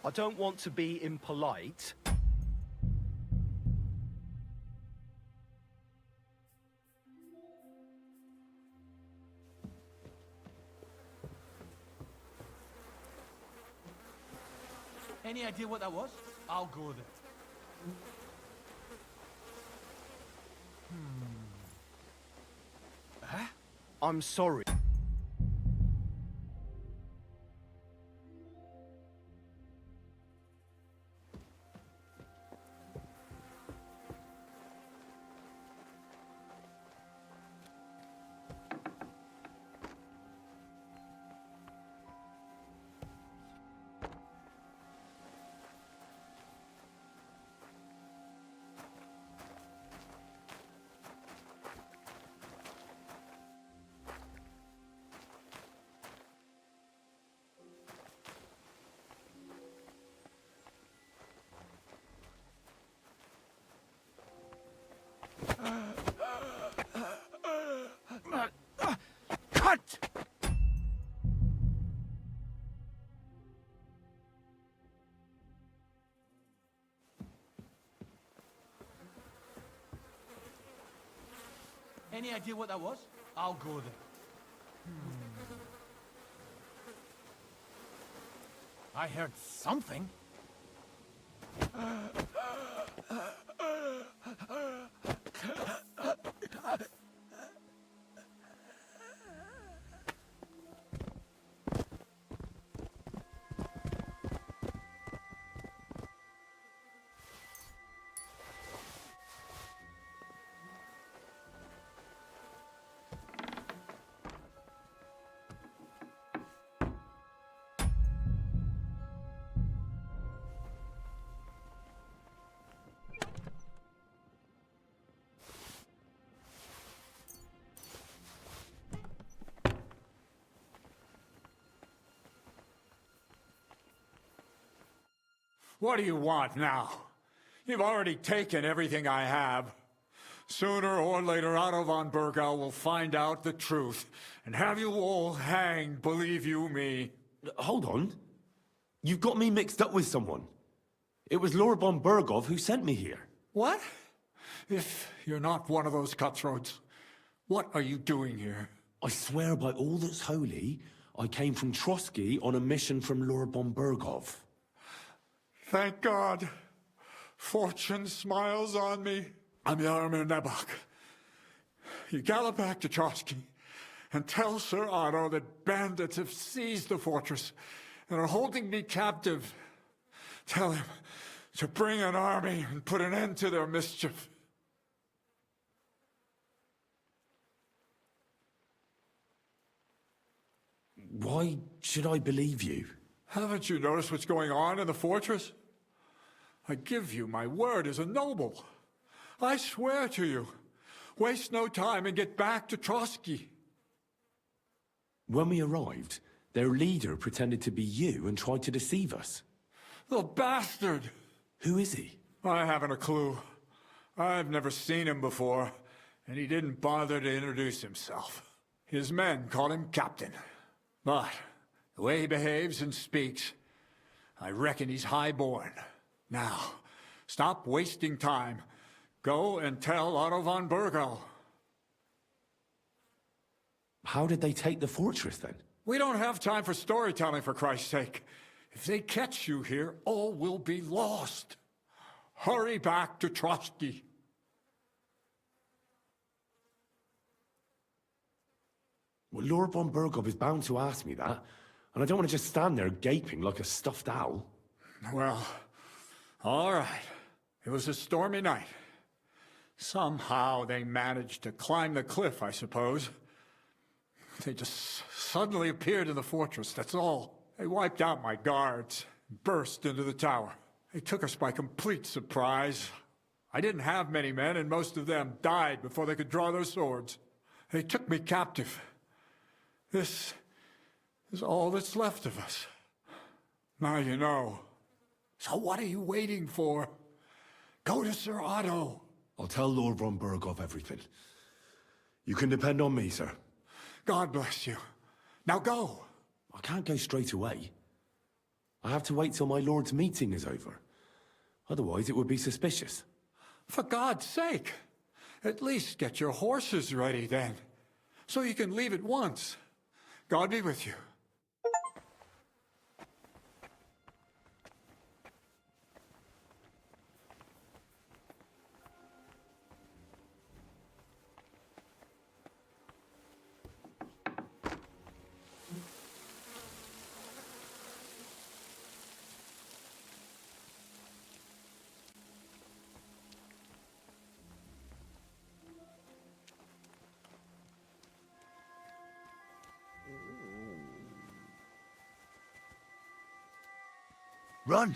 I don't want to be impolite. Any idea what that was? I'll go there. Huh? I'm sorry. Any idea what that was? I'll go there. I heard something. What do you want now? You've already taken everything I have. Sooner or later, Otto von Bergau will find out the truth and have you all hanged, believe you me. Hold on. You've got me mixed up with someone. It was Lord von Bergov who sent me here. What? If you're not one of those cutthroats, what are you doing here? I swear by all that's holy, I came from Trotsky on a mission from Lord von Bergov. Thank God. Fortune smiles on me. I'm Yarmir Nebok. You gallop back to Trotsky and tell Sir Otto that bandits have seized the fortress and are holding me captive. Tell him to bring an army and put an end to their mischief. Why should I believe you? Haven't you noticed what's going on in the fortress? I give you my word as a noble. I swear to you. Waste no time and get back to Trotsky. When we arrived, their leader pretended to be you and tried to deceive us. The bastard! Who is he? I haven't a clue. I've never seen him before, and he didn't bother to introduce himself. His men call him Captain. But the way he behaves and speaks, I reckon he's high-born. Now, stop wasting time. Go and tell Otto von Bergau. How did they take the fortress, then? We don't have time for storytelling, for Christ's sake. If they catch you here, all will be lost. Hurry back to Trotsky. Well, Lord von Bergov is bound to ask me that, and I don't want to just stand there gaping like a stuffed owl. Well, all right. It was a stormy night. Somehow they managed to climb the cliff, I suppose. They just suddenly appeared in the fortress, that's all. They wiped out my guards, and burst into the tower. They took us by complete surprise. I didn't have many men, and most of them died before they could draw their swords. They took me captive. This is all that's left of us. Now you know. So what are you waiting for? Go to Sir Otto. I'll tell Lord von Bergov everything. You can depend on me, sir. God bless you. Now go. I can't go straight away. I have to wait till my lord's meeting is over. Otherwise, it would be suspicious. For God's sake, at least get your horses ready then, so you can leave at once. God be with you. Run!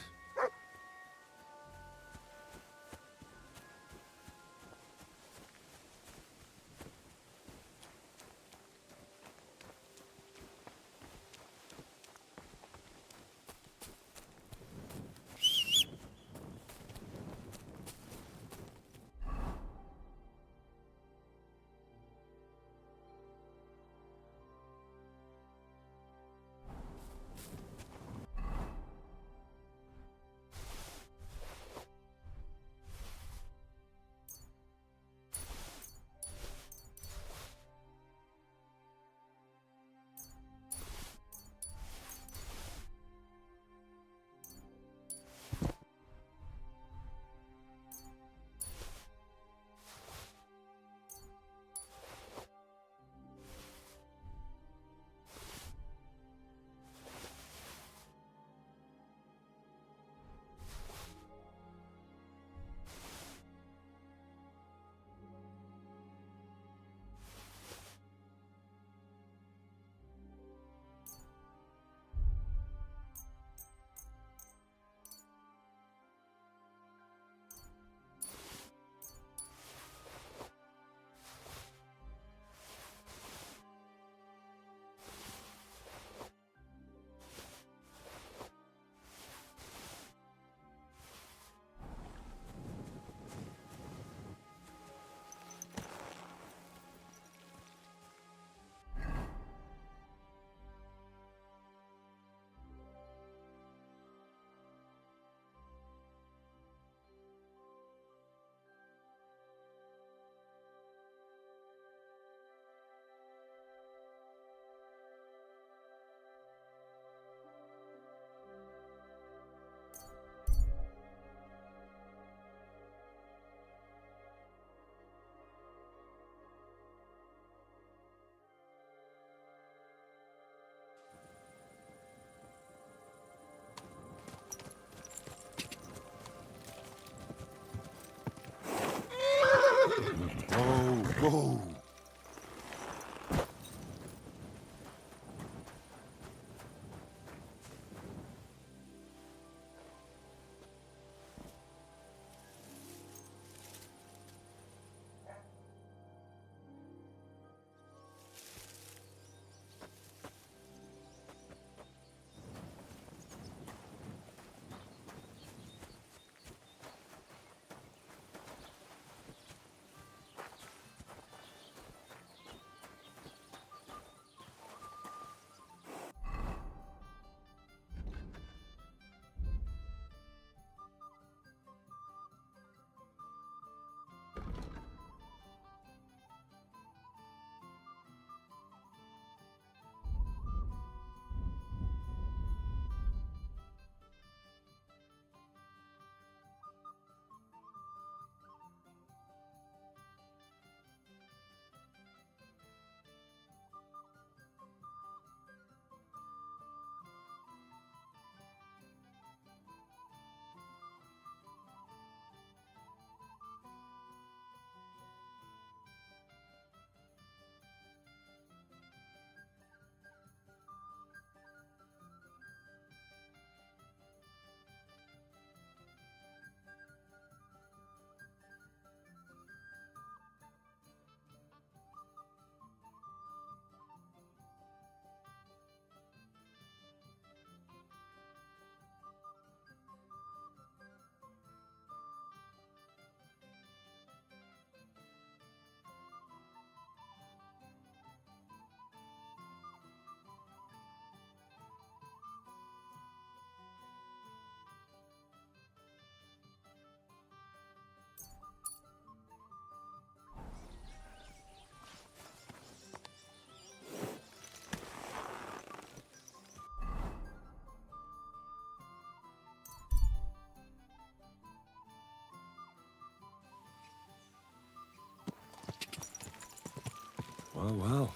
Well, well.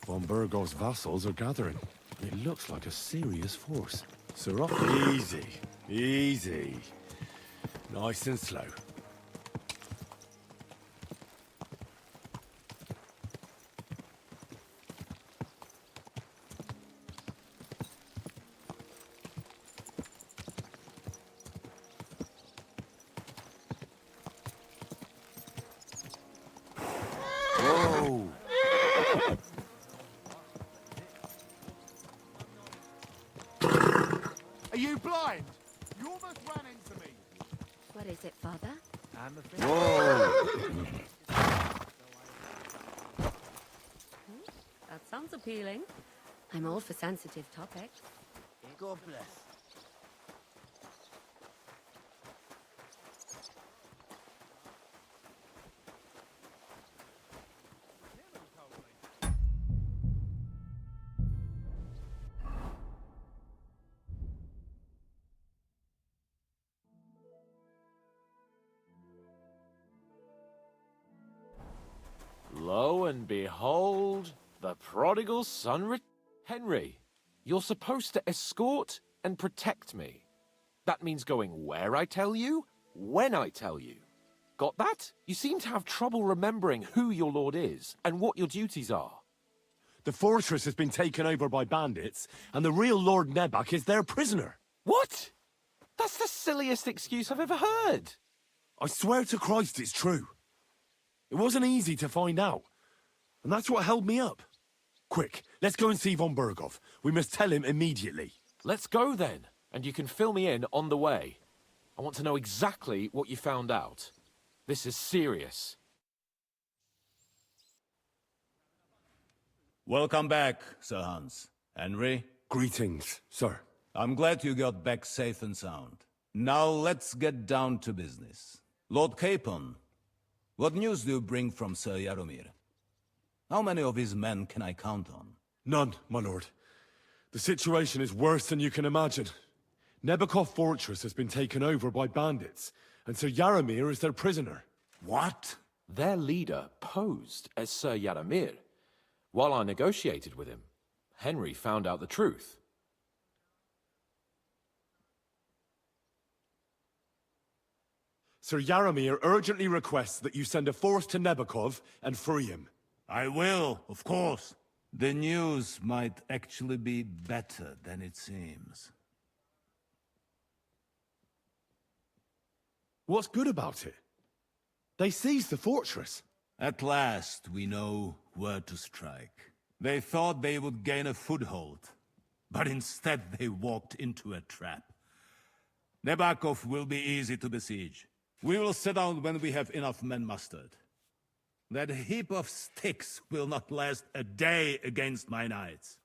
Von Burgov's vassals are gathering. It looks like a serious force. Sir, easy. Easy. Nice and slow. Whoa! Are you blind? You almost ran into me. What is it, Father? I'm afraid. Whoa! That sounds appealing. I'm all for sensitive topics. God bless. Lo and behold, the prodigal son Henry, you're supposed to escort and protect me. That means going where I tell you, when I tell you. Got that? You seem to have trouble remembering who your lord is and what your duties are. The fortress has been taken over by bandits, and the real Lord Nebak is their prisoner. What? That's the silliest excuse I've ever heard. I swear to Christ it's true. It wasn't easy to find out, and that's what held me up. Quick, let's go and see von Burgov. We must tell him immediately. Let's go then, and you can fill me in on the way. I want to know exactly what you found out. This is serious. Welcome back, Sir Hans. Henry? Greetings, sir. I'm glad you got back safe and sound. Now let's get down to business. Lord Capon, what news do you bring from Sir Jaromir? How many of his men can I count on? None, my lord. The situation is worse than you can imagine. Nebakov Fortress has been taken over by bandits, and Sir Jaromir is their prisoner. What? Their leader posed as Sir Jaromir. While I negotiated with him, Henry found out the truth. Sir Jaromir urgently requests that you send a force to Nebakov and free him. I will, of course. The news might actually be better than it seems. What's good about it? They seized the fortress. At last, we know where to strike. They thought they would gain a foothold, but instead they walked into a trap. Nebakov will be easy to besiege. We will set out when we have enough men mustered. That heap of sticks will not last a day against my knights.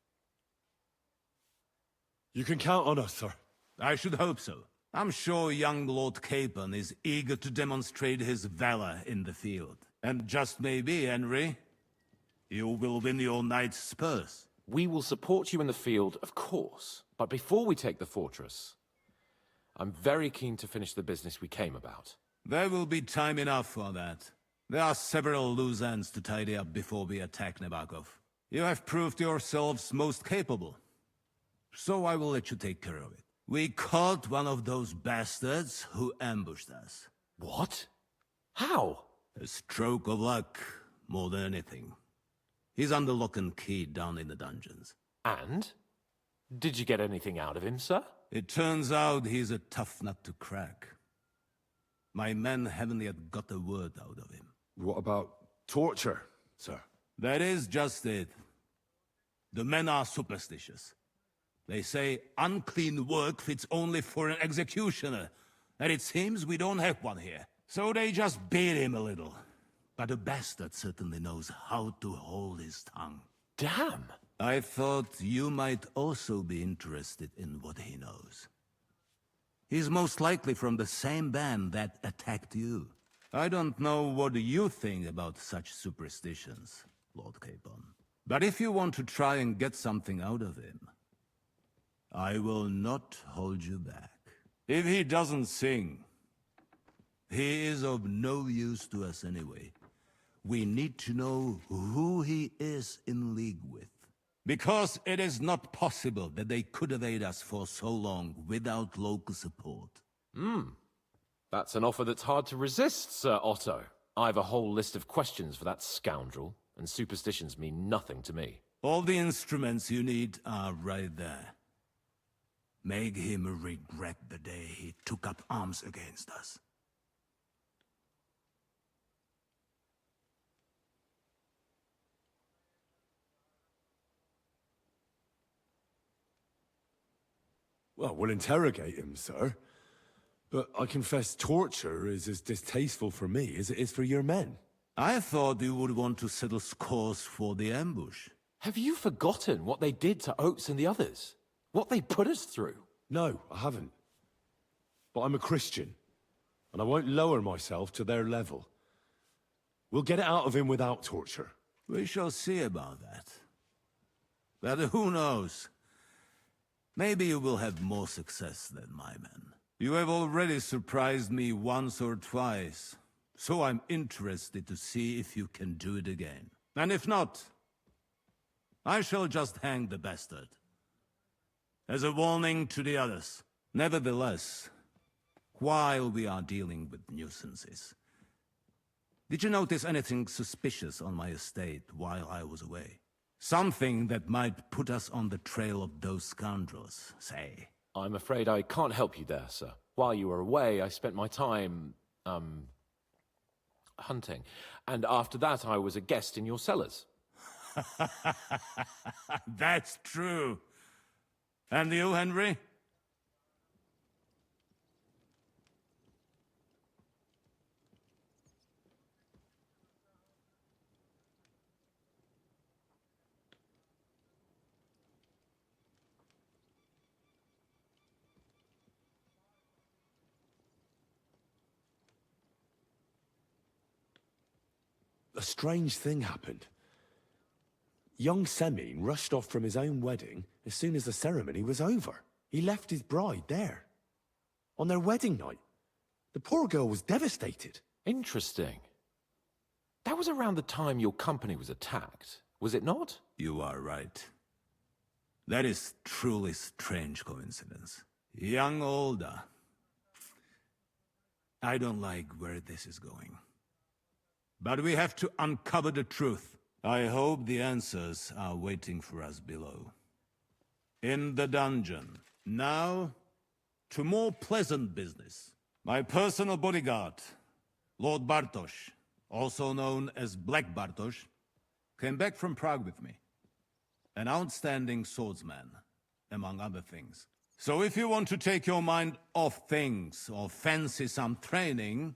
You can count on us, sir. I should hope so. I'm sure young Lord Capon is eager to demonstrate his valor in the field. And just maybe, Henry, you will win your knight's spurs. We will support you in the field, of course. But before we take the fortress, I'm very keen to finish the business we came about. There will be time enough for that. There are several loose ends to tidy up before we attack Nebakov. You have proved yourselves most capable. So I will let you take care of it. We caught one of those bastards who ambushed us. What? How? A stroke of luck, more than anything. He's under lock and key down in the dungeons. And? Did you get anything out of him, sir? It turns out he's a tough nut to crack. My men haven't yet got a word out of him. What about torture, sir? That is just it. The men are superstitious. They say unclean work fits only for an executioner, and it seems we don't have one here. So they just beat him a little. But a bastard certainly knows how to hold his tongue. Damn! I thought you might also be interested in what he knows. He's most likely from the same band that attacked you. I don't know what you think about such superstitions, Lord Capon. But if you want to try and get something out of him, I will not hold you back. If he doesn't sing, he is of no use to us anyway. We need to know who he is in league with. Because it is not possible that they could evade us for so long without local support. That's an offer that's hard to resist, Sir Otto. I've a whole list of questions for that scoundrel, and superstitions mean nothing to me. All the instruments you need are right there. Make him regret the day he took up arms against us. Well, we'll interrogate him, sir. But I confess torture is as distasteful for me as it is for your men. I thought you would want to settle scores for the ambush. Have you forgotten what they did to Oates and the others? What they put us through? No, I haven't. But I'm a Christian, and I won't lower myself to their level. We'll get it out of him without torture. We shall see about that. But who knows? Maybe you will have more success than my men. You have already surprised me once or twice, so I'm interested to see if you can do it again. And if not, I shall just hang the bastard. As a warning to the others. Nevertheless, while we are dealing with nuisances, did you notice anything suspicious on my estate while I was away? Something that might put us on the trail of those scoundrels, say. I'm afraid I can't help you there, sir. While you were away, I spent my time, hunting. And after that, I was a guest in your cellars. That's true. And you, Henry? A strange thing happened. Young Semine rushed off from his own wedding as soon as the ceremony was over. He left his bride there. On their wedding night. The poor girl was devastated. Interesting. That was around the time your company was attacked, was it not? You are right. That is truly strange coincidence. Young Olda. I don't like where this is going. But we have to uncover the truth. I hope the answers are waiting for us below. In the dungeon. Now, to more pleasant business. My personal bodyguard, Lord Bartosz, also known as Black Bartosz, came back from Prague with me. An outstanding swordsman, among other things. So if you want to take your mind off things or fancy some training,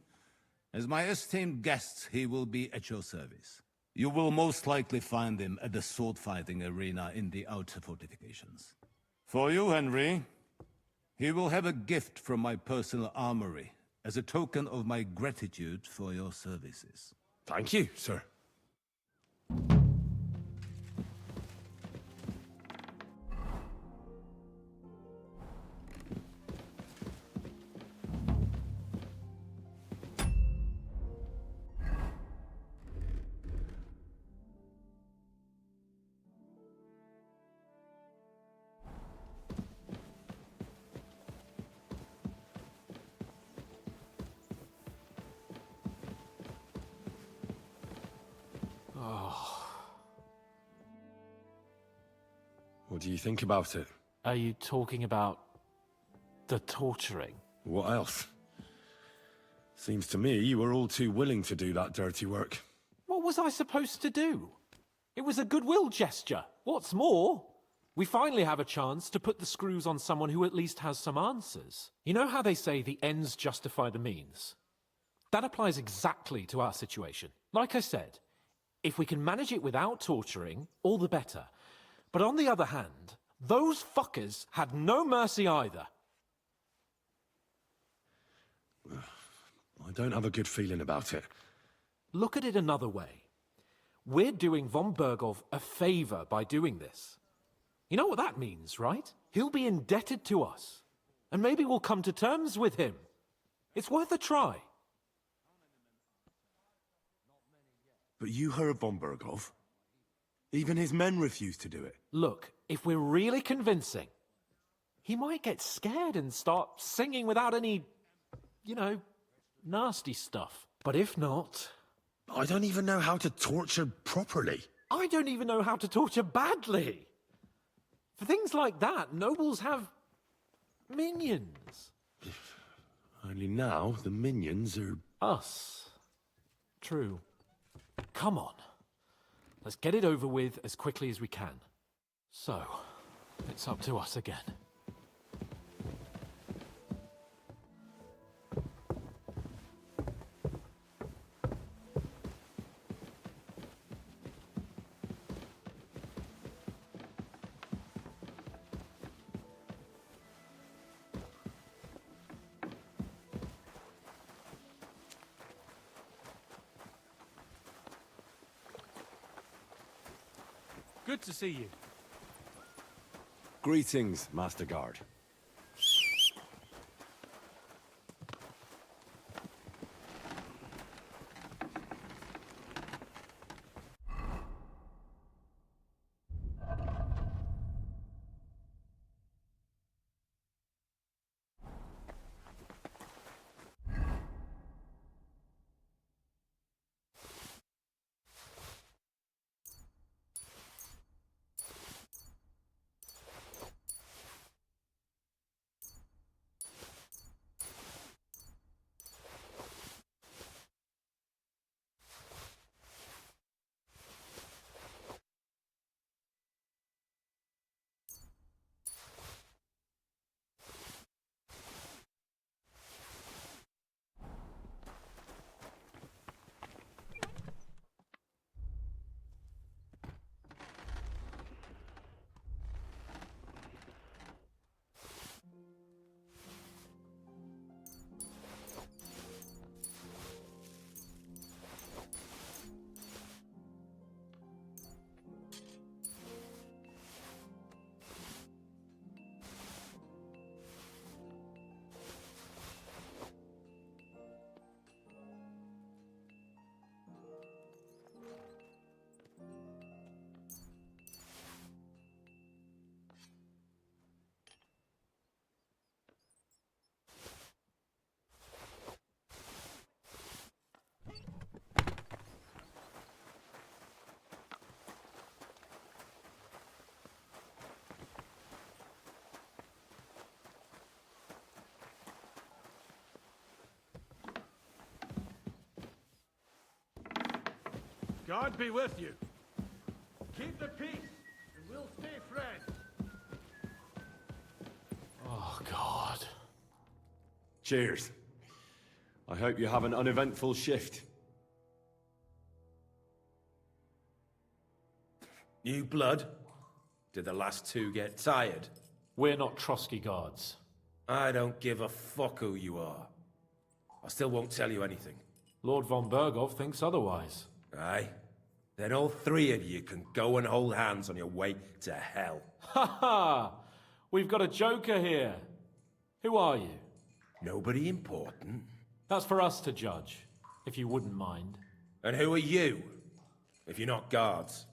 as my esteemed guest, he will be at your service. You will most likely find him at the sword-fighting arena in the outer fortifications. For you, Henry, he will have a gift from my personal armory as a token of my gratitude for your services. Thank you, sir. What do you think about it? Are you talking about the torturing? What else? Seems to me you were all too willing to do that dirty work. What was I supposed to do? It was a goodwill gesture. What's more, we finally have a chance to put the screws on someone who at least has some answers. You know how they say the ends justify the means? That applies exactly to our situation. Like I said, if we can manage it without torturing, all the better. But on the other hand, those fuckers had no mercy either. I don't have a good feeling about it. Look at it another way. We're doing von Bergov a favor by doing this. You know what that means, right? He'll be indebted to us. And maybe we'll come to terms with him. It's worth a try. But you heard von Berghoff? Even his men refused to do it. Look, if we're really convincing, he might get scared and start singing without any, you know, nasty stuff. But if not... I don't even know how to torture properly. I don't even know how to torture badly. For things like that, nobles have minions. Only now, the minions are... Us. True. Come on. Let's get it over with as quickly as we can. So, it's up to us again. Good to see you. Greetings, Master Guard. God be with you. Keep the peace, and we'll stay friends. Oh, God. Cheers. I hope you have an uneventful shift. New blood? Did the last two get tired? We're not Trotsky guards. I don't give a fuck who you are. I still won't tell you anything. Lord von Berghoff thinks otherwise. Aye? Then all three of you can go and hold hands on your way to hell. Ha ha! We've got a joker here. Who are you? Nobody important. That's for us to judge, if you wouldn't mind. And who are you, if you're not guards?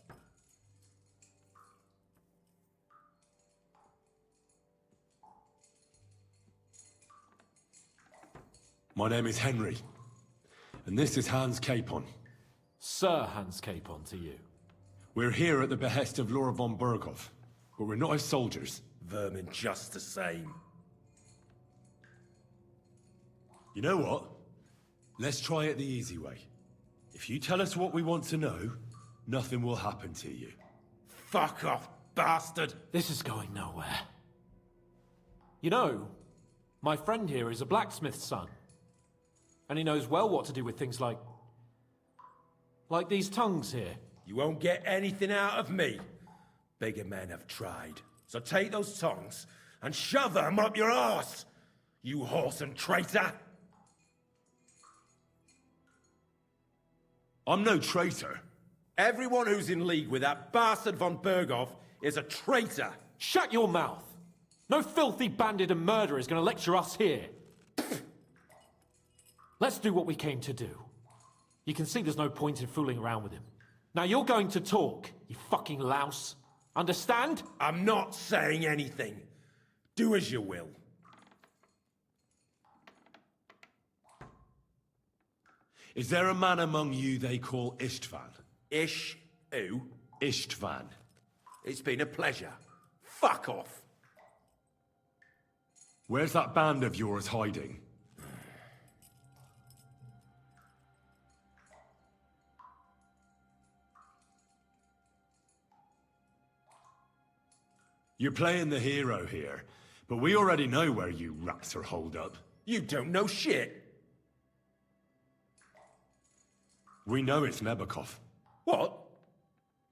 My name is Henry, and this is Hans Capon. Sir Hans Capon to you. We're here at the behest of Laura von Berghoff, but we're not his soldiers. Vermin just the same. You know what? Let's try it the easy way. If you tell us what we want to know, nothing will happen to you. Fuck off, bastard! This is going nowhere. You know, my friend here is a blacksmith's son. And he knows well what to do with things like these tongues here. You won't get anything out of me. Bigger men have tried. So take those tongues and shove them up your arse, you whoresome traitor! I'm no traitor. Everyone who's in league with that bastard von Berghoff is a traitor! Shut your mouth! No filthy bandit and murderer is going to lecture us here. Let's do what we came to do. You can see there's no point in fooling around with him. Now you're going to talk, you fucking louse. Understand? I'm not saying anything. Do as you will. Is there a man among you they call Istvan? Ish who? Istvan. It's been a pleasure. Fuck off. Where's that band of yours hiding? You're playing the hero here, but we already know where you rats are holed up. You don't know shit. We know it's Nebakov. What?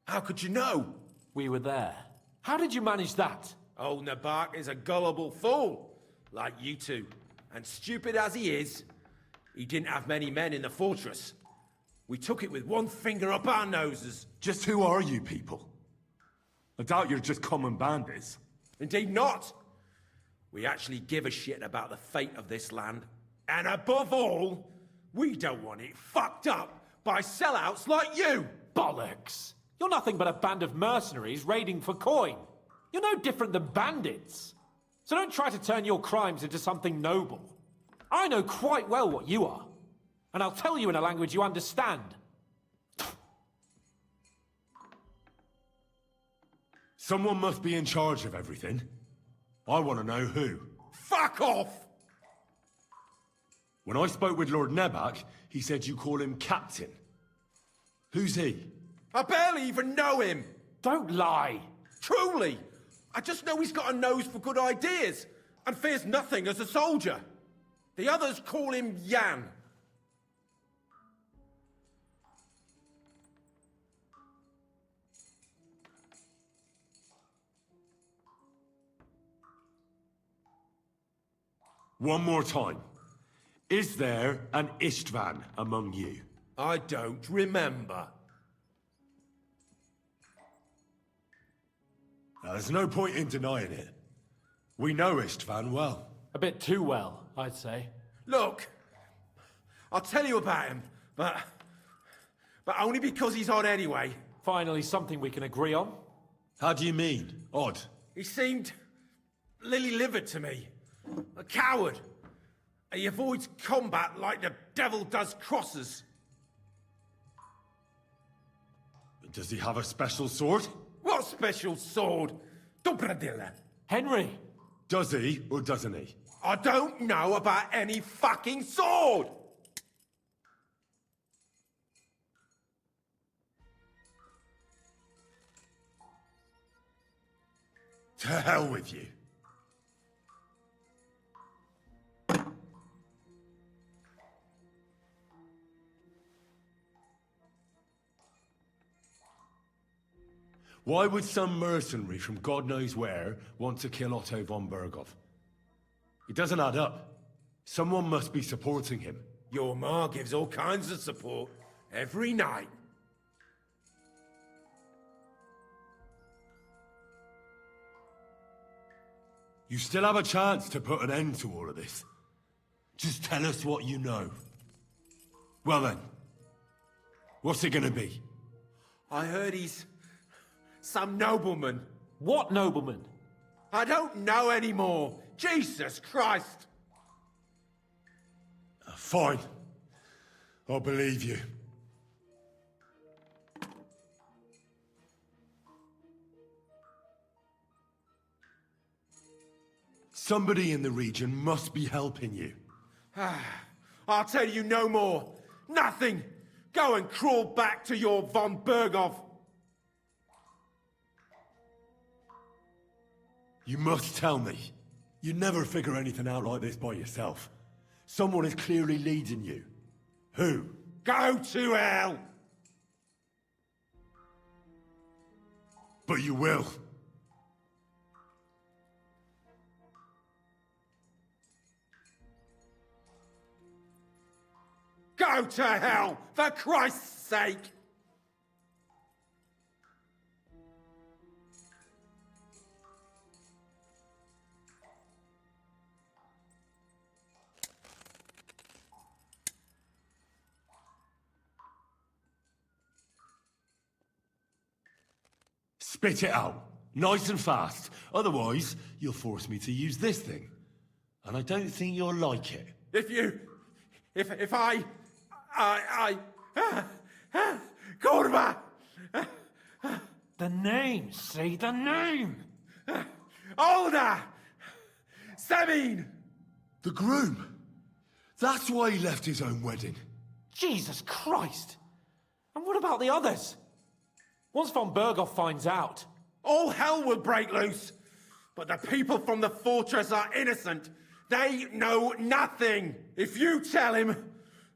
How could you know? We were there. How did you manage that? Old Nabak is a gullible fool, like you two. And stupid as he is, he didn't have many men in the fortress. We took it with one finger up our noses. Just who are you people? I doubt you're just common bandits. Indeed not. We actually give a shit about the fate of this land. And above all, we don't want it fucked up by sellouts like you! Bollocks! You're nothing but a band of mercenaries raiding for coin. You're no different than bandits. So don't try to turn your crimes into something noble. I know quite well what you are. And I'll tell you in a language you understand. Someone must be in charge of everything. I want to know who. Fuck off! When I spoke with Lord Nebak, he said you call him Captain. Who's he? I barely even know him! Don't lie! Truly! I just know he's got a nose for good ideas, and fears nothing as a soldier. The others call him Jan. One more time. Is there an Istvan among you? I don't remember. Now, there's no point in denying it. We know Istvan well. A bit too well, I'd say. Look, I'll tell you about him, but only because he's odd anyway. Finally, something we can agree on. How do you mean, odd? He seemed lily-livered to me. A coward. He avoids combat like the devil does crosses. Does he have a special sword? What special sword? Dobradilla. Henry! Does he, or doesn't he? I don't know about any fucking sword! To hell with you. Why would some mercenary from God knows where want to kill Otto von Berghoff? It doesn't add up. Someone must be supporting him. Your ma gives all kinds of support every night. You still have a chance to put an end to all of this. Just tell us what you know. Well then, what's it gonna be? I heard he's some nobleman. What nobleman? I don't know anymore. Jesus Christ! Fine. I'll believe you. Somebody in the region must be helping you. I'll tell you no more. Nothing. Go and crawl back to your von Berghoff. You must tell me. You never figure anything out like this by yourself. Someone is clearly leading you. Who? Go to hell! But you will. Go to hell, for Christ's sake! Spit it out. Nice and fast. Otherwise, you'll force me to use this thing. And I don't think you'll like it. If I... Kurva! The name, say the name! Older! Semin! The groom. That's why he left his own wedding. Jesus Christ! And what about the others? Once von Berghoff finds out... All hell will break loose! But the people from the fortress are innocent. They know nothing. If you tell him,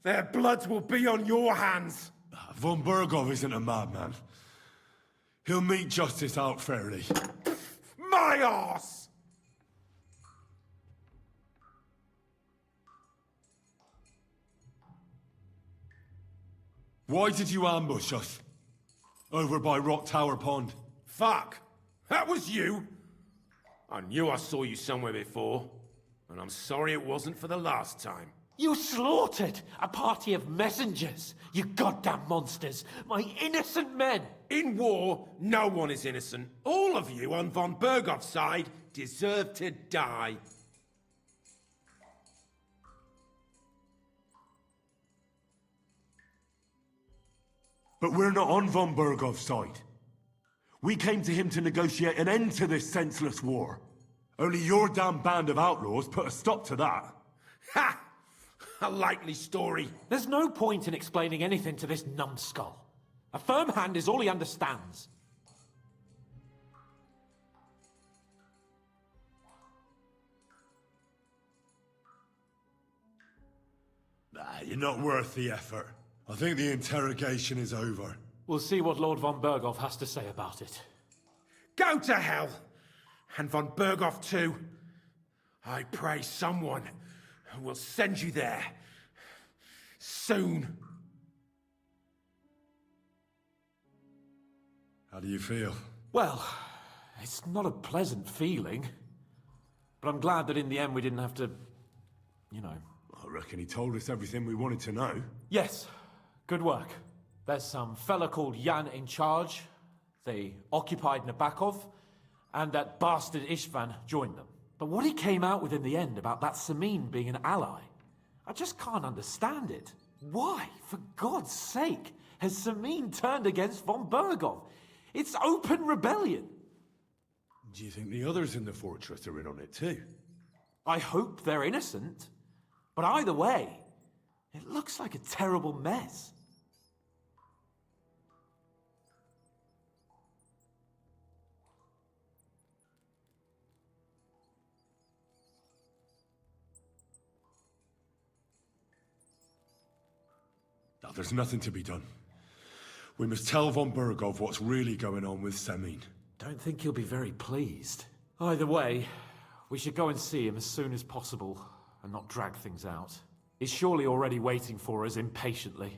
their blood will be on your hands. Von Berghoff isn't a madman. He'll mete justice out fairly. My arse! Why did you ambush us? Over by Rock Tower Pond. Fuck! That was you! I knew I saw you somewhere before, and I'm sorry it wasn't for the last time. You slaughtered a party of messengers, you goddamn monsters! My innocent men! In war, no one is innocent. All of you on von Berghoff's side deserve to die. But we're not on von Berghoff's side. We came to him to negotiate an end to this senseless war. Only your damn band of outlaws put a stop to that. Ha! A likely story. There's no point in explaining anything to this numbskull. A firm hand is all he understands. You're not worth the effort. I think the interrogation is over. We'll see what Lord von Berghoff has to say about it. Go to hell! And von Berghoff too. I pray someone will send you there. Soon. How do you feel? Well, it's not a pleasant feeling. But I'm glad that in the end we didn't have to... you know... I reckon he told us everything we wanted to know. Yes. Good work. There's some fella called Jan in charge. They occupied Nabokov, and that bastard Istvan joined them. But what he came out with in the end about that Samin being an ally, I just can't understand it. Why, for God's sake, has Samin turned against von Berghoff? It's open rebellion. Do you think the others in the fortress are in on it too? I hope they're innocent. But either way, it looks like a terrible mess. Now, there's nothing to be done. We must tell von Berghoff what's really going on with Samin. Don't think he'll be very pleased. Either way, we should go and see him as soon as possible and not drag things out. He's surely already waiting for us impatiently.